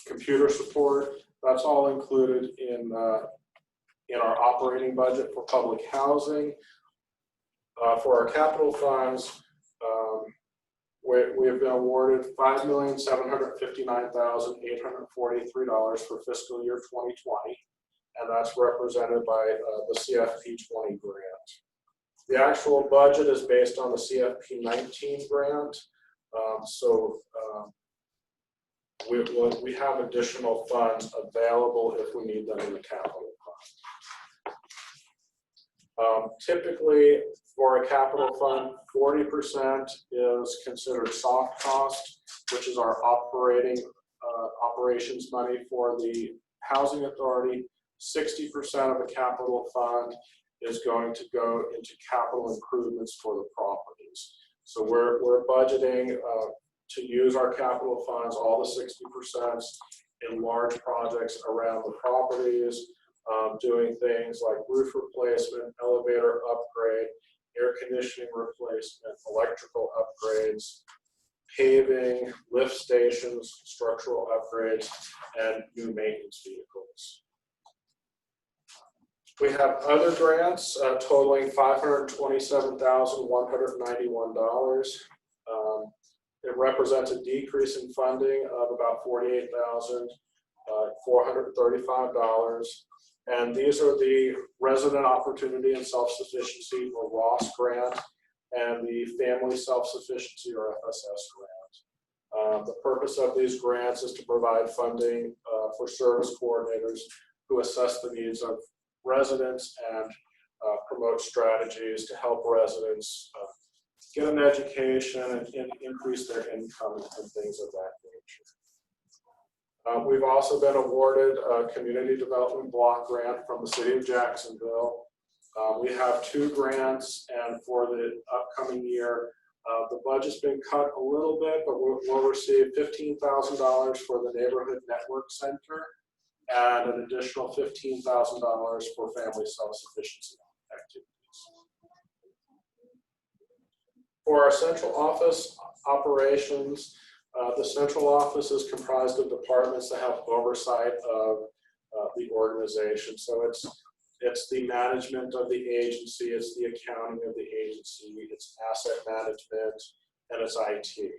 computer support, that's all included in our operating budget for public housing. For our capital funds, we have been awarded $5,759,843 for fiscal year 2020, and that's represented by the CFP 20 grant. The actual budget is based on the CFP 19 grant, so we have additional funds available if we need them in the capital fund. Typically, for a capital fund, 40% is considered soft cost, which is our operations money for the housing authority. 60% of a capital fund is going to go into capital improvements for the properties. So we're budgeting to use our capital funds, all the 60%, in large projects around the properties, doing things like roof replacement, elevator upgrade, air conditioning replacement, electrical upgrades, paving, lift stations, structural upgrades, and new maintenance vehicles. We have other grants totaling $527,191. It represents a decrease in funding of about $48,435. And these are the Resident Opportunity and Self-Sufficiency, or ROS grant, and the Family Self-Sufficiency, or FSS grant. The purpose of these grants is to provide funding for service coordinators who assess the needs of residents and promote strategies to help residents get an education and increase their income and things of that nature. We've also been awarded a community development block grant from the city of Jacksonville. We have 2 grants, and for the upcoming year, the budget's been cut a little bit, but we'll receive $15,000 for the Neighborhood Network Center and an additional $15,000 for family self-sufficiency activities. For our central office operations, the central office is comprised of departments that have oversight of the organization. So it's the management of the agency, it's the accounting of the agency, it's asset management, and it's IT.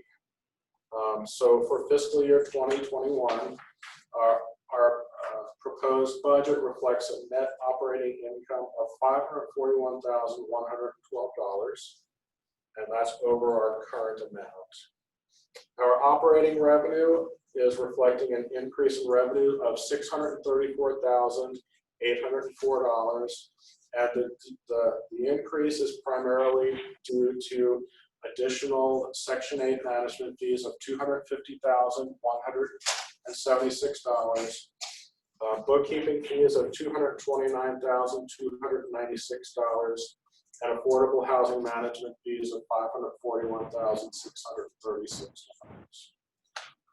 So for fiscal year 2021, our proposed budget reflects a net operating income of $541,112, and that's over our current amount. Our operating revenue is reflecting an increase in revenue of $634,804, and the increase is primarily due to additional Section 8 management fees of $250,176, bookkeeping fees of $229,296, and affordable housing management fees of $541,636.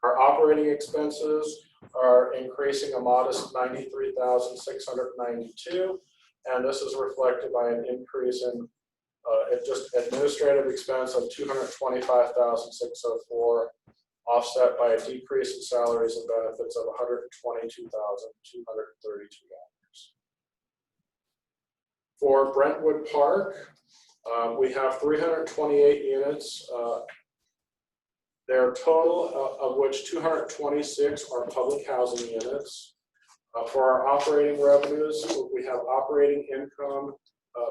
Our operating expenses are increasing a modest $93,692, and this is reflected by an increase in just administrative expense of $225,604, offset by a decrease in salaries and benefits of $122,232. For Brentwood Park, we have 328 units. Their total of which 226 are public housing units. For our operating revenues, we have operating income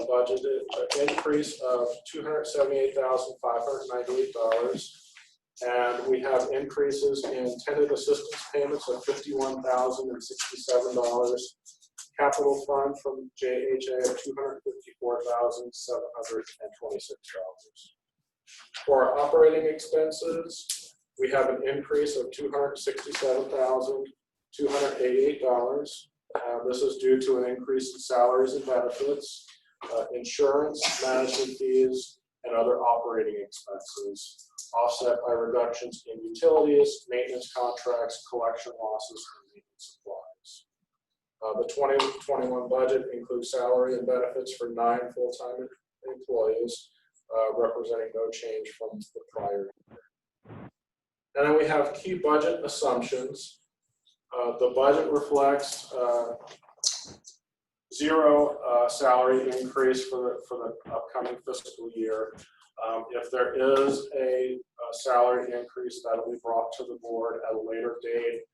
budgeted an increase of $278,598. And we have increases in tenant assistance payments of $51,067. Capital fund from JHA of $254,726. For our operating expenses, we have an increase of $267,288. This is due to an increase in salaries and benefits, insurance, management fees, and other operating expenses, offset by reductions in utilities, maintenance contracts, collection losses, and maintenance supplies. The 2021 budget includes salary and benefits for 9 full-time employees, representing no change from the prior year. And then we have key budget assumptions. The budget reflects 0 salary increase for the upcoming fiscal year. If there is a salary increase, that'll be brought to the board at a later date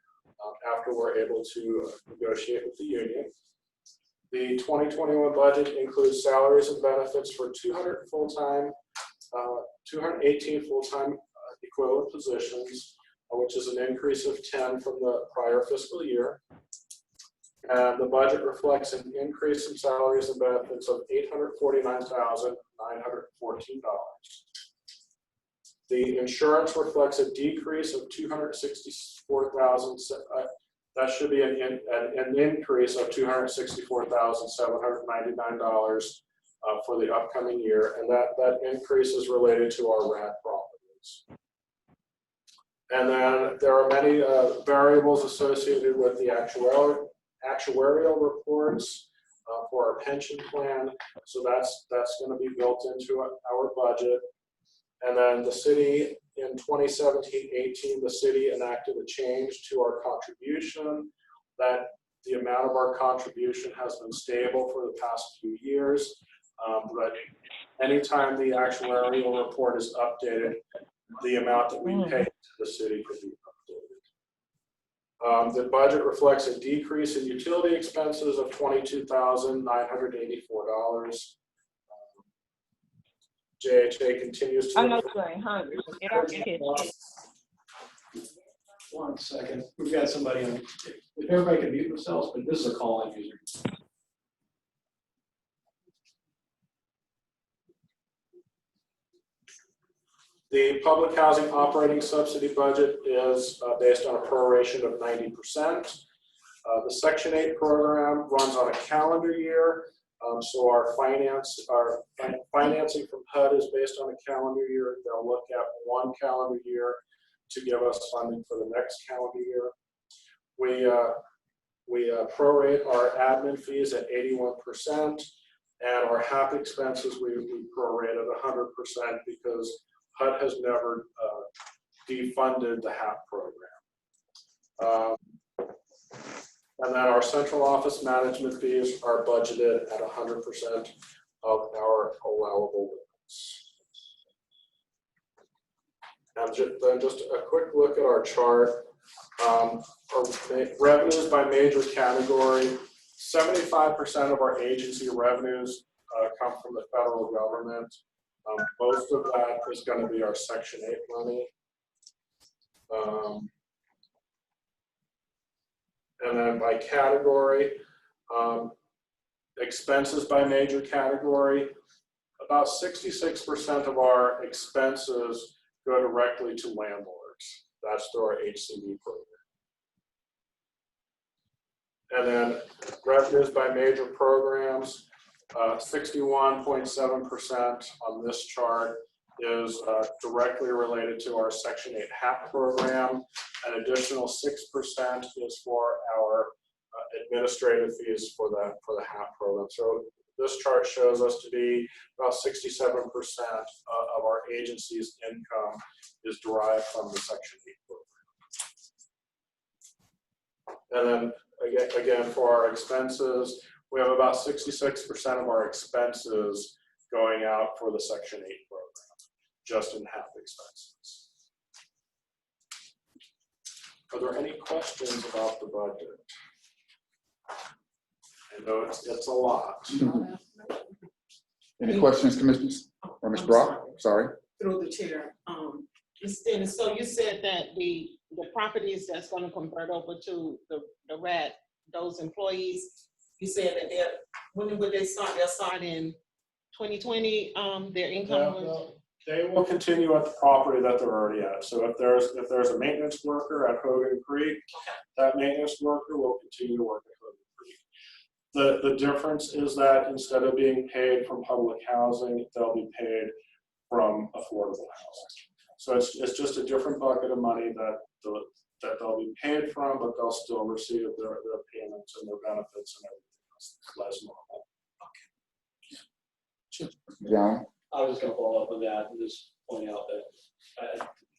after we're able to negotiate with the union. The 2021 budget includes salaries and benefits for 218 full-time equivalent positions, which is an increase of 10 from the prior fiscal year. And the budget reflects an increase in salaries and benefits of $849,914. The insurance reflects a decrease of $264,000 That should be an increase of $264,799 for the upcoming year, and that increase is related to our RAD properties. And then there are many variables associated with the actuarial reports for our pension plan, so that's going to be built into our budget. And then the city in 2017-18, the city enacted a change to our contribution, that the amount of our contribution has been stable for the past few years. But anytime the actuarial report is updated, the amount that we pay to the city could be updated. The budget reflects a decrease in utility expenses of $22,984. JHA continues to. I know you ain't hungry. Get out your head. 1 second. We've got somebody on. If everybody can mute themselves, but this is a call-in user. The public housing operating subsidy budget is based on a proration of 90%. The Section 8 program runs on a calendar year. So our financing from HUD is based on a calendar year. They'll look at 1 calendar year to give us funding for the next calendar year. We prorate our admin fees at 81%, and our HAP expenses we prorate at 100% because HUD has never defunded the HAP program. And then our central office management fees are budgeted at 100% of our allowable limits. And then just a quick look at our chart. Our revenues by major category, 75% of our agency revenues come from the federal government. Most of that is going to be our Section 8 money. And then by category, expenses by major category, about 66% of our expenses go directly to landlords. That's through our HCD program. And then revenues by major programs, 61.7% on this chart is directly related to our Section 8 HAP program. An additional 6% is for our administrative fees for the HAP program. So this chart shows us to be about 67% of our agency's income is derived from the Section 8 program. And then again for our expenses, we have about 66% of our expenses going out for the Section 8 program, just in HAP expenses. Are there any questions about the budget? I know it's a lot. Any questions, Commissioners? Or Ms. Brock? Sorry. Through the chair. Ms. Dennis, so you said that the properties that's going to convert over to the RAD, those employees, you said that when would they start? They'll start in 2020. Their income. They will continue at the property that they're already at. So if there's a maintenance worker at Hogan Creek, that maintenance worker will continue to work at Hogan Creek. The difference is that instead of being paid from public housing, they'll be paid from affordable housing. So it's just a different bucket of money that they'll be paid from, but they'll still receive their payments and their benefits and everything else as normal. John? I was just going to follow up on that and just point out that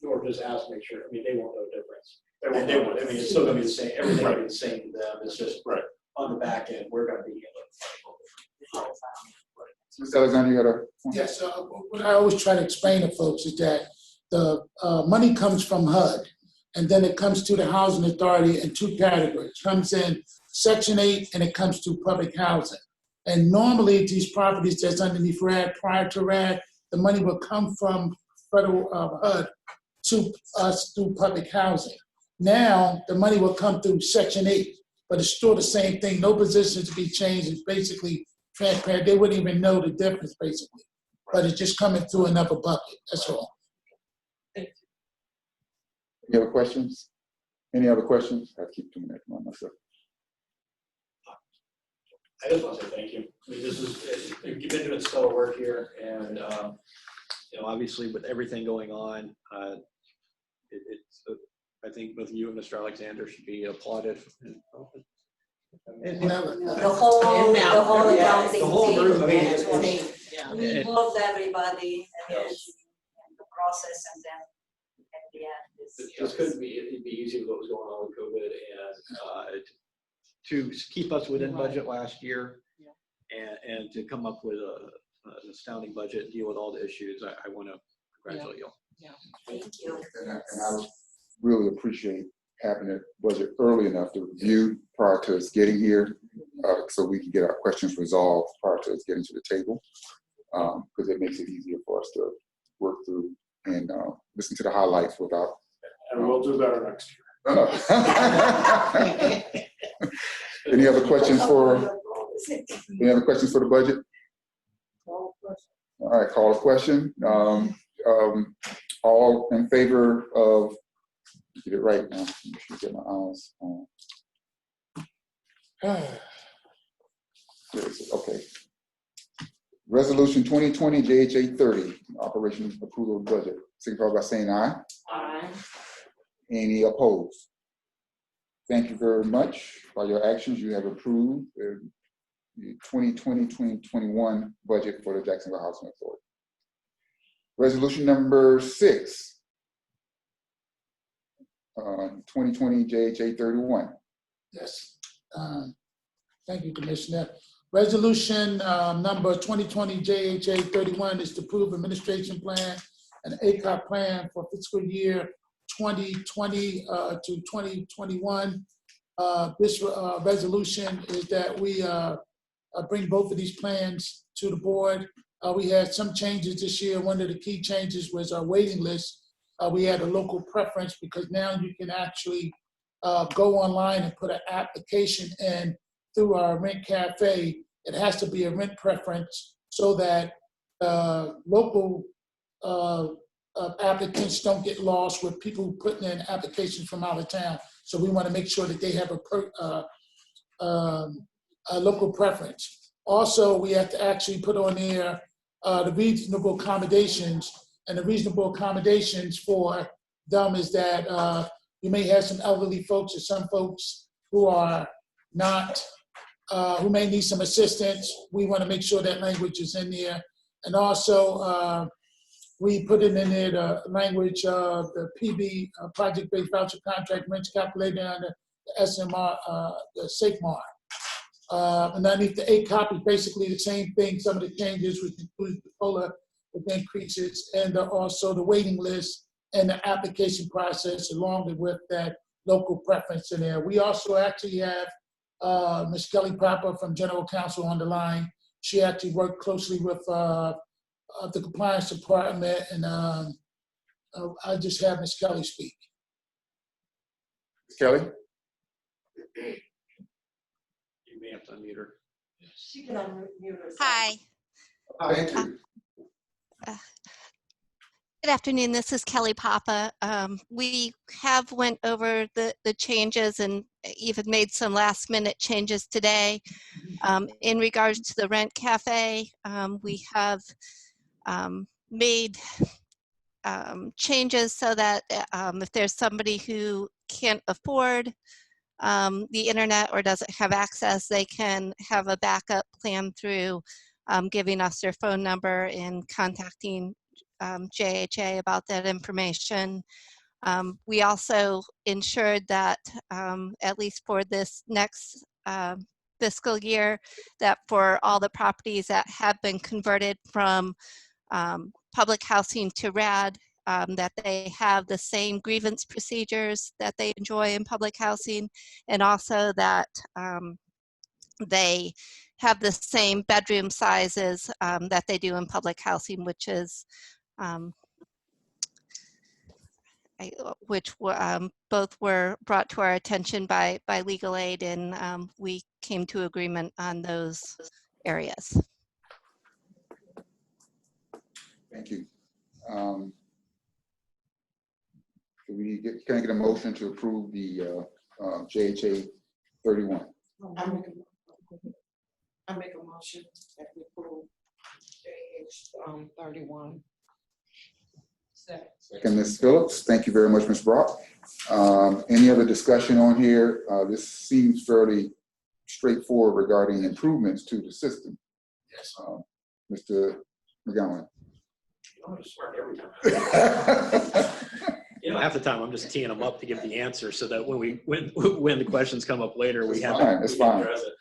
Nor just ask to make sure. I mean, they won't know the difference. They won't. I mean, it's still going to be the same. Everything will be the same to them. It's just on the back end, we're going to be able to. Mr. Alexander, you got a point? Yes, what I always try to explain to folks is that the money comes from HUD, and then it comes to the Housing Authority in two categories. It comes in Section 8, and it comes to public housing. And normally, these properties that's underneath RAD, prior to RAD, the money will come from federal HUD to us through public housing. Now, the money will come through Section 8, but it's still the same thing. No positions to be changed. It's basically transparent. They wouldn't even know the difference, basically. But it's just coming through another bucket. That's all. You have questions? Any other questions? I keep doing that to myself. I just want to say thank you. I mean, this is, you've been doing stellar work here, and You know, obviously with everything going on, I think both you and Mr. Alexander should be applauded. The whole accounting The whole team, group, I mean, and it's- Yeah. we involved everybody and the process, and then at the end. This couldn't be, it'd be easy with what was going on with COVID, and To keep us within budget last year and to come up with an astounding budget and deal with all the issues, I want to congratulate you. Thank you. And I really appreciate having a budget early enough to review prior to us getting here, so we can get our questions resolved prior to us getting to the table, because it makes it easier for us to work through and listen to the highlights without. And we'll do better next year. Any other questions for the budget? All right, call a question. All in favor of, get it right now, make sure you get my eyes on. Okay. Resolution 2020 JHA 30, operation approval of budget. Signify by saying aye. Aye. Any opposed? Thank you very much. By your actions, you have approved the 2020-2021 budget for the Jacksonville Housing Authority. Resolution number 6, 2020 JHA 31. Yes. Thank you, Commissioner. Resolution number 2020 JHA 31 is to approve administration plan and ACOP plan for fiscal year 2020 to 2021. This resolution is that we bring both of these plans to the board. We had some changes this year. One of the key changes was our waiting list. We had a local preference because now you can actually go online and put an application in through our Rent Cafe. It has to be a rent preference so that local applicants don't get lost with people putting in applications from out of town. So we want to make sure that they have a local preference. Also, we have to actually put on there the reasonable accommodations, and the reasonable accommodations for them is that you may have some elderly folks or some folks who are not, who may need some assistance. We want to make sure that language is in there. And also, we put it in there, the language of the PB, project-based voucher contract rents calculated under the SMR, the SafeMar. Underneath the ACOP is basically the same thing. Some of the changes would include the COLA with increases, and also the waiting list and the application process, along with that local preference in there. We also actually have Ms. Kelly Papa from General Counsel on the line. She actually worked closely with the compliance department, and I just have Ms. Kelly speak. Ms. Kelly? You may have to unmute her. She can unmute herself. Hi. Thank you. Good afternoon. This is Kelly Papa. We have went over the changes and even made some last minute changes today. In regards to the Rent Cafe, we have made changes so that if there's somebody who can't afford the internet or doesn't have access, they can have a backup plan through giving us their phone number and contacting JHA about that information. We also ensured that at least for this next fiscal year, that for all the properties that have been converted from public housing to RAD, that they have the same grievance procedures that they enjoy in public housing, and also that they have the same bedroom sizes that they do in public housing, which is both were brought to our attention by legal aid, and we came to agreement on those areas. Thank you. Can I get a motion to approve the JHA 31? I make a motion that we approve JH 31. Second, Ms. Phillips. Thank you very much, Ms. Brock. Any other discussion on here? This seems fairly straightforward regarding improvements to the system. Yes. Mr. McGowan. I'm gonna swear every time. Half the time I'm just teeing them up to give the answer so that when the questions come up later, we have to address it.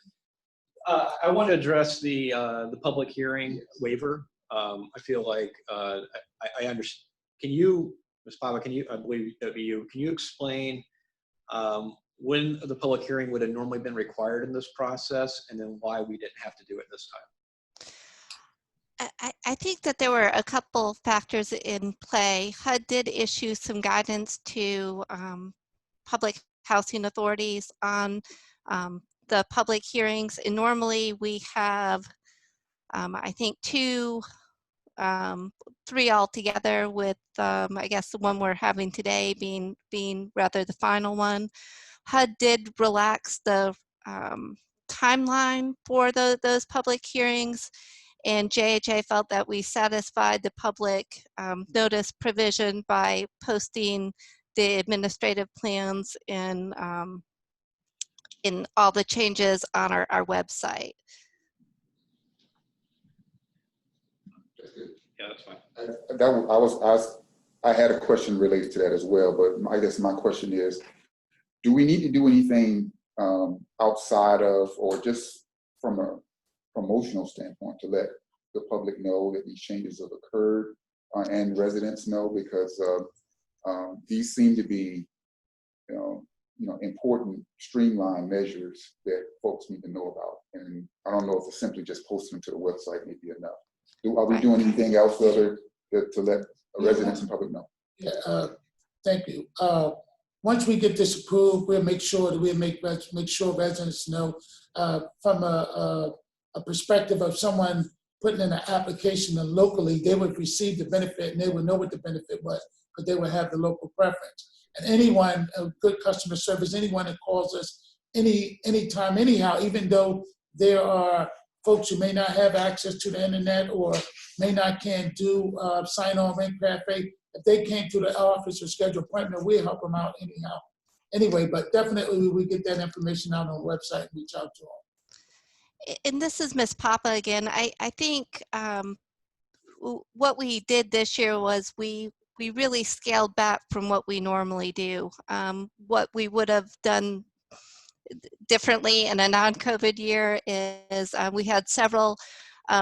I want to address the public hearing waiver. I feel like I understand. Can you, Ms. Pava, I believe that be you, can you explain when the public hearing would have normally been required in this process and then why we didn't have to do it this time? I think that there were a couple factors in play. HUD did issue some guidance to public housing authorities on the public hearings. And normally we have, I think, three altogether with, I guess, the one we're having today being rather the final one. HUD did relax the timeline for those public hearings, and JHA felt that we satisfied the public notice provision by posting the administrative plans in all the changes on our website. Yeah, that's fine. I had a question related to that as well, but I guess my question is, do we need to do anything outside of, or just from a promotional standpoint, to let the public know that these changes have occurred and residents know? Because these seem to be, important streamlined measures that folks need to know about. And I don't know if it's simply just posting them to the website may be enough. Are we doing anything else other to let residents and public know? Yeah, thank you. Once we get this approved, we'll make sure that make sure residents know from a perspective of someone putting in an application locally, they would receive the benefit and they would know what the benefit was, because they would have the local preference. And anyone, good customer service, anyone that calls us anytime, anyhow, even though there are folks who may not have access to the internet or can't do sign on rent cafe, if they came to the office or schedule an appointment, we'll help them out anyhow. Anyway, but definitely we get that information out on the website and reach out to them. And this is Ms. Papa again. I think what we did this year was we really scaled back from what we normally do. What we would have done differently in a non-COVID year is we had several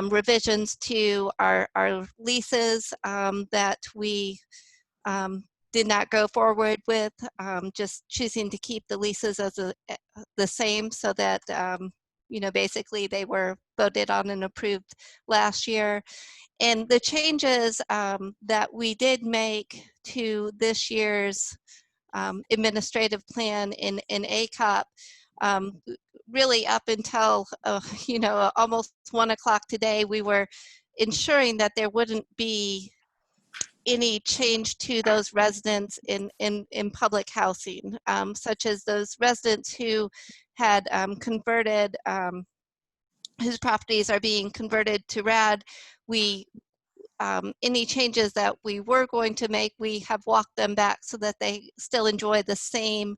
revisions to our leases that we did not go forward with, just choosing to keep the leases as the same, so that basically they were voted on and approved last year. And the changes that we did make to this year's administrative plan in ACOP, really up until almost 1 o'clock today, we were ensuring that there wouldn't be any change to those residents in public housing, such as those residents who had converted, whose properties are being converted to RAD. Any changes that we were going to make, we have walked them back so that they still enjoy the same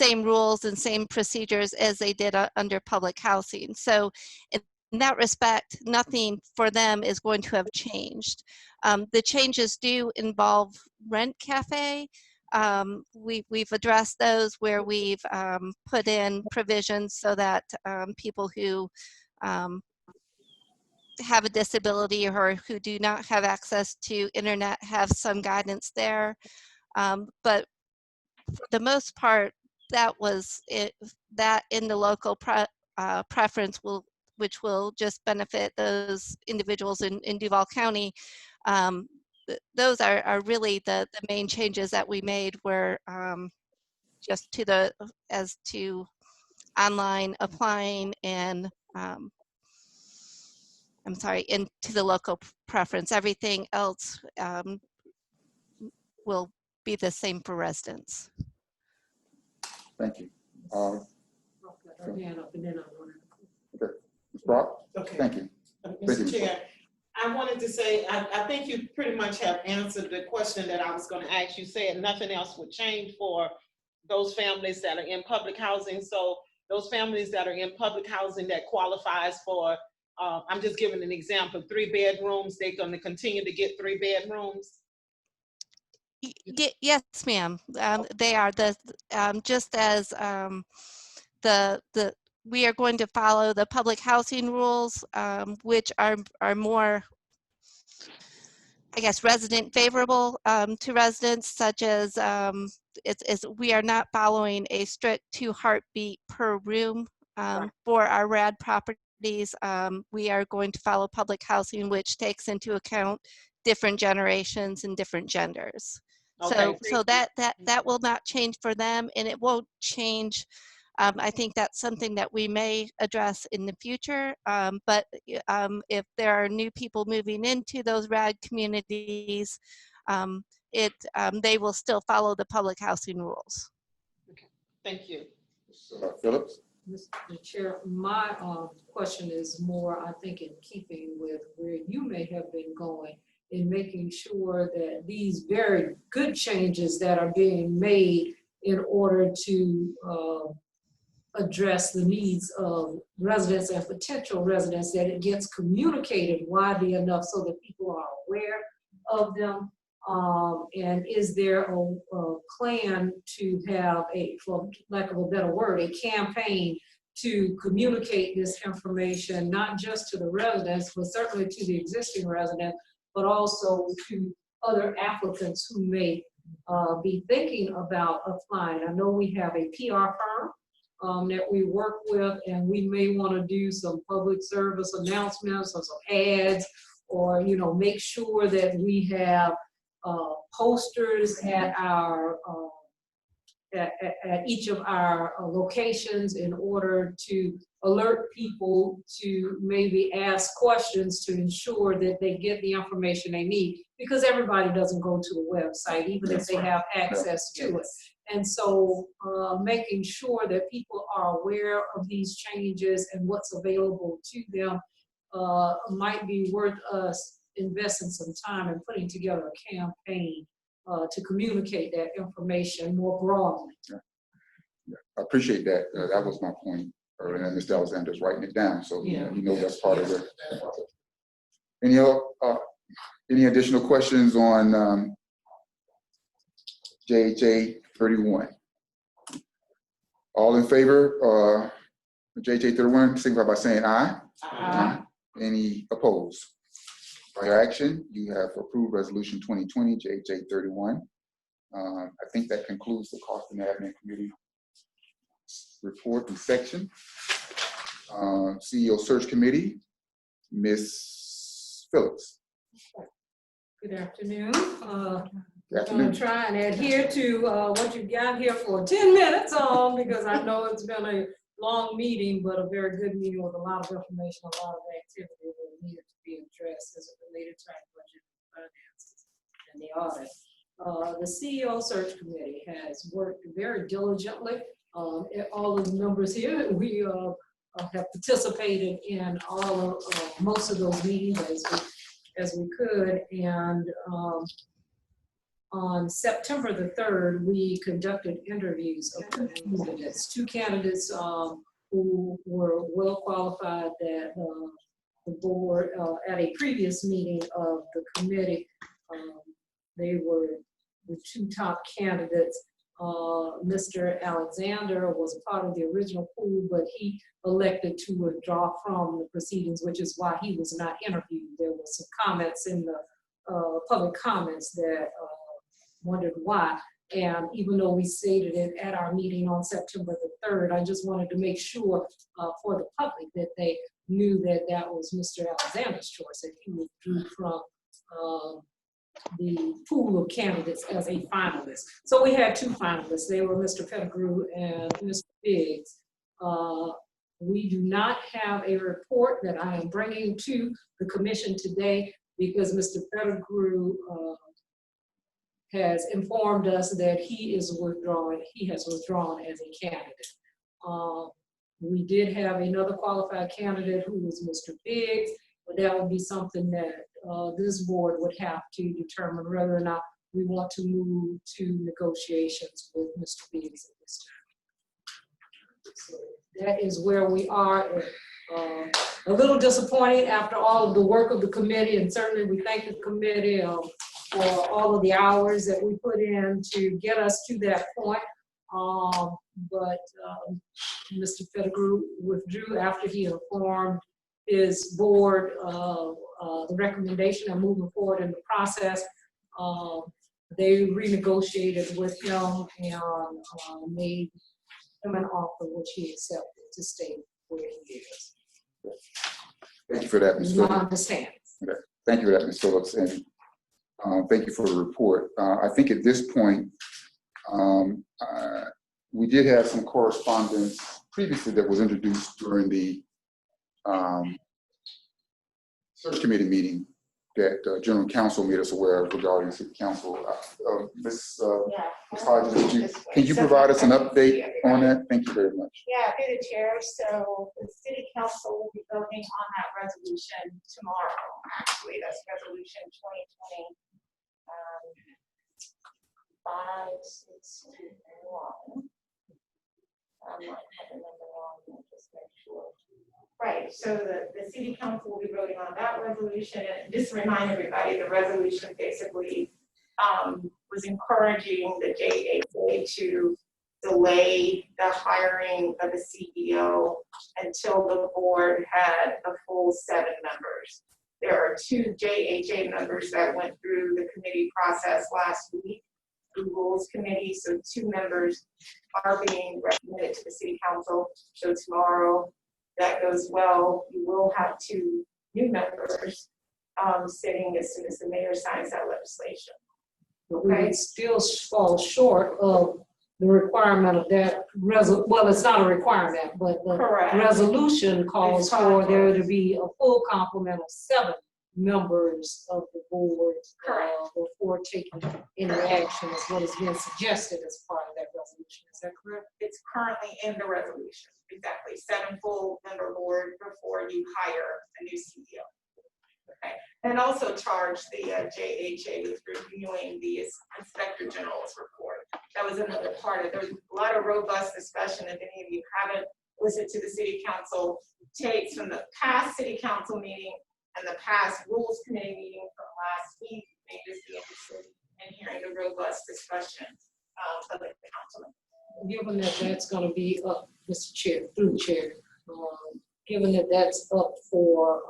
rules and same procedures as they did under public housing. So in that respect, nothing for them is going to have changed. The changes do involve rent cafe. We've addressed those where we've put in provisions so that people who have a disability or who do not have access to internet have some guidance there. But for the most part, that was it, that in the local preference which will just benefit those individuals in Duval County. Those are really the main changes that we made, were just as to online applying and into the local preference. Everything else will be the same for residents. Thank you. Her hand up and then I want to. Okay, Ms. Brock? Okay. Thank you. Thank you, Mr. Ms. Chair, I wanted to say, I think you pretty much have answered the question that I was going to ask. You said nothing else would change for those families that are in public housing. So those families that are in public housing that qualifies for, I'm just giving an example, 3 bedrooms, they're going to continue to get 3 bedrooms? Yes, ma'am. They are just as we are going to follow the public housing rules, which are more, I guess, resident favorable to residents, such as we are not following a strict 2 heartbeat per room for our RAD properties. We are going to follow public housing, which takes into account different generations and different genders. Okay, So that will not change for them, and it won't change. I think that's something that we may address in the future. But if there are new people moving into those RAD communities, they will still follow the public housing rules. Okay. Thank you. Phillips? Mr. Chair, my question is more, I think, in keeping with where you may have been going in making sure that these very good changes that are being made in order to address the needs of residents and potential residents, that it gets communicated widely enough so that people are aware of them. And is there a plan to have for lack of a better word, a campaign to communicate this information, not just to the residents, but certainly to the existing residents, but also to other applicants who may be thinking about applying? I know we have a PR firm that we work with, and we may want to do some public service announcements or some ads, or make sure that we have posters at our at each of our locations in order to alert people to maybe ask questions to ensure that they get the information they need, because everybody doesn't go to the website, even if they have access to it. And so making sure that people are aware of these changes and what's available to them might be worth us investing some time and putting together a campaign to communicate that information more broadly. Yeah, I appreciate that. That was my point. And Mr. Alexander's writing it down, so that's part of it. Any additional questions on JJ 31? All in favor? JJ 31, signify by saying aye. Aye. Any opposed? By your action, you have approved Resolution 2020 JJ 31. I think that concludes the Cost and Admin Committee report and section. CEO Search Committee, Ms. Phillips. Good afternoon. Good I'm going to try and adhere to what you got here for 10 minutes because I know it's been a long meeting, but a very good meeting with a lot of information, a lot of activity that needed to be addressed as it related to our budget and finances and the audit. The CEO Search Committee has worked very diligently. All of the members here, we have participated in most of those meetings as we could. And on September the 3rd, we conducted interviews of two candidates who were well qualified that the board, at a previous meeting of the committee, they were the 2 top candidates. Mr. Alexander was a part of the original pool, but he elected to withdraw from the proceedings, which is why he was not interviewed. There were some comments in the public comments that wondered why. And even though we stated it at our meeting on September the 3rd, I just wanted to make sure for the public that they knew that that was Mr. Alexander's choice, that he withdrew from the pool of candidates as a finalist. So we had 2 finalists. They were Mr. Pettigrew and Mr. Biggs. We do not have a report that I am bringing to the commission today because Mr. Pettigrew has informed us that he has withdrawn as a candidate. We did have another qualified candidate who was Mr. Biggs, but that would be something that this board would have to determine whether or not we want to move to negotiations with Mr. Biggs at this time. So that is where we are. A little disappointing after all of the work of the committee, and certainly we thank the committee for all of the hours that we put in to get us to that point. But Mr. Pettigrew withdrew after he informed his board the recommendation and moving forward in the process. They renegotiated with him and made him an offer which he accepted to stay where he is. Thank you for that, Ms. Phillips. I understand. Okay. Thank you for that, Ms. Phillips, and thank you for the report. I think at this point, we did have some correspondence previously that was introduced during the search committee meeting that General Counsel made us aware of regarding City Council. Ms. Hodges, can you provide us an update on that? Thank you very much. Yeah, through the chair. So the City Council will be voting on that resolution tomorrow. Actually, that's resolution 2020. 561. I might have the number wrong, just make sure. Right, so the City Council will be voting on that resolution. And just to remind everybody, the resolution basically was encouraging the JHA to delay the hiring of the CEO until the board had a full 7 members. There are 2 JHA members that went through the committee process last week, the Rules Committee, so 2 members are being recommended to the City Council. So tomorrow, that goes well, you will have 2 new members sitting as soon as the mayor signs that legislation. But we would still fall short of the requirement of that well, it's not a requirement, but the resolution calls for there to be a full complement of 7 members of the board before taking any action is what has been suggested as part of that resolution. Is that correct? It's currently in the resolution, exactly. 7 full member board before you hire a new CEO. Okay. And also charge the JHA with reviewing the Inspector General's report. That was another part of it. There was a lot of robust discussion. If any of you haven't listened to the City Council tapes from the past City Council meeting and the past Rules Committee meeting from last week, may just be interested in hearing the robust discussion of the councilman. Given that that's going to be up, Mr. Chair, through the chair, given that that's up for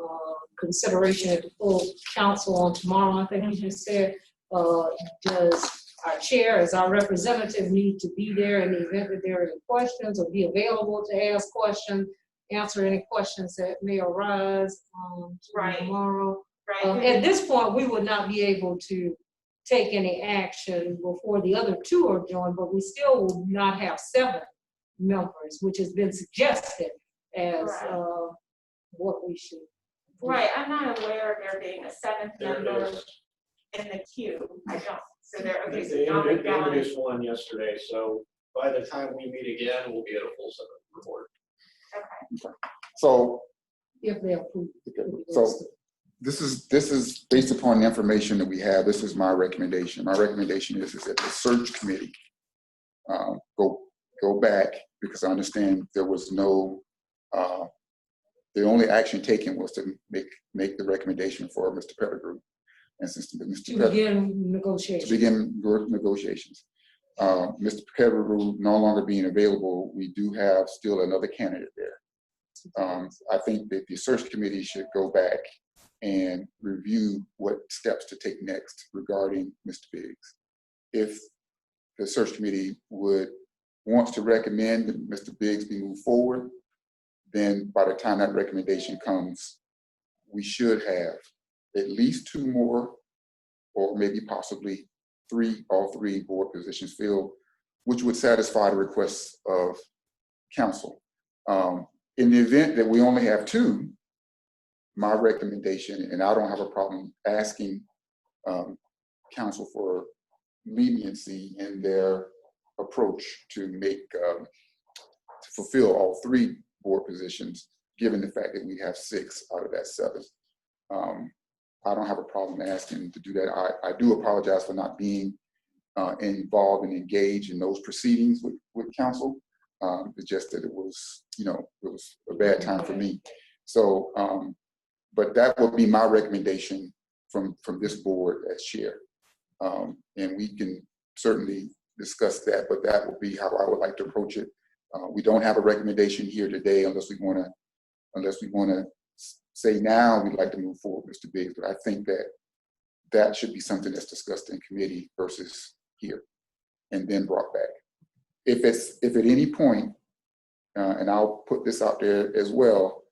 consideration at the full council on tomorrow, I think you just said, does our chair, as our representative, need to be there in the event that there are any questions or be available to ask questions, answer any questions that may arise tomorrow? Right. At this point, we would not be able to take any action before the other 2 are joined, but we still will not have 7 members, which has been suggested as what we should do. Right, I'm not aware of there being a 7th member in the queue. I don't. So there, okay, so They introduced one yesterday, so by the time we meet again, we'll be at a full 7 report. Okay. So, if they approve. So this is based upon the information that we have. This is my recommendation. My recommendation is that the search committee go back, because I understand there was no the only action taken was to make the recommendation for Mr. Pettigrew. And since Mr. To begin negotiations. To begin negotiations. Mr. Pettigrew no longer being available, we do have still another candidate there. I think that the search committee should go back and review what steps to take next regarding Mr. Biggs. If the search committee wants to recommend that Mr. Biggs be moved forward, then by the time that recommendation comes, we should have at least 2 more, or maybe possibly 3, all 3 board positions filled, which would satisfy the requests of council. In the event that we only have 2, my recommendation, and I don't have a problem asking council for leniency in their approach to make, to fulfill all 3 board positions, given the fact that we have 6 out of that 7. I don't have a problem asking to do that. I do apologize for not being involved and engaged in those proceedings with council. It's just that it was, it was a bad time for me. So, but that would be my recommendation from this board as chair. And we can certainly discuss that, but that would be how I would like to approach it. We don't have a recommendation here today unless we want to say now we'd like to move forward, Mr. Biggs, but I think that should be something that's discussed in committee versus here and then brought back. If at any point, and I'll put this out there as well,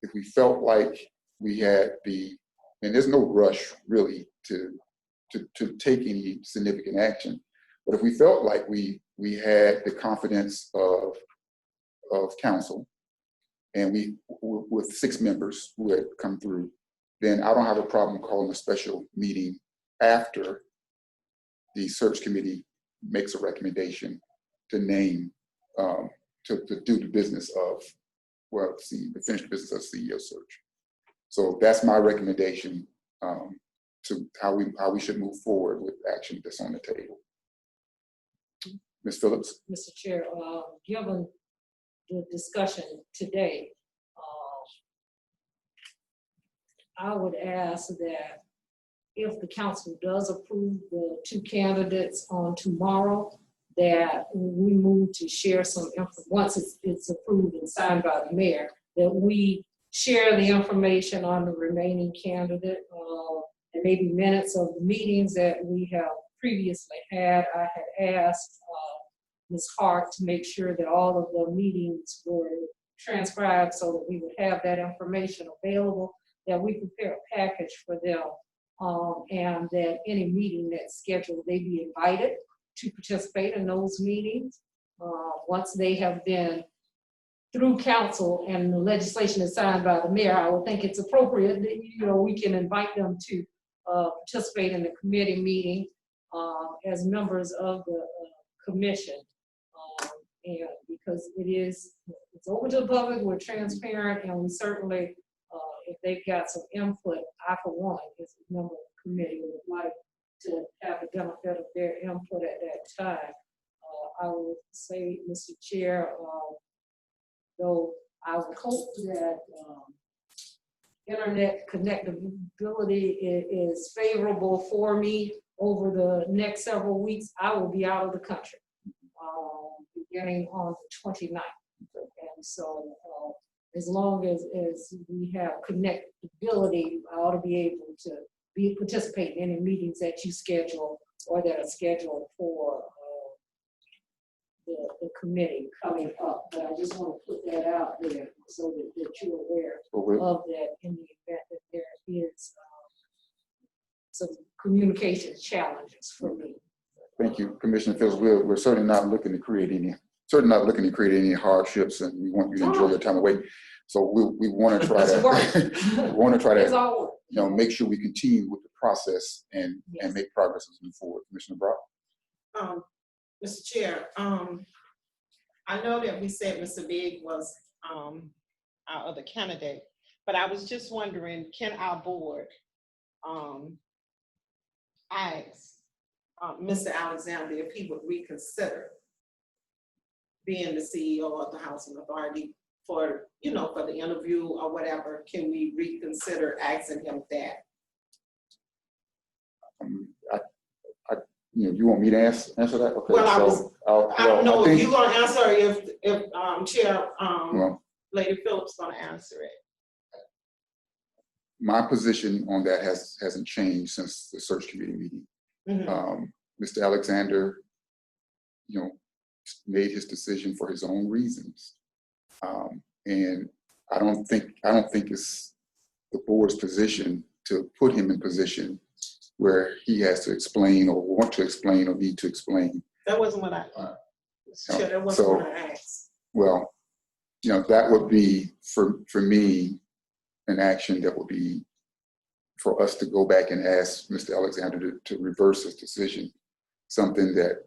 if we felt like we had and there's no rush really to take any significant action, but if we felt like we had the confidence of council, and with 6 members who had come through, then I don't have a problem calling a special meeting after the search committee makes a recommendation to name, to do the business of, the finished business of CEO search. So that's my recommendation to how we should move forward with action that's on the table. Ms. Phillips? Mr. Chair, given the discussion today, I would ask that if the council does approve the 2 candidates on tomorrow, that we move to share some info once it's approved and signed by the mayor, that we share the information on the remaining candidate and maybe minutes of the meetings that we have previously had. I had asked Ms. Hart to make sure that all of the meetings were transcribed so that we would have that information available, that we prepare a package for them, and that any meeting that's scheduled, they be invited to participate in those meetings. Once they have been through council and the legislation is signed by the mayor, I would think it's appropriate that, we can invite them to participate in the committee meeting as members of the commission. And because it's open to the public, we're transparent, and we certainly, if they've got some input, I for one, as a member of the committee, would like to have the benefit of their input at that time. I would say, Mr. Chair, though I would hope that internet connectivity is favorable for me over the next several weeks, I will be out of the country beginning on the 29th. And so as long as we have connectability, I ought to be able to participate in any meetings that you schedule or that are scheduled for the committee coming up. But I just want to put that out there so that you're aware of that in the event that there is some communication challenges for me. Thank you, Commissioner Fields. We're certainly not looking to create any hardships, and we want you to enjoy your time away. So we want to try to make sure we continue with the process and make progress as we move forward. Commissioner Brock. Mr. Chair, I know that we said Mr. Big was our other candidate, but I was just wondering, can our board ask Mr. Alexander if he would reconsider being the CEO of the Housing Authority for the interview or whatever? Can we reconsider asking him that? You want me to answer that? Okay. Well, I don't know if you're going to answer, if Chair Lady Phillips going to answer it. My position on that hasn't changed since the search committee meeting. Mm-hmm. Mr. Alexander, made his decision for his own reasons, and I don't think it's the board's position to put him in position where he has to explain or want to explain or need to explain. That wasn't what I asked. That wasn't what I asked. Well, that would be for me an action that would be for us to go back and ask Mr. Alexander to reverse his decision something that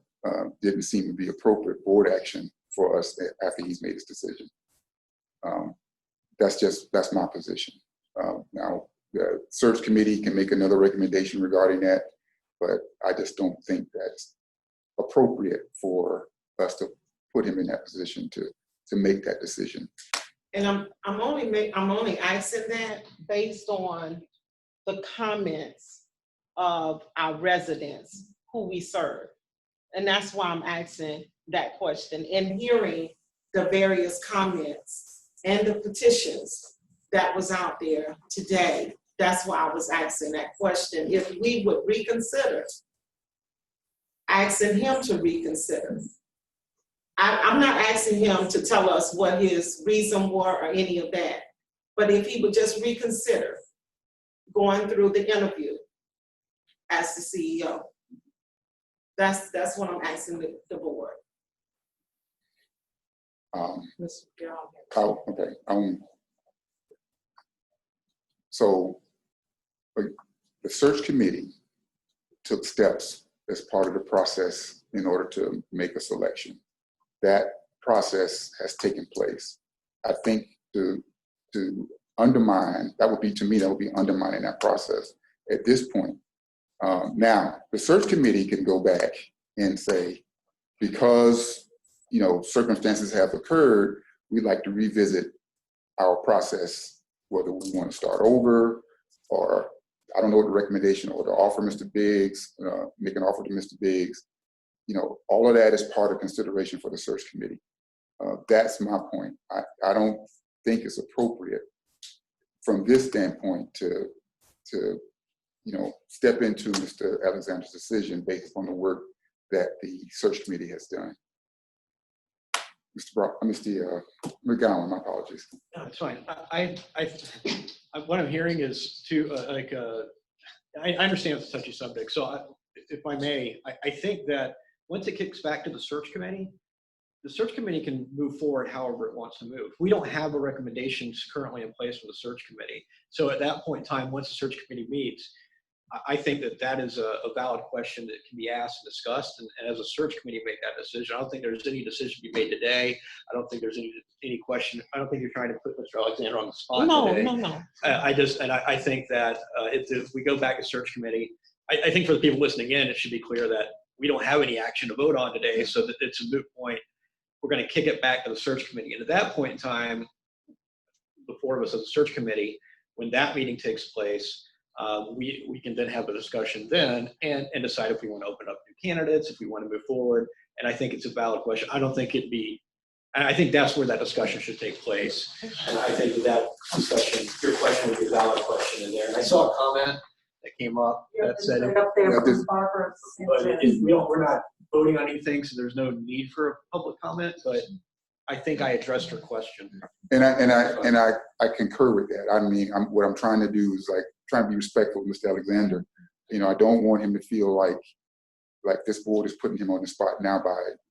didn't seem to be appropriate board action for us after he's made his decision. That's my position. Now, the search committee can make another recommendation regarding that, but I just don't think that's appropriate for us to put him in that position to make that decision. And I'm only asking that based on the comments of our residents who we serve. And that's why I'm asking that question and hearing the various comments and the petitions that was out there today. That's why I was asking that question. If we would reconsider, asking him to reconsider. I'm not asking him to tell us what his reason were or any of that, but if he would just reconsider going through the interview as the CEO. That's what I'm asking the board. Okay. So the search committee took steps as part of the process in order to make a selection. That process has taken place. I think to undermine, that would be undermining that process at this point. Now, the search committee can go back and say, because circumstances have occurred, we'd like to revisit our process, whether we want to start over, or I don't know what the recommendation or the offer Mr. Biggs, make an offer to Mr. Biggs. All of that is part of consideration for the search committee. That's my point. I don't think it's appropriate from this standpoint to step into Mr. Alexander's decision based on the work that the search committee has done. Mr. McGowan, my apologies. No, it's fine. What I'm hearing is I understand it's a touchy subject. So if I may, I think that once it kicks back to the search committee can move forward however it wants to move. We don't have a recommendation currently in place from the search committee. So at that point in time, once the search committee meets, I think that is a valid question that can be asked and discussed, and as a search committee make that decision. I don't think there's any decision to be made today. I don't think there's any question. I don't think you're trying to put Mr. Alexander on the spot today. No. I think that if we go back to search committee, I think for the people listening in, it should be clear that we don't have any action to vote on today, so that it's a moot point. We're going to kick it back to the search committee, and at that point in time, the four of us as a search committee, when that meeting takes place, we can then have a discussion then and decide if we want to open up new candidates, if we want to move forward. And I think it's a valid question. I don't think I think that's where that discussion should take place. And I think that discussion, your question would be a valid question in there. And I saw a comment that came up that said, we're not voting on anything, so there's no need for a public comment, but I think I addressed her question. And I concur with that. I mean, what I'm trying to do is trying to be respectful of Mr. Alexander. I don't want him to feel like this board is putting him on the spot now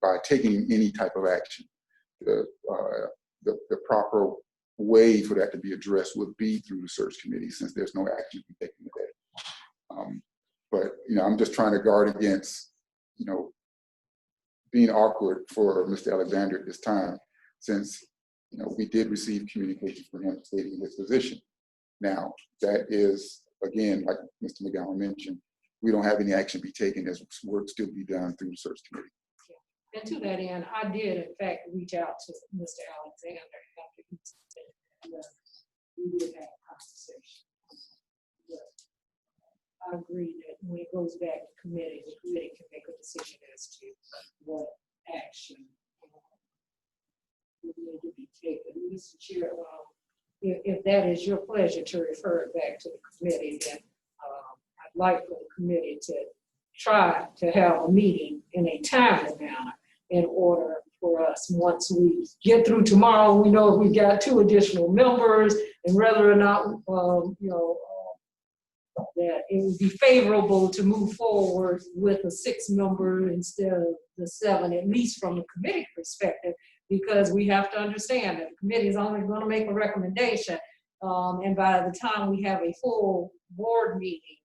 by taking any type of action. The proper way for that to be addressed would be through the search committee, since there's no action to be taken today. But I'm just trying to guard against being awkward for Mr. Alexander at this time, since we did receive communication from him stating his position. Now, that is, again, like Mr. McGowan mentioned, we don't have any action to be taken, as work still be done through the search committee. And to that end, I did in fact reach out to Mr. Alexander after he said, we did have a conversation. I agree that when it goes back to committee, the committee can make a decision as to what action would need to be taken. Mr. Chair, if that is your pleasure to refer it back to the committee, then I'd like for the committee to try to have a meeting in a timely manner in order for us, once we get through tomorrow, we know we got 2 additional members, and whether or not that it would be favorable to move forward with a 6-member instead of the 7, at least from the committee perspective, because we have to understand that the committee is only going to make a recommendation, and by the time we have a full board meeting,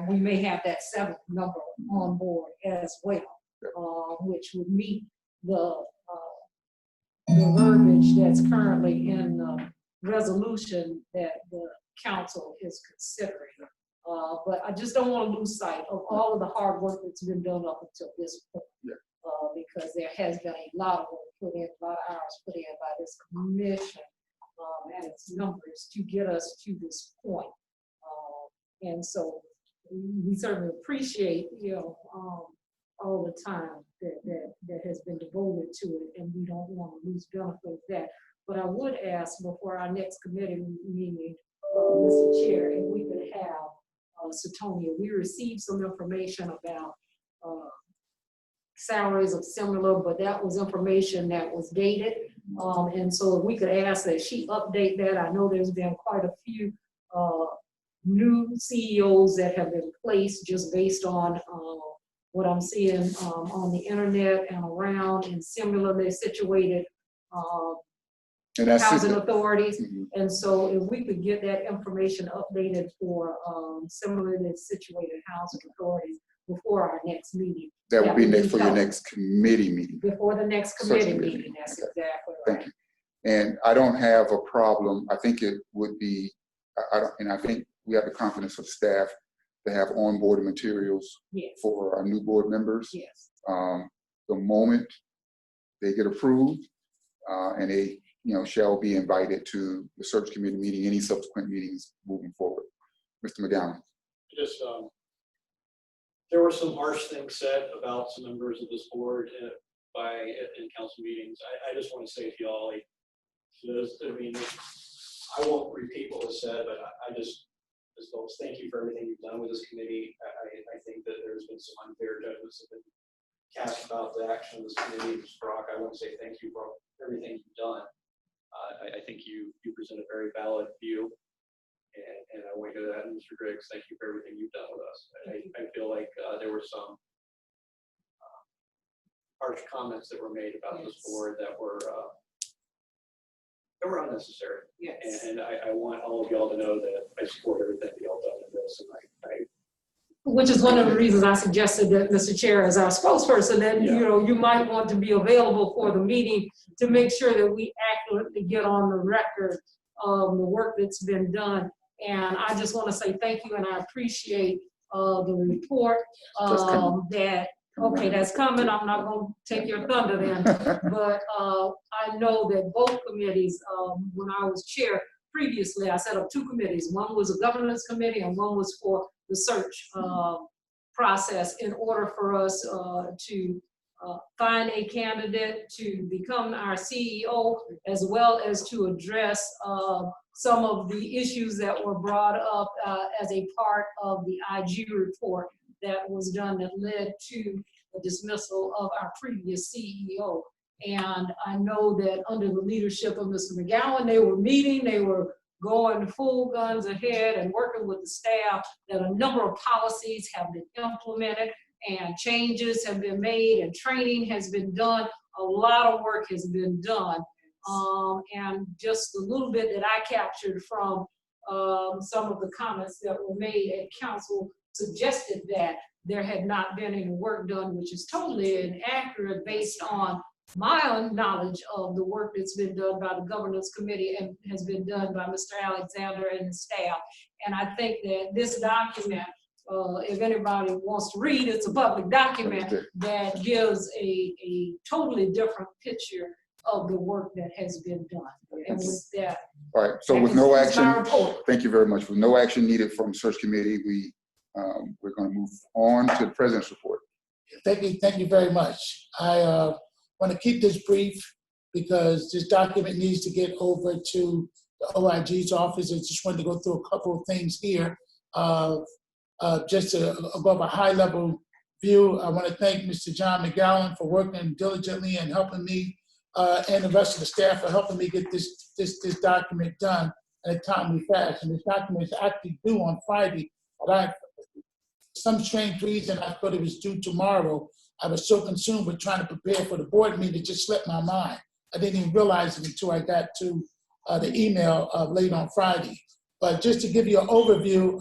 we may have that 7th number on board as well, which would meet the verbiage that's currently in the resolution that the council is considering. But I just don't want to lose sight of all of the hard work that's been done up until this point. Because there has been a lot of work put in, a lot of hours put in by this commission and its numbers to get us to this point. And so we certainly appreciate, all the time that has been devoted to it, and we don't want to lose benefit of that. But I would ask before our next committee meeting, Mr. Chair, if we could have Satonia, we received some information about salaries of similar, but that was information that was dated. And so if we could ask that she update that. I know there's been quite a few new CEOs that have been placed just based on what I'm seeing on the internet and around, and similarly situated housing authorities. And so if we could get that information updated for similarly situated housing authorities before our next meeting. That would be next for your next committee meeting. Before the next committee meeting, that's exactly right. Thank you. And I don't have a problem. I think it would be, I think we have the confidence of staff to have onboarding materials for our new board members. Yes. The moment they get approved, and they, shall be invited to the search committee meeting, any subsequent meetings moving forward. Mr. McGowan. Just, there were some harsh things said about some members of this board in council meetings. I just want to say to y'all, I won't repeat what was said, but I just, as folks, thank you for everything you've done with this committee. I think that there's been some unfair judgments that have been cast about the action of this committee. Mr. Brock, I want to say thank you for everything you've done. I think you present a very valid view, and I want to go to that. And Mr. Griggs, thank you for everything you've done with us. I feel like there were some harsh comments that were made about this board that were unnecessary. Yes. And I want all of y'all to know that I support everything that y'all done in this, and which is one of the reasons I suggested that, Mr. Chair, as our spokesperson, that you might want to be available for the meeting to make sure that we accurately get on the record of the work that's been done. And I just want to say thank you, and I appreciate the report that's coming. I'm not going to take your thunder then, but I know that both committees, when I was chair previously, I set up 2 committees. One was a governance committee, and one was for the search process in order for us to find a candidate to become our CEO, as well as to address some of the issues that were brought up as a part of the IG report that was done that led to the dismissal of our previous CEO. And I know that under the leadership of Mr. McGowan, they were meeting, they were going full guns ahead and working with the staff, that a number of policies have been implemented and changes have been made and training has been done. A lot of work has been done. And just a little bit that I captured from some of the comments that were made at council suggested that there had not been any work done, which is totally inaccurate based on my own knowledge of the work that's been done by the governance committee and has been done by Mr. Alexander and the staff. And I think that this document, if anybody wants to read, it's a public document that gives a totally different picture of the work that has been done. And with that, all right, so with no action, thank you very much. With no action needed from search committee, we're going to move on to the president's report. Thank you very much. I want to keep this brief because this document needs to get over to the OIG's office. I just wanted to go through a couple of things here. Just to above a high level view, I want to thank Mr. John McGowan for working diligently and helping me and the rest of the staff for helping me get this document done in a timely fashion. This document is actually due on Friday, but some strange reason I thought it was due tomorrow. I was so consumed with trying to prepare for the board meeting, it just slipped my mind. I didn't even realize it until I got to the email late on Friday. But just to give you an overview,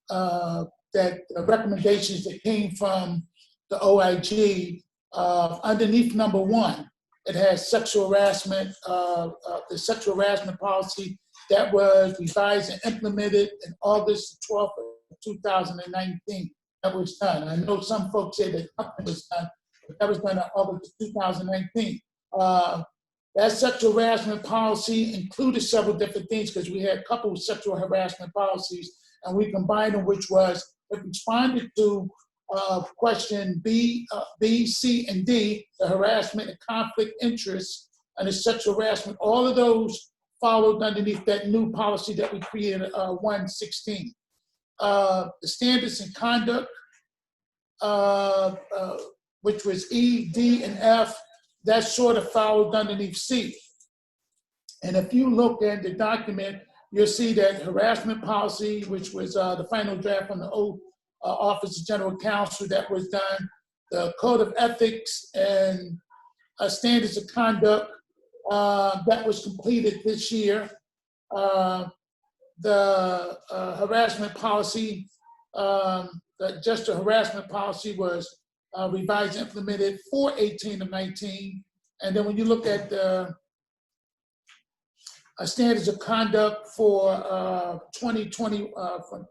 that recommendations that came from the OIG, underneath number 1, it has sexual harassment, the sexual harassment policy that was revised and implemented in August 12th of 2019. That was done. I know some folks say that nothing was done, but that was done in August 2019. That sexual harassment policy included several different things because we had a couple of sexual harassment policies and we combined them, which was it responded to question B, C, and D, the harassment and conflict interest and the sexual harassment. All of those followed underneath that new policy that we created, 116. The standards and conduct, which was E, D, and F, that sort of followed underneath C. And if you look at the document, you'll see that harassment policy, which was the final draft from the Office of General Counsel that was done, the Code of Ethics and Standards of Conduct that was completed this year. The harassment policy, just the harassment policy was revised and implemented for 18 of 19. And then when you look at the standards of conduct for 2020, from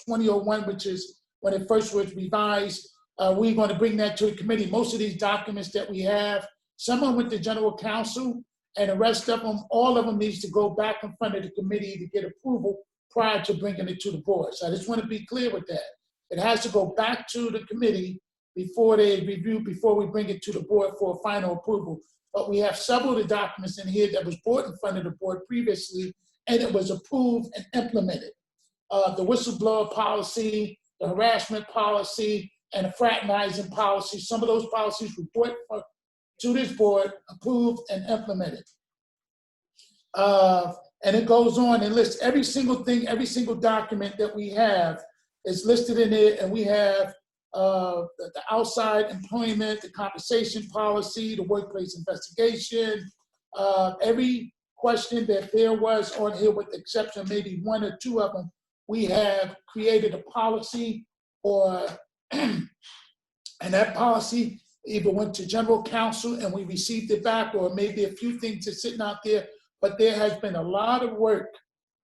2001, which is when it first was revised, we're going to bring that to the committee. Most of these documents that we have, some of them with the general counsel, and the rest of them, all of them needs to go back in front of the committee to get approval prior to bringing it to the board. So I just want to be clear with that. It has to go back to the committee before they review, before we bring it to the board for final approval. But we have several of the documents in here that was brought in front of the board previously, and it was approved and implemented. The whistleblower policy, the harassment policy, and the fraternizing policy. Some of those policies were brought to this board, approved and implemented. And it goes on and lists every single thing, every single document that we have is listed in it, and we have the outside employment, the compensation policy, the workplace investigation, every question that there was on here, with the exception of maybe 1 or 2 of them, we have created a policy, or and that policy either went to general counsel and we received it back, or maybe a few things are sitting out there, but there has been a lot of work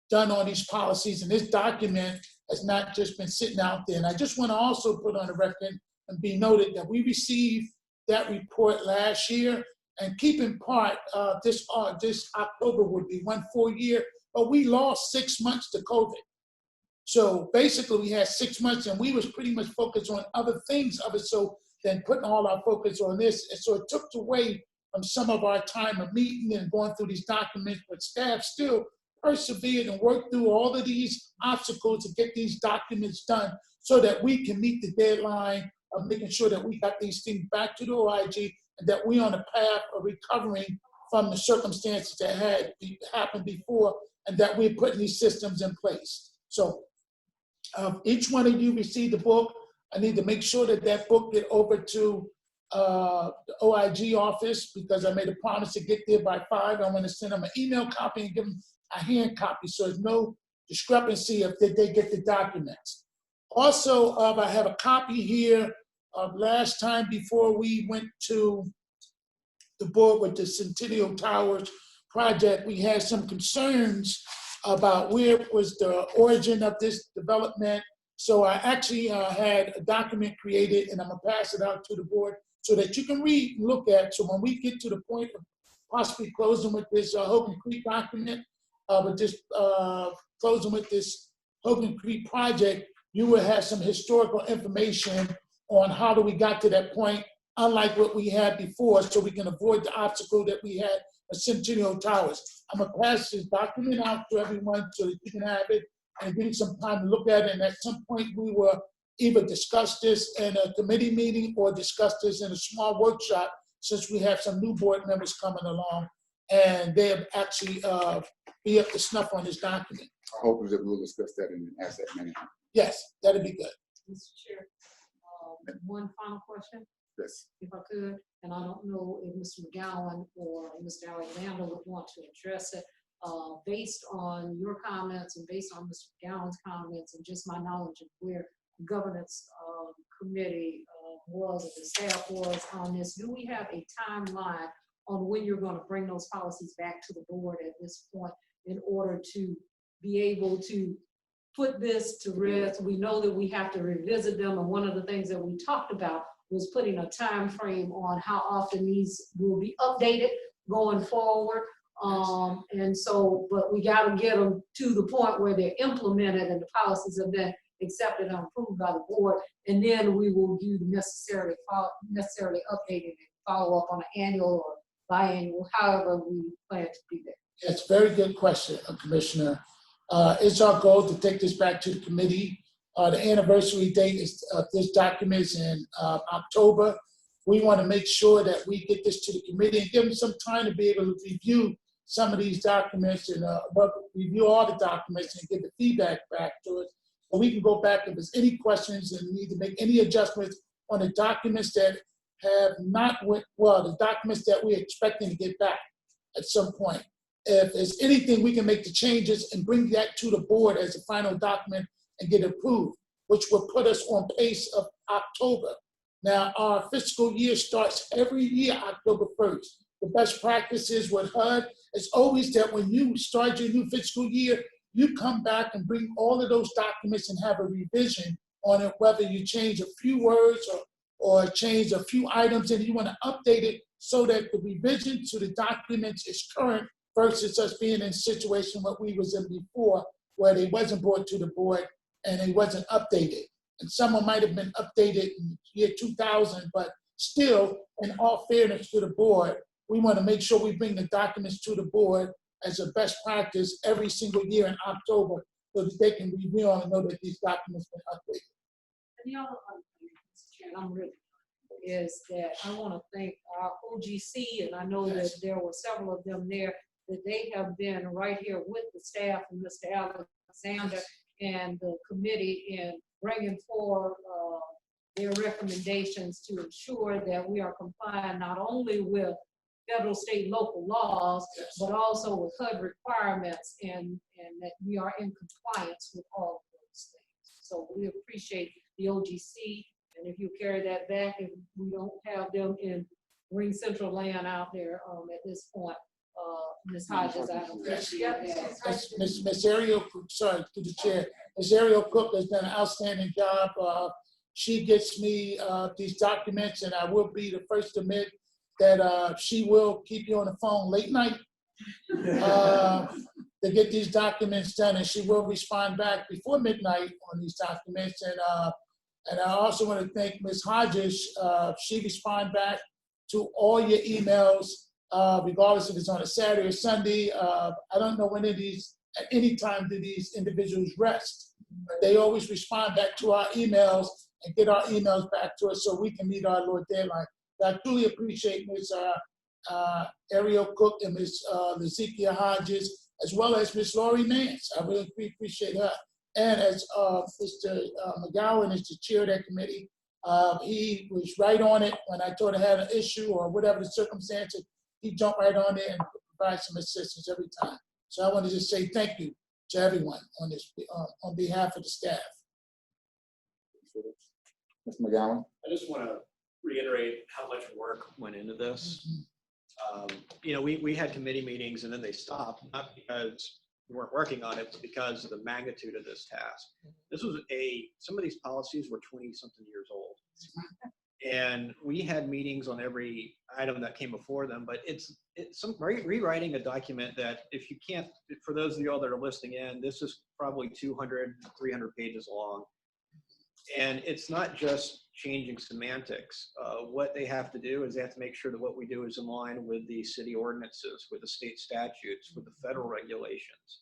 done on these policies, and this document has not just been sitting out there. And I just want to also put on the record and be noted that we received that report last year, and keep in part, this October would be 1 full year, but we lost 6 months to COVID. So basically we had 6 months and we was pretty much focused on other things of it, so then putting all our focus on this. And so it took away from some of our time of meeting and going through these documents, but staff still persevered and worked through all of these obstacles to get these documents done so that we can meet the deadline of making sure that we got these things back to the OIG and that we're on a path of recovering from the circumstances that had happened before, and that we're putting these systems in place. So each one of you received the book. I need to make sure that that book get over to the OIG office, because I made a promise to get there by 5. I'm going to send them an email copy and give them a hand copy, so there's no discrepancy if they get the documents. Also, I have a copy here of last time before we went to the board with the Centennial Towers project. We had some concerns about where was the origin of this development. So I actually had a document created, and I'm gonna pass it out to the board so that you can read and look at. So when we get to the point of possibly closing with this Hogan Creek document, closing with this Hogan Creek project, you will have some historical information on how do we got to that point, unlike what we had before, so we can avoid the obstacle that we had at Centennial Towers. I'm gonna pass this document out to everyone so that you can have it and give you some time to look at it. And at some point we will either discuss this in a committee meeting or discuss this in a small workshop, since we have some new board members coming along and they'll actually be up to snuff on this document. I hope that we'll discuss that in asset management. Yes, that'd be good. Mr. Chair, one final question, Yes. if I could, and I don't know if Mr. McGowan or Mr. Alexander would want to address it. based on your comments and based on Mr. Gowan's comments and just my knowledge of where the governance committee was and the staff was on this, do we have a timeline on when you're going to bring those policies back to the board at this point in order to be able to put this to rest? We know that we have to revisit them, and one of the things that we talked about was putting a time frame on how often these will be updated going forward. And so, but we got to get them to the point where they're implemented and the policies have been accepted and approved by the board, and then we will do the necessarily updated and follow up on an annual or biannual, however we plan to do that. That's a very good question, Commissioner. It's our goal to take this back to the committee. The anniversary date is this document is in October. We want to make sure that we get this to the committee and give them some time to be able to review some of these documents and review all the documents and get the feedback back to us. So we can go back if there's any questions and need to make any adjustments on the documents that have not went well, the documents that we're expecting to get back at some point. If there's anything, we can make the changes and bring that to the board as a final document and get approved, which will put us on pace of October. Now, our fiscal year starts every year, October 1st. The best practices with HUD is always that when you start your new fiscal year, you come back and bring all of those documents and have a revision on it, whether you change a few words or change a few items and you want to update it so that the revision to the documents is current versus us being in a situation what we was in before where they wasn't brought to the board and they wasn't updated. And some might have been updated in year 2000, but still, in all fairness to the board, we want to make sure we bring the documents to the board as a best practice every single year in October so that they can review and know that these documents have been updated. And the other thing, Mr. Chair, I'm really is that I want to thank our OGC, and I know that there were several of them there, that they have been right here with the staff and Mr. Alexander and the committee in bringing forward their recommendations to ensure that we are complying not only with federal, state, local laws, but also with HUD requirements and that we are in compliance with all of those things. So we appreciate the OGC, and if you carry that back, if we don't have them in Ring Central land out there at this point, Ms. Hodges, I don't appreciate that. Ms. Ariel, sorry, to the chair. Ms. Ariel Cook has done an outstanding job. She gets me these documents, and I will be the first to admit that she will keep you on the phone late night to get these documents done, and she will respond back before midnight on these documents. And I also want to thank Ms. Hodges. She responded back to all your emails, regardless if it's on a Saturday or Sunday. I don't know when at any time do these individuals rest, but they always respond back to our emails and get our emails back to us so we can meet our Lord deadline. I truly appreciate Ms. Ariel Cook and Ms. Lezekia Hodges, as well as Ms. Laurie Nance. I really appreciate her. And as Mr. McGowan is the chair of that committee, he was right on it when I told him I had an issue or whatever the circumstances. He jumped right on there and provided some assistance every time. So I want to just say thank you to everyone on this, on behalf of the staff. Mr. McGowan? I just want to reiterate how much work went into this. You know, we had committee meetings and then they stopped, not because we weren't working on it, but because of the magnitude of this task. This was some of these policies were 20-something years old. And we had meetings on every item that came before them, but it's some rewriting a document that if you can't, for those of you all that are listening in, this is probably 200, 300 pages long. And it's not just changing semantics. What they have to do is they have to make sure that what we do is in line with the city ordinances, with the state statutes, with the federal regulations.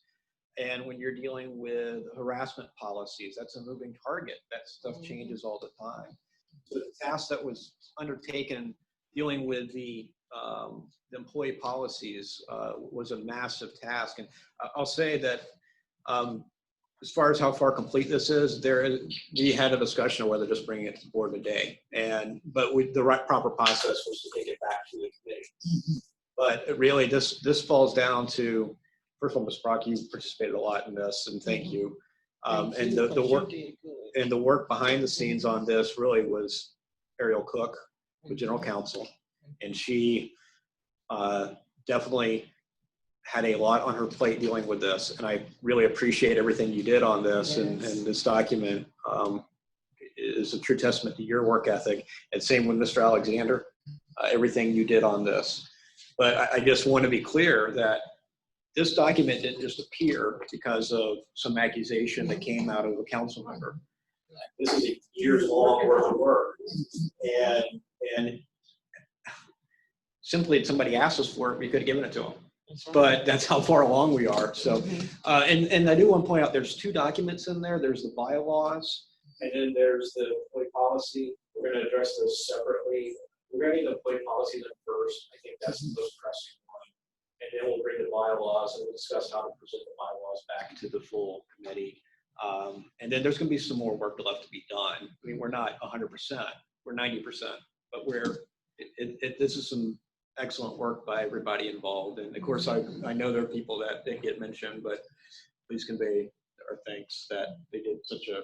And when you're dealing with harassment policies, that's a moving target. That stuff changes all the time. So the task that was undertaken dealing with the employee policies was a massive task. And I'll say that as far as how far complete this is, we had a discussion of whether just bringing it to the board today. But the right proper process was to take it back to the committee. But really, this falls down to first of all, Ms. Brock, you participated a lot in this, and thank you. And Thank you, the but you work did good. and the work behind the scenes on this really was Ariel Cook, the general counsel, and she definitely had a lot on her plate dealing with this, and I really appreciate everything you did on this. And this document is a true testament to your work ethic, and same with Mr. Alexander, everything you did on this. But I just want to be clear that this document didn't just appear because of some accusation that came out of a council member. This is a years-long worth of work, and simply if somebody asked us for it, we could have given it to them. But that's how far along we are. So, and I do want to point out there's two documents in there. There's the bylaws, and then there's the employee policy. We're going to address those separately. We're going to need the employee policy then first. I think that's the most pressing one. And then we'll bring the bylaws and we'll discuss how to present the bylaws back to the full committee. And then there's going to be some more work left to be done. I mean, we're not 100%, we're 90%, but this is some excellent work by everybody involved. And of course, I know there are people that didn't get mentioned, but please convey our thanks that they did such a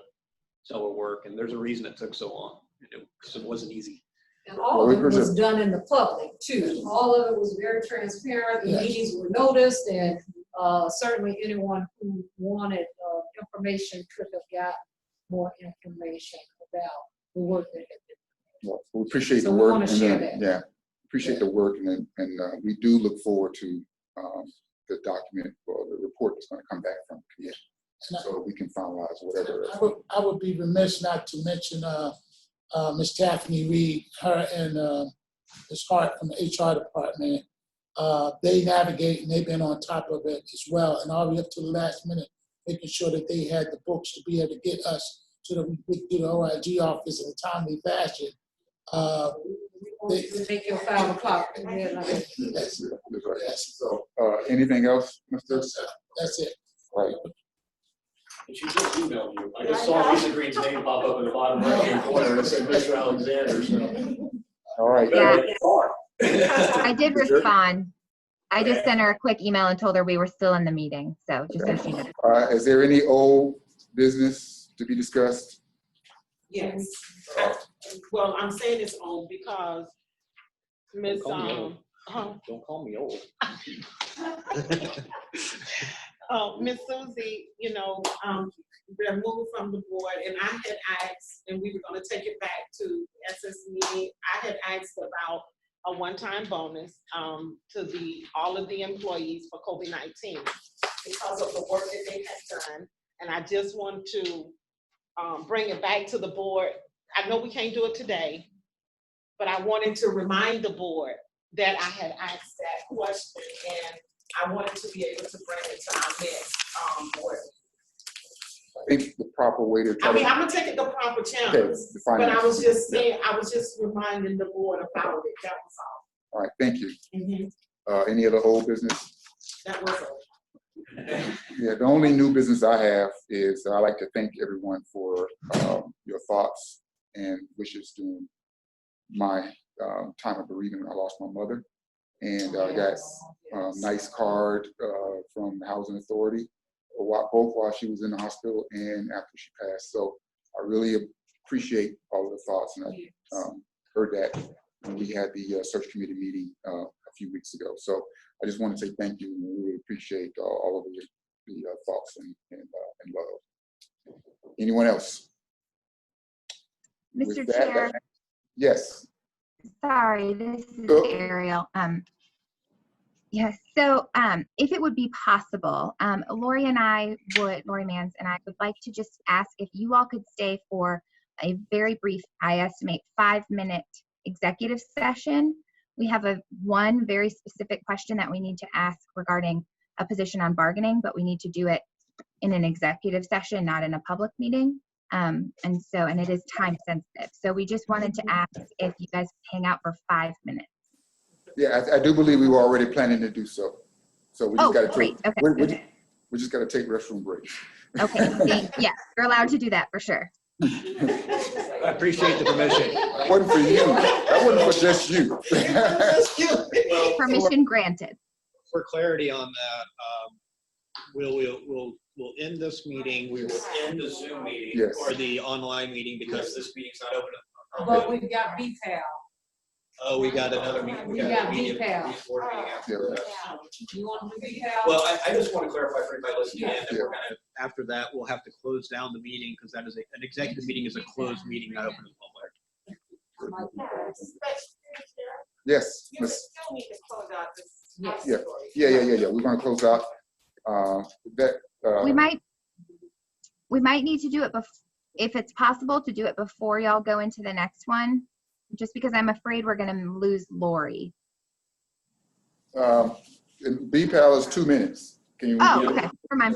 stellar work. And there's a reason it took so long, because it wasn't easy. And all of it was done in the public too. All of it was very transparent. The meetings were noticed, and certainly anyone who wanted information could have got more information about the work that had been done. Well, we appreciate So the we work. want to share that. Yeah, appreciate the work, and we do look forward to the document or the report that's going to come back from the committee, so we can finalize whatever. I would be remiss not to mention Ms. Daphne Reed, her and Ms. Hart from the HR department. They navigate and they've been on top of it as well, and all the way up to the last minute, making sure that they had the books to be able to get us so that we could do the OIG office in a timely fashion. Make your 5 o'clock. Yes. So, anything else, Mr.? That's it. Right. And she just emailed you. I just saw Lisa Green's name pop up in the bottom right-hand corner and it said Mr. Alexander, so. All right. Yeah. I did respond. I just sent her a quick email and told her we were still in the meeting, so just so she knows. Is there any old business to be discussed? Yes. Well, I'm saying it's old because Ms. Don't call me old. Miss Susie, removed from the board, and I had asked, and we were going to take it back to SSE. I had asked about a one-time bonus to all of the employees for COVID-19 because of the work that they had done, and I just want to bring it back to the board. I know we can't do it today, but I wanted to remind the board that I had asked that question, and I wanted to be able to bring it to our next board. I think the proper way to I'm gonna take it the proper channels, but I was just saying, I was just reminding the board about it. That was all. All right, thank you. Any other old business? That was all. Yeah, the only new business I have is I'd like to thank everyone for your thoughts and wishes during my time of bereavement when I lost my mother. And I got a nice card from the Housing Authority, both while she was in the hospital and after she passed. So I really appreciate all of the thoughts, and I heard that when we had the search committee meeting a few weeks ago. So I just want to say thank you, and we really appreciate all of the thoughts and love. Anyone else? Mr. Chair. Yes. Sorry, this is Ariel. Yes, so if it would be possible, Lori Mans and I would like to just ask if you all could stay for a very brief, I estimate 5-minute executive session. We have one very specific question that we need to ask regarding a position on bargaining, but we need to do it in an executive session, not in a public meeting. And it is time sensitive. So we just wanted to ask if you guys hang out for 5 minutes. Yeah, I do believe we were already planning to do so. So we just got to take. Okay. We just got to take restroom breaks. Okay. Yeah, you're allowed to do that for sure. I appreciate the permission. That wasn't for you. That wasn't for just you. Permission granted. For clarity on that, We'll end this meeting. We will end the Zoom meeting Yes. or the online meeting because this meeting's not open. But we've got BPAL. Oh, we got another meeting. We got meeting- BPAL. board meeting after that. You want to do BPAL? Well, I just want to clarify for everybody listening in that Yeah. we're gonna, after that, we'll have to close down the meeting because that is an executive meeting is a closed meeting, not open to the public. Yes, You Miss- still need to close out this. Yes. Yeah. Yeah. We're gonna close out. We might need to do it if it's possible to do it before y'all go into the next one, just because I'm afraid we're gonna lose Lori. And BPAL is 2 minutes. Can you? Oh, okay, never mind.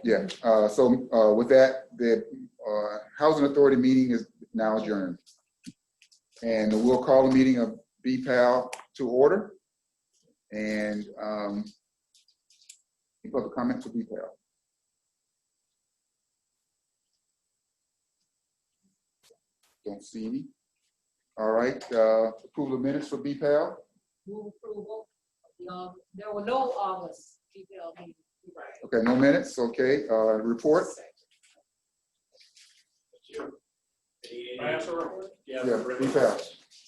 Yeah, so with that, the Housing Authority meeting is now adjourned. And we'll call the meeting of BPAL to order. And any other comments to BPAL? Don't see any. All right, approval of minutes for BPAL. Move approval. There were no August BPAL meetings. Okay, no minutes, okay, report. Can I answer real quick? Yeah, BPAL.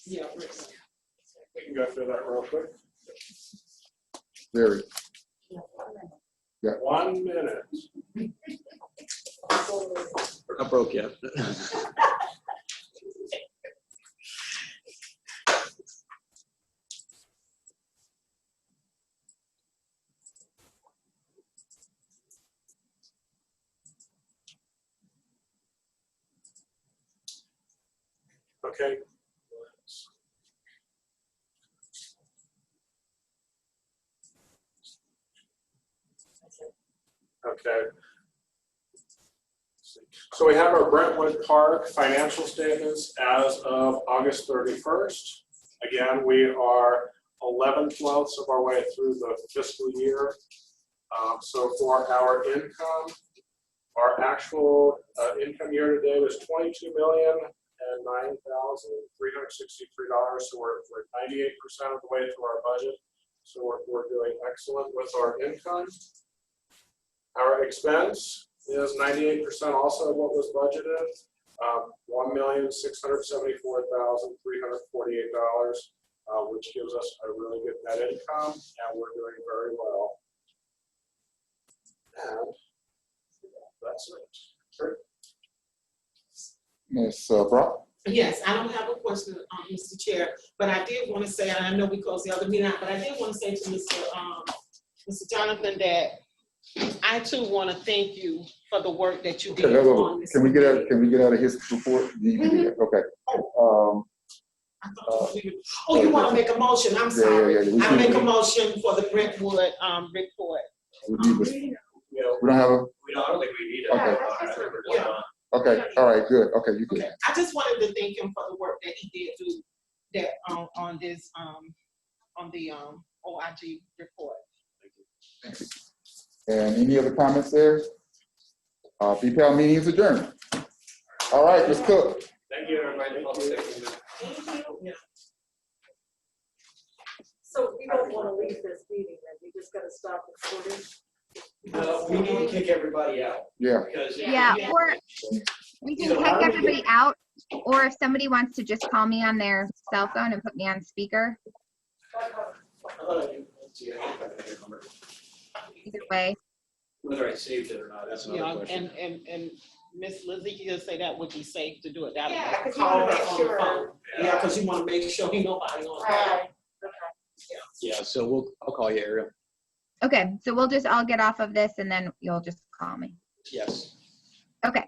Yeah. We can go through that real quick. Very. Yeah. 1 minute. We're not broke yet. Okay. Okay. So we have our Brentwood Park financial statements as of August 31st. Again, we are 11/12 of our way through the fiscal year. So for our income, our actual income year to date was $22,009,363. So we're 98% of the way through our budget. So we're doing excellent with our income. Our expense is 98% also of what was budgeted, $1,674,348, which gives us a really good net income, and we're doing very well. And that's it. Sure. Ms. Brock? Yes, I don't have a question, Mr. Chair, but I did want to say, and I know we closed the other meeting out, but I did want to say to Mr. Jonathan that I too want to thank you for the work that you did on this. Can we get out of his report? Okay. Oh, you want to make a motion? I'm sorry. Yeah. I make a motion for the Brentwood report. We don't have a. I don't think we need it. Okay. Yeah. Okay. All right. Good. Okay. You good. Okay. I just wanted to thank him for the work that he did do that on this on the OIG report. Thank you. And any other comments there? BPAL meeting is adjourned. All right, Ms. Cook. Thank you, everybody. So we don't want to leave this meeting, then we just gotta stop recording. No, we need to kick everybody out. Yeah. Because Yeah, or we can kick everybody out, or if somebody wants to just call me on their cell phone and put me on speaker, either way. Whether I saved it or not, that's another question. And Miss Lizzie, you say that would be safe to do it that way. Yeah, 'cause you Call wanna her make on the sure. phone. Yeah, because you want to make sure ain't nobody on. Right. Yeah, so I'll call you, Ariel. Okay, so I'll get off of this and then you'll just call me. Yes. Okay.